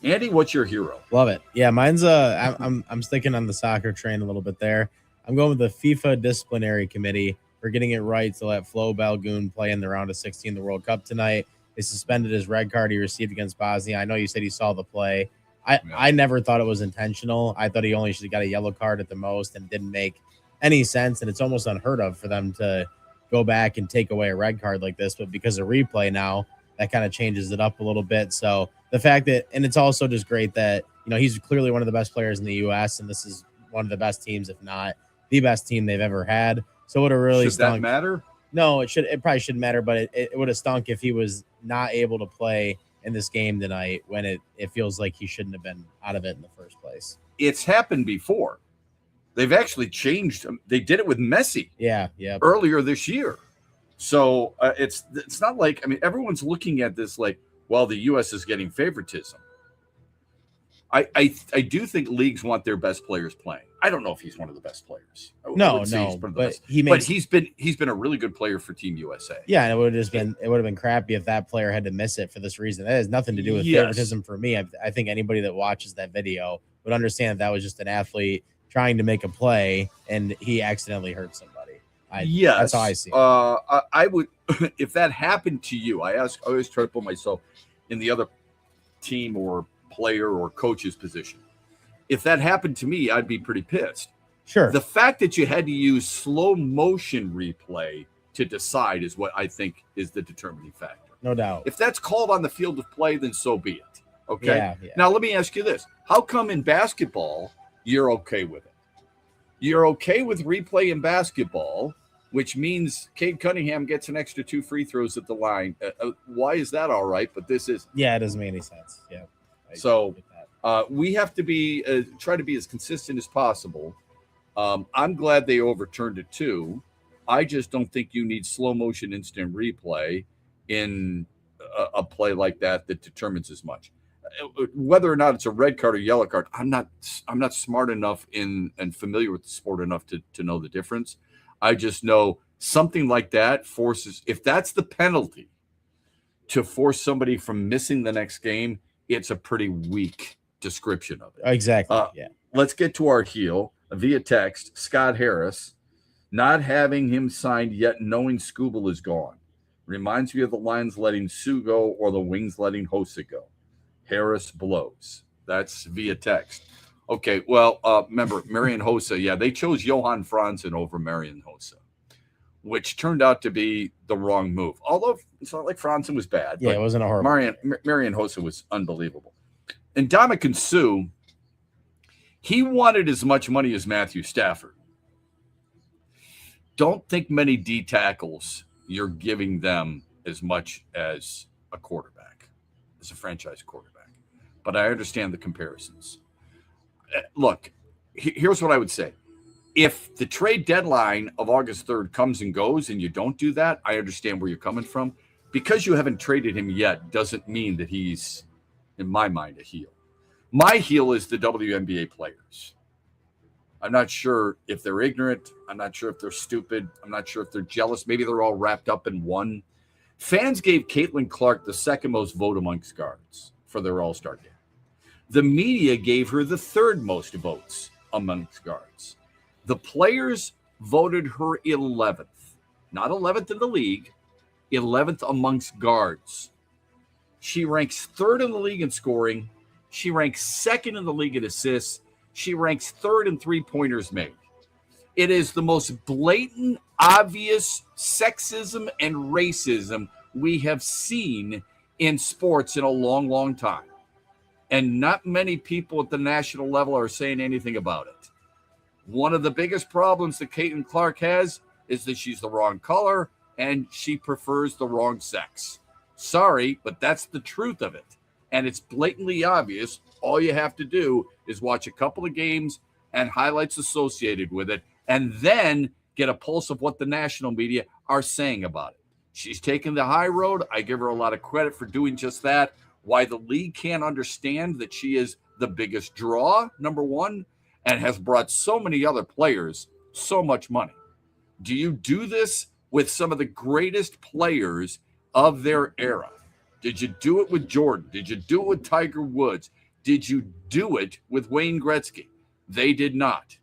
S6: Andy, what's your hero?
S7: Love it. Yeah, mine's I'm sticking on the soccer train a little bit there. I'm going with the FIFA disciplinary committee for getting it right to let Flo Balgoon play in the round of 16 of the World Cup tonight. They suspended his red card he received against Bosnia. I know you said he saw the play. I never thought it was intentional. I thought he only should have got a yellow card at the most, and it didn't make any sense. And it's almost unheard of for them to go back and take away a red card like this. But because of replay now, that kind of changes it up a little bit. So the fact that, and it's also just great that, he's clearly one of the best players in the U.S. and this is one of the best teams, if not the best team they've ever had. So it would have really
S6: Should
S7: stunk.
S6: that matter?
S7: No, it probably shouldn't matter, but it would have stunk if he was not able to play in this game tonight when it feels like he shouldn't have been out of it in the first place.
S6: It's happened before. They've actually changed. They did it with Messi.
S7: Yeah.
S6: Earlier this year. So it's not like, everyone's looking at this like, well, the U.S. is getting favoritism. I do think leagues want their best players playing. I don't know if he's one of the best players.
S7: No,
S6: but he's been a really good player for Team USA.
S7: Yeah, and it would have been crappy if that player had to miss it for this reason. That has nothing to do with favoritism for me. I think anybody that watches that video would understand that was just an athlete trying to make a play and he accidentally hurt somebody. That's how I see it.
S6: I would, if that happened to you, I always try to put myself in the other team or player or coach's position. If that happened to me, I'd be pretty pissed.
S7: Sure.
S6: The fact that you had to use slow motion replay to decide is what I think is the determining factor.
S7: No doubt.
S6: If that's called on the field of play, then so be it. Okay.
S7: Yeah.
S6: Now let me ask you this: how come in basketball you're okay with it? You're okay with replay in basketball, which means Cade Cunningham gets an extra 2 free throws at the line. Why is that all right? But this is.
S7: Yeah, it doesn't make any sense. Yeah.
S6: So we have to be try to be as consistent as possible. I'm glad they overturned it too. I just don't think you need slow motion instant replay in a play like that determines as much. Whether or not it's a red card or yellow card, I'm not smart enough and familiar with the sport enough to know the difference. I just know something like that forces, if that's the penalty to force somebody from missing the next game, it's a pretty weak description of it.
S7: Exactly. Yeah.
S6: Let's get to our heel via text. Scott Harris, not having him signed yet, knowing Skubal is gone. Reminds me of the Lions letting Sue go or the Wings letting Hossa go. Harris blows. That's via text. Okay, well, remember, Marian Hossa, yeah, they chose Johan Franzen over Marian Hossa, which turned out to be the wrong move. Although it's not like Franzen was bad.
S7: Yeah, it wasn't a horrible.
S6: Marian Hossa was unbelievable. And Ndamukong Suh, he wanted as much money as Matthew Stafford. Don't think many D tackles you're giving them as much as a quarterback, as a franchise quarterback. But I understand the comparisons. Look, here's what I would say. If the trade deadline of August 3rd comes and goes and you don't do that, I understand where you're coming from. Because you haven't traded him yet doesn't mean that he's, in my mind, a heel. My heel is the WNBA players. I'm not sure if they're ignorant. I'm not sure if they're stupid. I'm not sure if they're jealous. Maybe they're all wrapped up in one. Fans gave Caitlin Clark the second most vote amongst guards for their All-Star game. The media gave her the third most votes amongst guards. The players voted her 11th, not 11th in the league, 11th amongst guards. She ranks third in the league in scoring. She ranks second in the league in assists. She ranks third in three-pointers made. It is the most blatant, obvious sexism and racism we have seen in sports in a long, long time. And not many people at the national level are saying anything about it. One of the biggest problems that Caitlin Clark has is that she's the wrong color and she prefers the wrong sex. Sorry, but that's the truth of it. And it's blatantly obvious. All you have to do is watch a couple of games and highlights associated with it, and then get a pulse of what the national media are saying about it. She's taken the high road. I give her a lot of credit for doing just that. Why the league can't understand that she is the biggest draw, number one, and has brought so many other players so much money. Do you do this with some of the greatest players of their era? Did you do it with Jordan? Did you do it with Tiger Woods? Did you do it with Wayne Gretzky? They did not.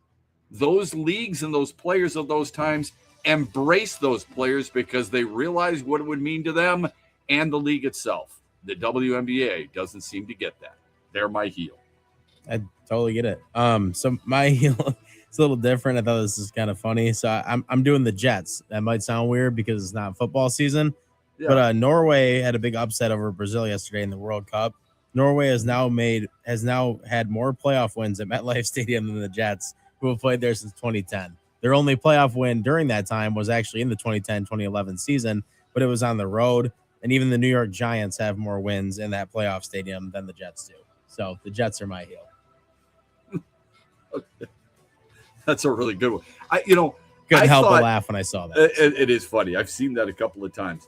S6: Those leagues and those players of those times embraced those players because they realized what it would mean to them and the league itself. The WNBA doesn't seem to get that. They're my heel.
S7: I totally get it. So my heel, it's a little different. I thought this is kind of funny. So I'm doing the Jets. That might sound weird because it's not football season, but Norway had a big upset over Brazil yesterday in the World Cup. Norway has now had more playoff wins at MetLife Stadium than the Jets, who have played there since 2010. Their only playoff win during that time was actually in the 2010-2011 season, but it was on the road. And even the New York Giants have more wins in that playoff stadium than the Jets do. So the Jets are my heel.
S6: Okay. That's a really good one.
S7: Couldn't help but laugh when I saw that.
S6: It is funny. I've seen that a couple of times.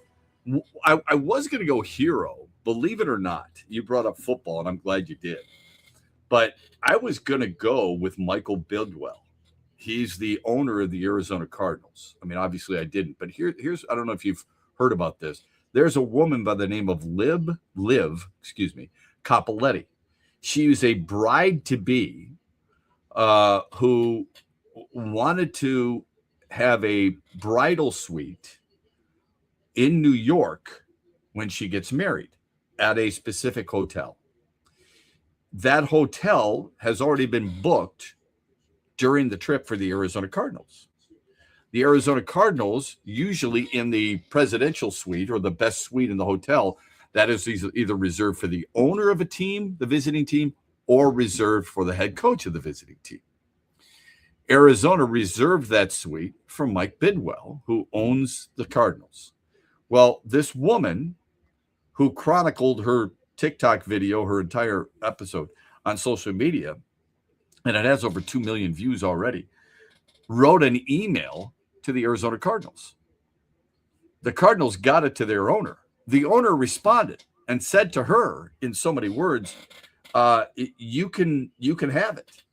S6: I was going to go hero, believe it or not. You brought up football, and I'm glad you did. But I was going to go with Michael Bidwell. He's the owner of the Arizona Cardinals. I mean, obviously I didn't, but here's I don't know if you've heard about this. There's a woman by the name of Liv Capoletti. She was a bride-to-be who wanted to have a bridal suite in New York when she gets married at a specific hotel. That hotel has already been booked during the trip for the Arizona Cardinals. The Arizona Cardinals, usually in the presidential suite or the best suite in the hotel, that is either reserved for the owner of a team, the visiting team, or reserved for the head coach of the visiting team. Arizona reserved that suite for Mike Bidwell, who owns the Cardinals. Well, this woman who chronicled her TikTok video, her entire episode on social media, and it has over 2 million views already, wrote an email to the Arizona Cardinals. The Cardinals got it to their owner. The owner responded and said to her in so many words, you can have it.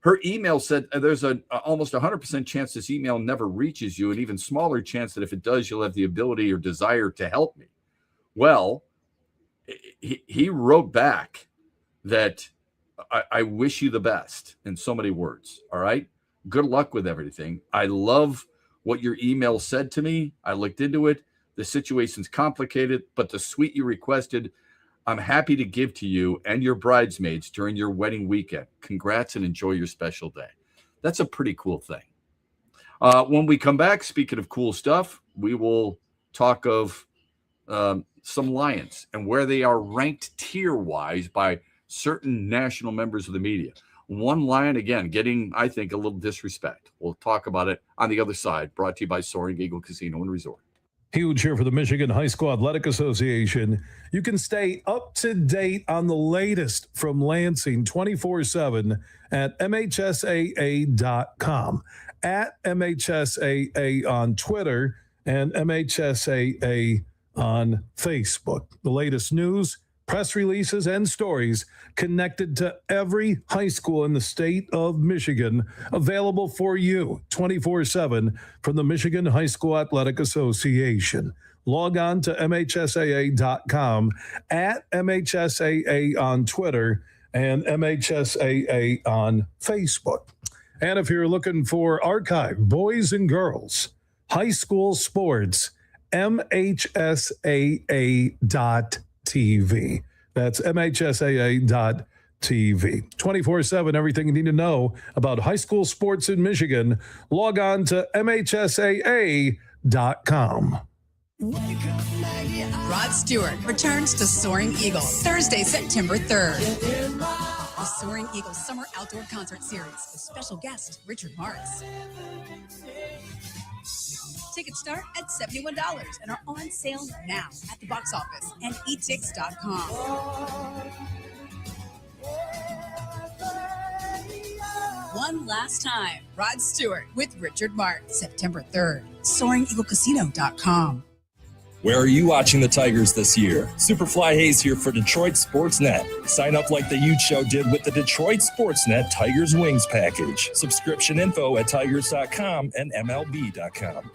S6: Her email said there's an almost 100% chance this email never reaches you, an even smaller chance that if it does, you'll have the ability or desire to help me. Well, he wrote back that I wish you the best in so many words. All right. Good luck with everything. I love what your email said to me. I looked into it. The situation's complicated, but the suite you requested, I'm happy to give to you and your bridesmaids during your wedding weekend. Congrats and enjoy your special day. That's a pretty cool thing. When we come back, speaking of cool stuff, we will talk of some Lions and where they are ranked tier-wise by certain national members of the media. One Lion, again, getting, I think, a little disrespect. We'll talk about it on the other side, brought to you by Soaring Eagle Casino and Resort.
S10: Huge here for the Michigan High School Athletic Association. You can stay up to date on the latest from Lansing 24/7 at MHSAA.com, at MHSAA on Twitter, and MHSAA on Facebook. The latest news, press releases, and stories connected to every high school in the state of Michigan, available for you 24/7 from the Michigan High School Athletic Association. Log on to MHSAA.com, at MHSAA on Twitter, and MHSAA on Facebook. And if you're looking for archive boys and girls high school sports, MHSAA.TV. That's MHSAA.TV. 24/7, everything you need to know about high school sports in Michigan. Log on to MHSAA.com.
S8: Rod Stewart returns to Soaring Eagle Thursday, September 3rd. The Soaring Eagle Summer Outdoor Concert Series with special guest Richard Marks. Tickets start at $71 and are on sale now at the box office and etix.com. One last time, Rod Stewart with Richard Marks, September 3rd, SoaringEagleCasino.com.
S14: Where are you watching the Tigers this year? Superfly Hayes here for Detroit Sports Net. Sign up like the Ute Show did with the Detroit Sports Net Tigers Wings package. Subscription info at tigers.com and MLB.com.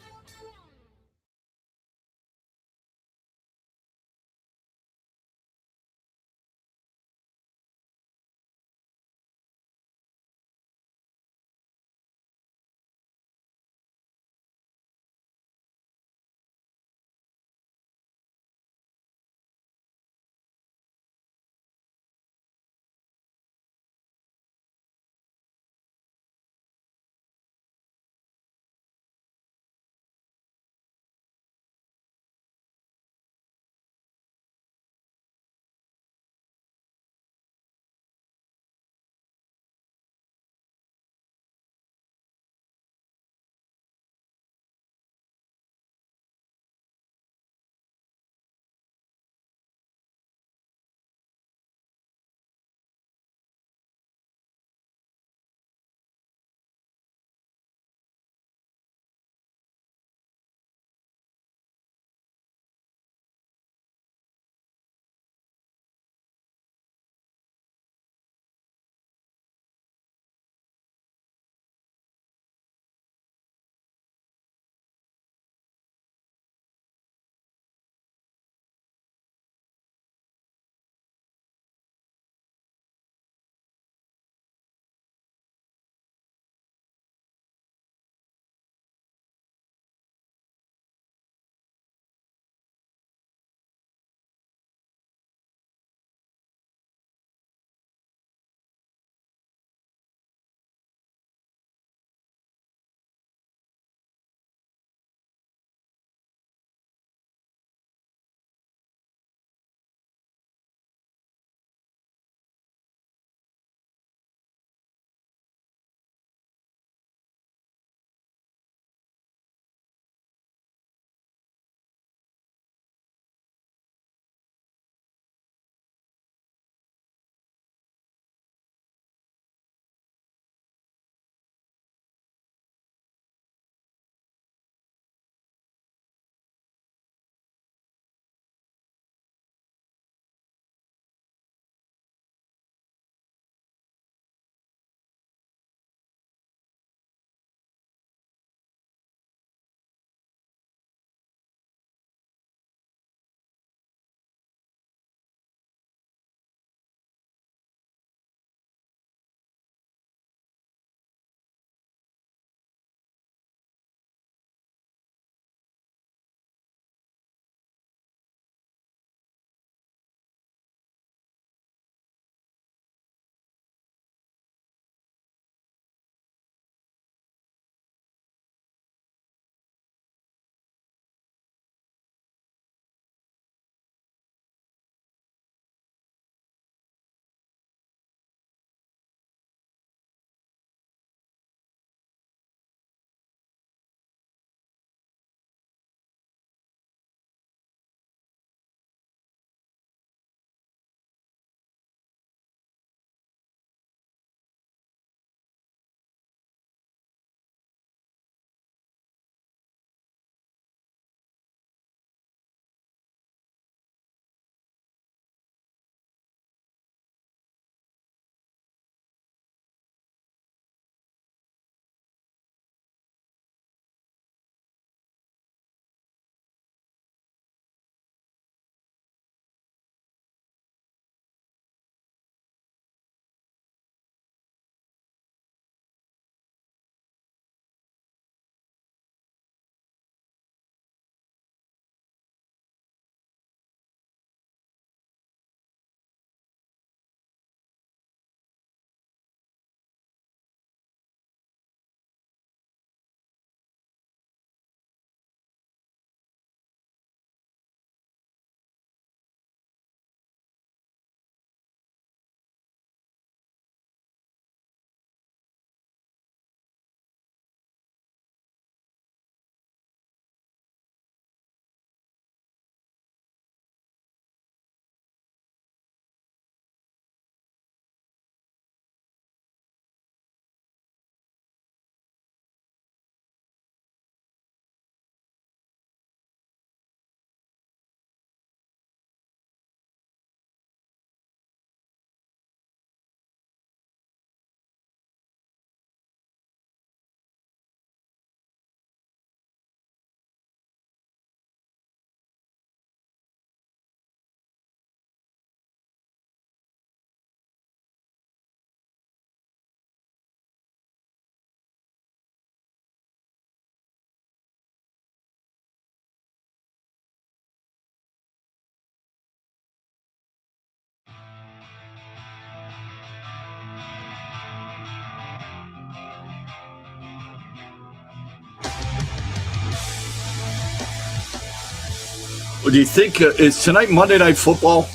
S6: Do you think is tonight Monday Night Football,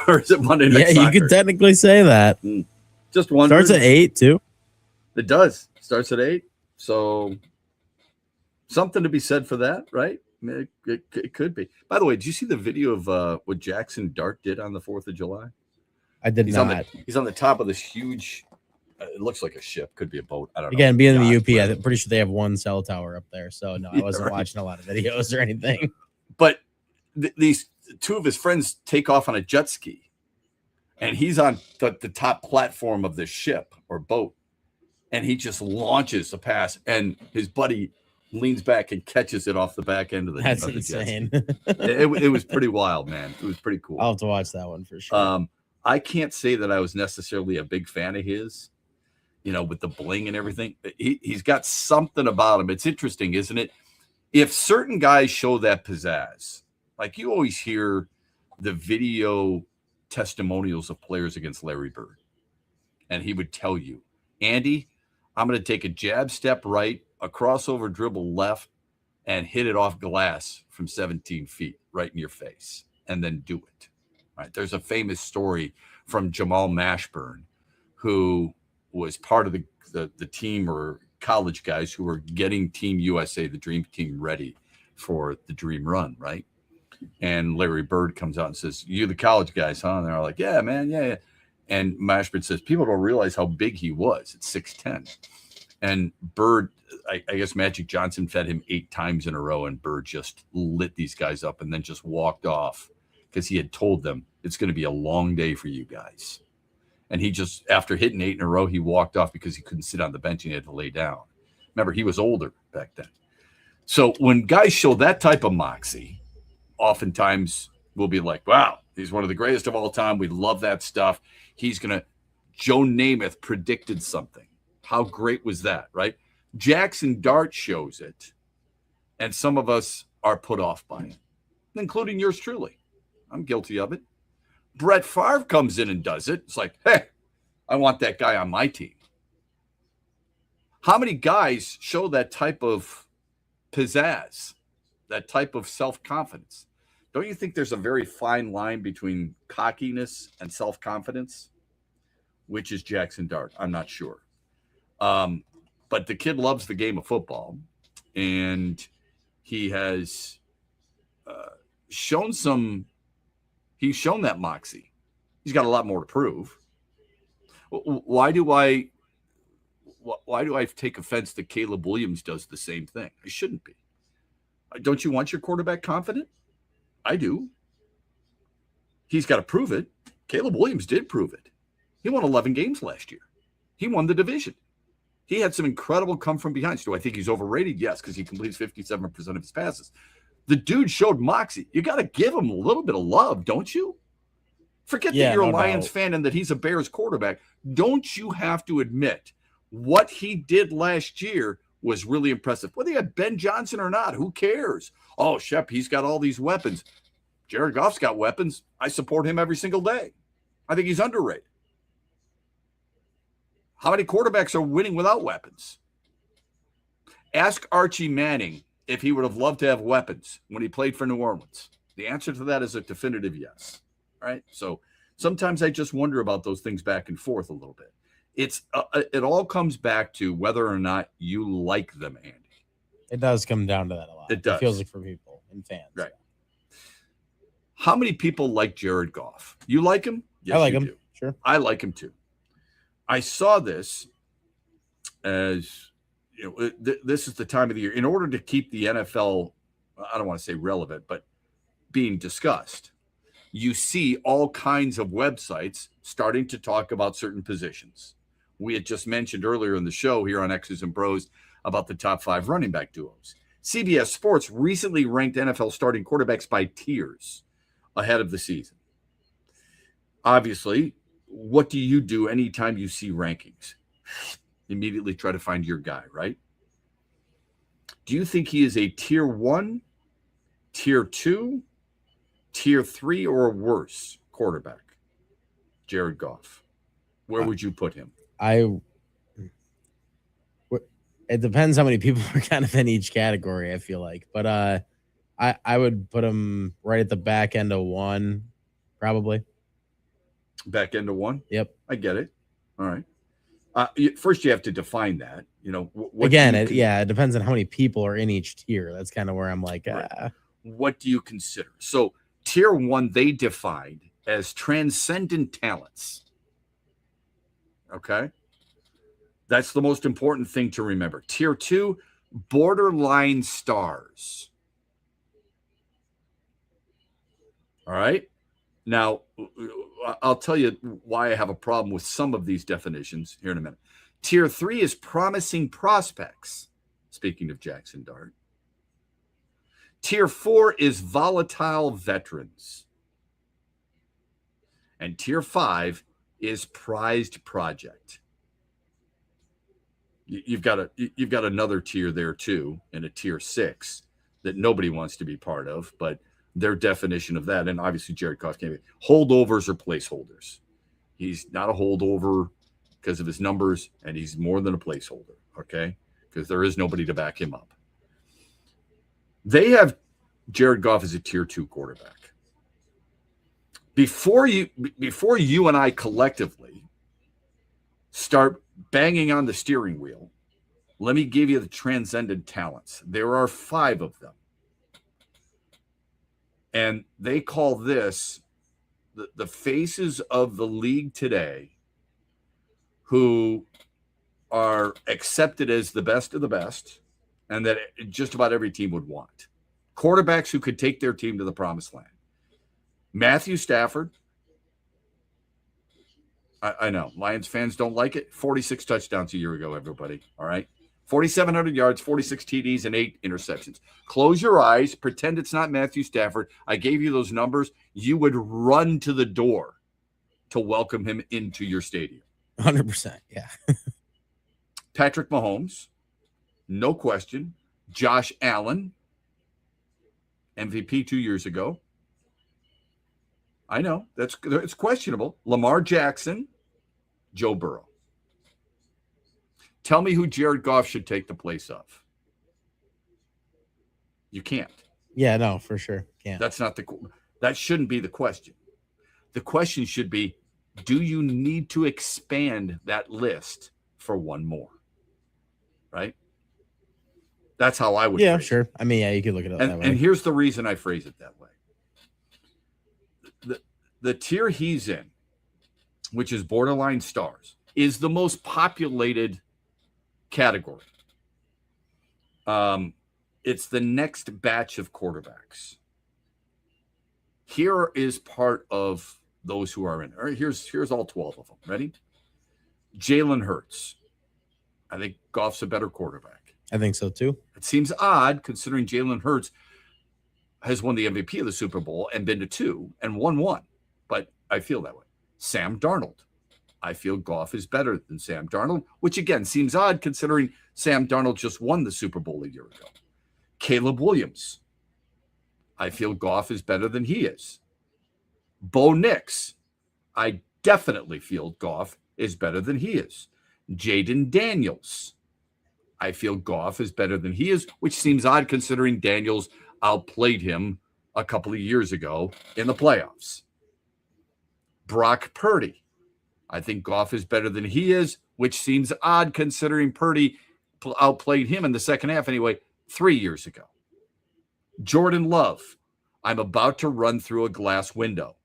S6: or is it Monday Night Soccer?
S7: Yeah, you could technically say that.
S6: Just one
S7: starts at 8 too.
S6: It does. Starts at 8. So something to be said for that, right? I mean, it could be. By the way, did you see the video of what Jackson Dart did on the 4th of July?
S7: I did not.
S6: He's on the top of this huge. It looks like a ship. Could be a boat. I don't know.
S7: Again, being in the UP, I'm pretty sure they have one cell tower up there. So no, I wasn't watching a lot of videos or anything.
S6: But these two of his friends take off on a jet ski, and he's on the top platform of this ship or boat, and he just launches a pass, and his buddy leans back and catches it off the back end of the.
S7: That's
S6: of the
S7: insane.
S6: It was pretty wild, man. It was pretty cool.
S7: I'll have to watch that one for sure.
S6: I can't say that I was necessarily a big fan of his, with the bling and everything. He's got something about him. It's interesting, isn't it? If certain guys show that pizzazz, like you always hear the video testimonials of players against Larry Bird, and he would tell you, Andy, I'm going to take a jab step right, a crossover dribble left, and hit it off glass from 17 feet right in your face, and then do it. All right. There's a famous story from Jamal Mashburn, who was part of the team or college guys who were getting Team USA, the Dream Team, ready for the Dream Run, right? And Larry Bird comes out and says, "You the college guys, huh?" And they're all like, "Yeah, man, yeah." And Mashburn says, "People don't realize how big he was at 6'10". And Bird, I guess Magic Johnson fed him 8 times in a row, and Bird just lit these guys up and then just walked off because he had told them it's going to be a long day for you guys. And he just, after hitting 8 in a row, he walked off because he couldn't sit on the bench and he had to lay down. Remember, he was older back then. So when guys show that type of moxie, oftentimes we'll be like, wow, he's one of the greatest of all time. We love that stuff. He's going to, Joe Namath predicted something. How great was that, right? Jackson Dart shows it, and some of us are put off by it, including yours truly. I'm guilty of it. Brett Favre comes in and does it. It's like, hey, I want that guy on my team. How many guys show that type of pizzazz, that type of self-confidence? Don't you think there's a very fine line between cockiness and self-confidence? Which is Jackson Dart? I'm not sure. But the kid loves the game of football, and he has shown that moxie. He's got a lot more to prove. Why do I take offense that Caleb Williams does the same thing? I shouldn't be. Don't you want your quarterback confident? I do. He's got to prove it. Caleb Williams did prove it. He won 11 games last year. He won the division. He had some incredible come from behinds. Do I think he's overrated? Yes, because he completes 57% of his passes. The dude showed moxie. You got to give him a little bit of love, don't you? Forget that you're a Lions fan and that he's a Bears quarterback. Don't you have to admit what he did last year was really impressive? Whether he had Ben Johnson or not, who cares? Oh, Shep, he's got all these weapons. Jared Goff's got weapons. I support him every single day. I think he's underrated. How many quarterbacks are winning without weapons? Ask Archie Manning if he would have loved to have weapons when he played for New Orleans. The answer to that is a definitive yes. Right? So sometimes I just wonder about those things back and forth a little bit. It all comes back to whether or not you like them, Andy.
S7: It does come down to that a lot.
S6: It does.
S7: It feels like for people and fans.
S6: Right. How many people like Jared Goff? You like him? Yes,
S7: I like him.
S6: Do.
S7: Sure.
S6: I like him too. I saw this as, this is the time of the year. In order to keep the NFL, I don't want to say relevant, but being discussed, you see all kinds of websites starting to talk about certain positions. We had just mentioned earlier in the show here on X's and Bros about the top 5 running back duos. CBS Sports recently ranked NFL starting quarterbacks by tiers ahead of the season. Obviously, what do you do anytime you see rankings? Immediately try to find your guy, right? Do you think he is a tier 1, tier 2, tier 3, or worse quarterback? Jared Goff. Where would you put him?
S7: It depends how many people are kind of in each category, I feel like. But I would put him right at the back end of 1, probably.
S6: Back end of 1?
S7: Yep.
S6: I get it. All right. First, you have to define that.
S7: It depends on how many people are in each tier. That's kind of where I'm like,
S6: right. What do you consider? So tier 1, they defined as transcendent talents. Okay. That's the most important thing to remember. Tier 2, borderline stars. All right. Now, I'll tell you why I have a problem with some of these definitions here in a minute. Tier 3 is promising prospects. Speaking of Jackson Dart. Tier 4 is volatile veterans. And tier 5 is prized project. You've got another tier there too, in a tier 6 that nobody wants to be part of, but their definition of that, and obviously Jared Goff can't be holdovers or placeholders. He's not a holdover because of his numbers, and he's more than a placeholder, okay? Because there is nobody to back him up. They have Jared Goff as a tier 2 quarterback. Before you and I collectively start banging on the steering wheel, let me give you the transcendent talents. There are 5 of them. And they call this the faces of the league today who are accepted as the best of the best and that just about every team would want. Quarterbacks who could take their team to the promised land. Matthew Stafford. I know Lions fans don't like it. 46 touchdowns a year ago, everybody. All right. 4,700 yards, 46 TDs, and 8 interceptions. Close your eyes. Pretend it's not Matthew Stafford. I gave you those numbers. You would run to the door to welcome him into your stadium.
S7: 100%. Yeah.
S6: Patrick Mahomes. No question. Josh Allen. MVP 2 years ago. I know. It's questionable. Lamar Jackson. Joe Burrow. Tell me who Jared Goff should take the place of. You can't.
S7: Yeah, no, for sure. Can't.
S6: That shouldn't be the question. The question should be, do you need to expand that list for one more? Right? That's how I would.
S7: Yeah, sure. I mean, yeah, you could look at it that way.
S6: And here's the reason I phrase it that way. The tier he's in, which is borderline stars, is the most populated category. It's the next batch of quarterbacks. Here is part of those who are in. All right, here's all 12 of them. Ready? Jalen Hurts. I think Goff's a better quarterback.
S7: I think so too.
S6: It seems odd considering Jalen Hurts has won the MVP of the Super Bowl and been to 2 and won 1. But I feel that way. Sam Darnold. I feel Goff is better than Sam Darnold, which again seems odd considering Sam Darnold just won the Super Bowl a year ago. Caleb Williams. I feel Goff is better than he is. Bo Nix. I definitely feel Goff is better than he is. Jaden Daniels. I feel Goff is better than he is, which seems odd considering Daniels outplayed him a couple of years ago in the playoffs. Brock Purdy. I think Goff is better than he is, which seems odd considering Purdy outplayed him in the second half anyway 3 years ago. Jordan Love. I'm about to run through a glass window.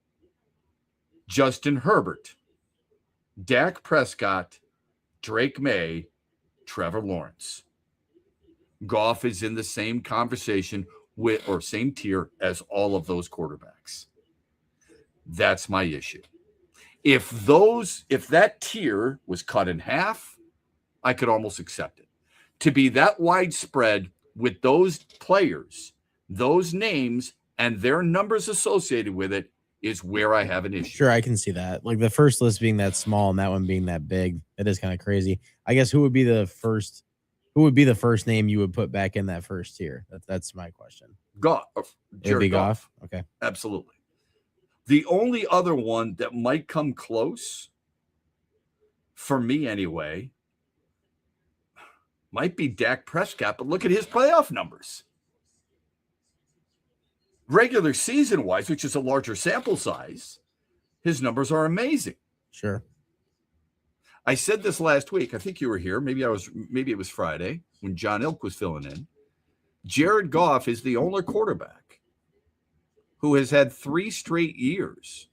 S6: Justin Herbert. Dak Prescott. Drake May. Trevor Lawrence. Goff is in the same conversation with or same tier as all of those quarterbacks. That's my issue. If that tier was cut in half, I could almost accept it. To be that widespread with those players, those names, and their numbers associated with it is where I have an issue.
S7: Sure, I can see that. Like the first list being that small and that one being that big, it is kind of crazy. I guess who would be the first name you would put back in that first tier? That's my question.
S6: Goff.
S7: It'd be Goff. Okay.
S6: Absolutely. The only other one that might come close, for me anyway, might be Dak Prescott, but look at his playoff numbers. Regular season wise, which is a larger sample size, his numbers are amazing.
S7: Sure.
S6: I said this last week. I think you were here. Maybe it was Friday when John Ilk was filling in. Jared Goff is the only quarterback who has had 3 straight years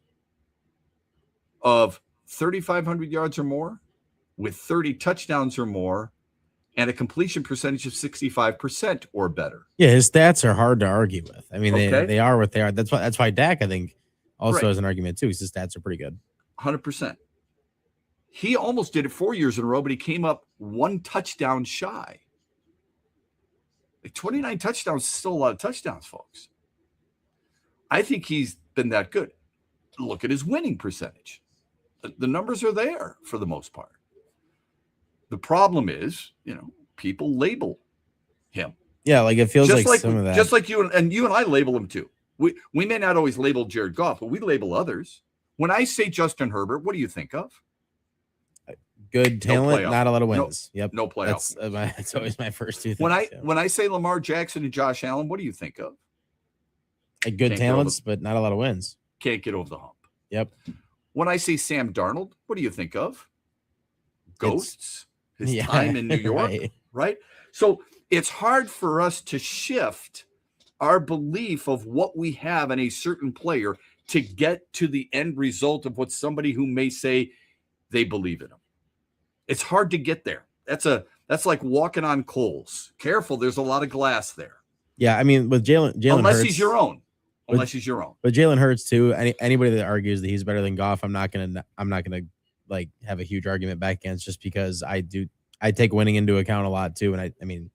S6: of 3,500 yards or more with 30 touchdowns or more and a completion percentage of 65% or better.
S7: Yeah, his stats are hard to argue with. I mean,
S6: Okay.
S7: they are what they are. That's why Dak, I think, also
S6: Right.
S7: has an argument too, because his stats are pretty good.
S6: 100%. He almost did it 4 years in a row, but he came up 1 touchdown shy. Like 29 touchdowns is still a lot of touchdowns, folks. I think he's been that good. Look at his winning percentage. The numbers are there for the most part. The problem is, people label him.
S7: Yeah, like it feels like some of that.
S6: Just like you and I label him too. We may not always label Jared Goff, but we label others. When I say Justin Herbert, what do you think of?
S7: Good talent,
S6: No
S7: not a lot of wins. Yep.
S6: No playoff.
S7: That's always my first two things.
S6: When I say Lamar Jackson and Josh Allen, what do you think of?
S7: Good talents, but not a lot of wins.
S6: Can't get over the hump.
S7: Yep.
S6: When I say Sam Darnold, what do you think of? Ghosts. His time in New York, right? So it's hard for us to shift our belief of what we have in a certain player to get to the end result of what somebody who may say they believe in him. It's hard to get there. That's like walking on coals. Careful, there's a lot of glass there.
S7: Yeah, I mean, with Jalen
S6: unless
S7: Hurts,
S6: he's your own. Unless he's your own.
S7: But Jalen Hurts too. Anybody that argues that he's better than Goff, I'm not gonna like have a huge argument back against, just because I take winning into account a lot too. And I mean,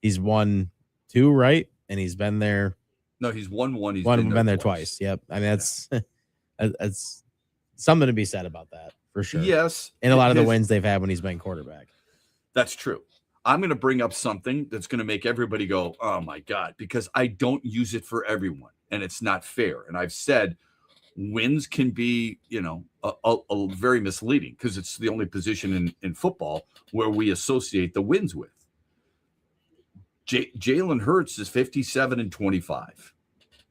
S7: he's won 2, right? And he's been there.
S6: No, he's won 1. He's
S7: been there twice. Yep. I mean, that's something to be said about that for sure.
S6: Yes.
S7: And a lot of the wins they've had when he's been quarterback.
S6: That's true. I'm going to bring up something that's going to make everybody go, oh my God, because I don't use it for everyone and it's not fair. And I've said wins can be, a very misleading because it's the only position in football where we associate the wins with. Jalen Hurts is 57-25.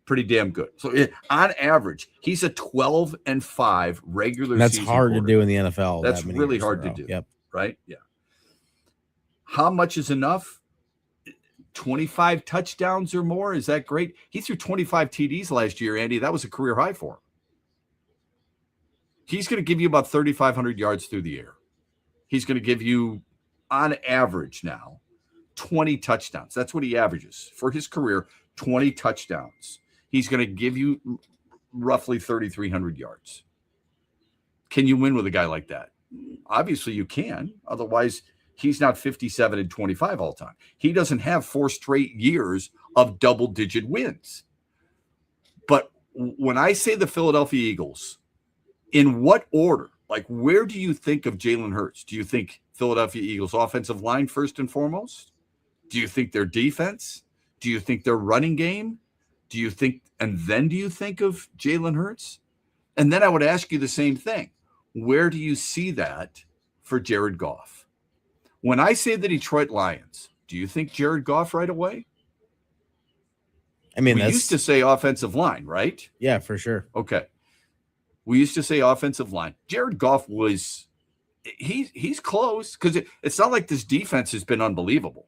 S6: Pretty damn good. So on average, he's a 12-5 regular
S7: That's
S6: season
S7: hard to
S6: quarterback.
S7: do in the NFL.
S6: That's really hard to do.
S7: Yep.
S6: Right? Yeah. How much is enough? 25 touchdowns or more? Is that great? He threw 25 TDs last year, Andy. That was a career high for him. He's going to give you about 3,500 yards through the air. He's going to give you, on average now, 20 touchdowns. That's what he averages for his career, 20 touchdowns. He's going to give you roughly 3,300 yards. Can you win with a guy like that? Obviously you can. Otherwise, he's not 57-25 all the time. He doesn't have 4 straight years of double-digit wins. But when I say the Philadelphia Eagles, in what order? Like, where do you think of Jalen Hurts? Do you think Philadelphia Eagles offensive line first and foremost? Do you think their defense? Do you think their running game? Do you think of Jalen Hurts? And then I would ask you the same thing. Where do you see that for Jared Goff? When I say the Detroit Lions, do you think Jared Goff right away?
S7: I mean,
S6: we used to say offensive line, right?
S7: Yeah, for sure.
S6: Okay. We used to say offensive line. Jared Goff he's close because it's not like this defense has been unbelievable.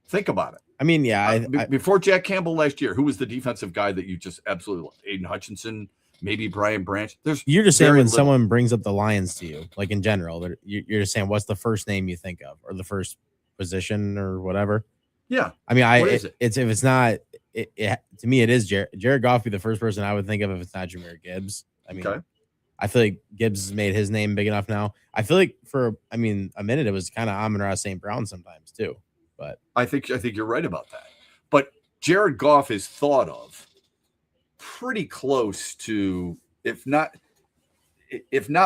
S6: Think about it.
S7: I mean, yeah.
S6: Before Jack Campbell last year, who was the defensive guy that you just absolutely loved? Aiden Hutchinson, maybe Brian Branch.
S7: You're just saying when someone brings up the Lions to you, like in general, you're just saying what's the first name you think of or the first position or whatever.
S6: Yeah.
S7: I mean,
S6: What is it?
S7: If it's not, to me, it is Jared Goff be the first person I would think of if it's not Jahmyr Gibbs. I mean,
S6: okay.
S7: I feel like Gibbs has made his name big enough now. I feel like for a minute it was kind of Amon-Ra St. Brown sometimes too. But
S6: I think you're right about that. But Jared Goff is thought of pretty close to, if not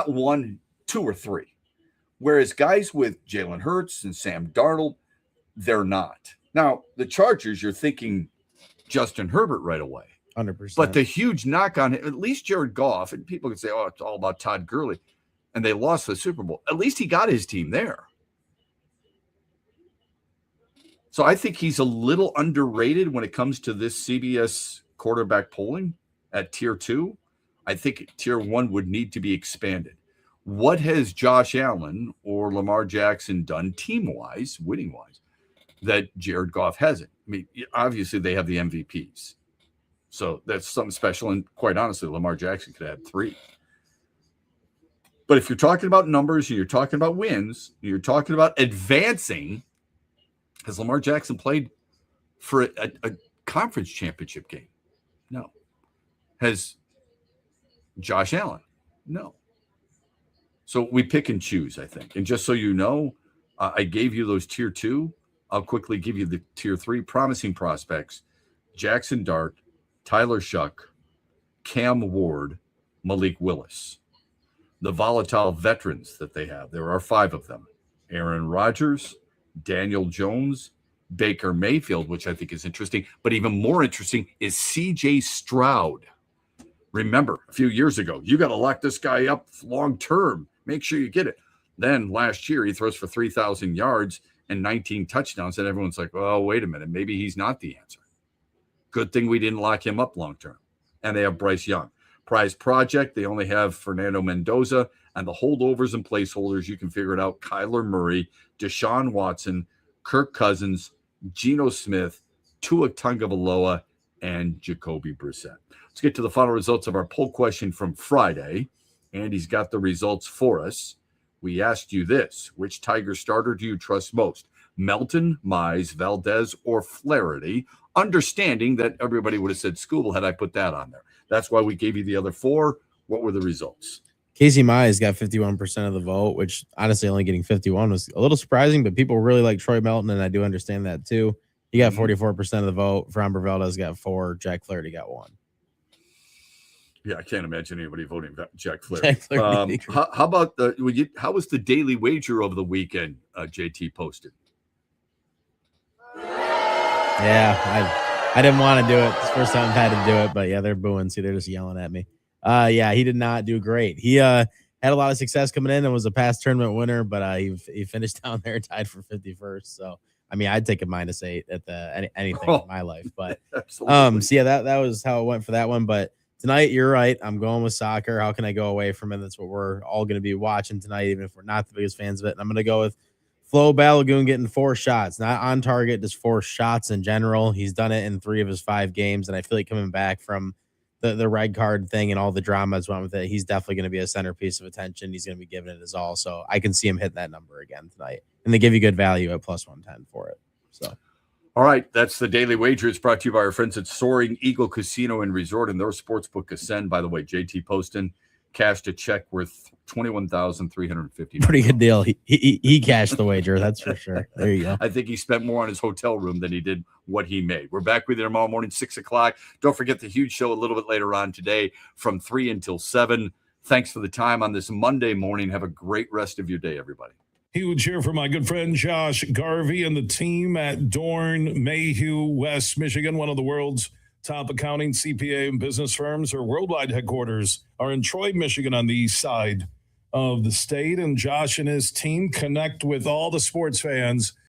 S6: 1, 2, or 3. Whereas guys with Jalen Hurts and Sam Darnold, they're not. Now, the Chargers, you're thinking Justin Herbert right away.
S7: 100%.
S6: But the huge knock on it, at least Jared Goff, and people can say, oh, it's all about Todd Gurley, and they lost the Super Bowl. At least he got his team there. So I think he's a little underrated when it comes to this CBS quarterback polling at tier 2, I think tier 1 would need to be expanded. What has Josh Allen or Lamar Jackson done team-wise, winning-wise, that Jared Goff hasn't? I mean, obviously they have the MVPs. So that's something special. And quite honestly, Lamar Jackson could have 3. But if you're talking about numbers, and you're talking about wins, and you're talking about advancing, has Lamar Jackson played for a conference championship game? No. Has Josh Allen? No. So we pick and choose, I think. And just so you know, I gave you those tier 2. I'll quickly give you the tier 3 promising prospects: Jackson Dart, Tyler Shuck, Cam Ward, Malik Willis. The volatile veterans that they have, there are 5 of them: Aaron Rodgers, Daniel Jones, Baker Mayfield, which I think is interesting, but even more interesting is CJ Stroud. Remember, a few years ago, you got to lock this guy up long term. Make sure you get it. Then last year, he throws for 3,000 yards and 19 touchdowns, and everyone's like, well, wait a minute, maybe he's not the answer. Good thing we didn't lock him up long term. And they have Bryce Young. Prize project, they only have Fernando Mendoza, and the holdovers and placeholders, you can figure it out: Kyler Murray, Deshaun Watson, Kirk Cousins, Geno Smith, Tua Tagovailoa, and Jacoby Brissett. Let's get to the final results of our poll question from Friday. Andy's got the results for us. We asked you this: which Tiger starter do you trust most? Melton, Mize, Valdez, or Flaherty? Understanding that everybody would have said Scooble had I put that on there. That's why we gave you the other 4. What were the results?
S7: Casey Mize got 51% of the vote, which honestly only getting 51 was a little surprising, but people really like Troy Melton, and I do understand that too. He got 44% of the vote. Framber Valdez got 4. Jack Flaherty got 1.
S6: Yeah, I can't imagine anybody voting Jack Flaherty. How about how was the daily wager over the weekend? JT posted.
S7: Yeah, I didn't want to do it. It's the first time I've had to do it, but yeah, they're booing. See, they're just yelling at me. Yeah, he did not do great. He had a lot of success coming in and was a past tournament winner, but he finished down there tied for 51st. So, I mean, I'd take a -8 at anything in my life. But so yeah, that was how it went for that one. But tonight, you're right. I'm going with soccer. How can I go away from it? That's what we're all going to be watching tonight, even if we're not the biggest fans of it. And I'm going to go with Flo Balogun getting 4 shots, not on target, just 4 shots in general. He's done it in 3 of his 5 games, and I feel like coming back from the red card thing and all the dramas went with it, he's definitely going to be a centerpiece of attention. He's going to be giving it his all, so I can see him hitting that number again tonight. And they give you good value at +110 for it. So,
S6: all right, that's the Daily Wager. It's brought to you by our friends at Soaring Eagle Casino and Resort and their sportsbook Ascend. By the way, JT Poston cashed a check worth $21,350.
S7: Pretty good deal. He cashed the wager, that's for sure. There you go.
S6: I think he spent more on his hotel room than he did what he made. We're back with you tomorrow morning, 6 o'clock. Don't forget the huge show a little bit later on today from 3 until 7. Thanks for the time on this Monday morning. Have a great rest of your day, everybody.
S10: Huge here for my good friend Josh Garvey and the team at Dorn Mayhew, West Michigan, one of the world's top accounting, CPA, and business firms. Her worldwide headquarters are in Troy, Michigan, on the east side of the state. And Josh and his team connect with all the sports fans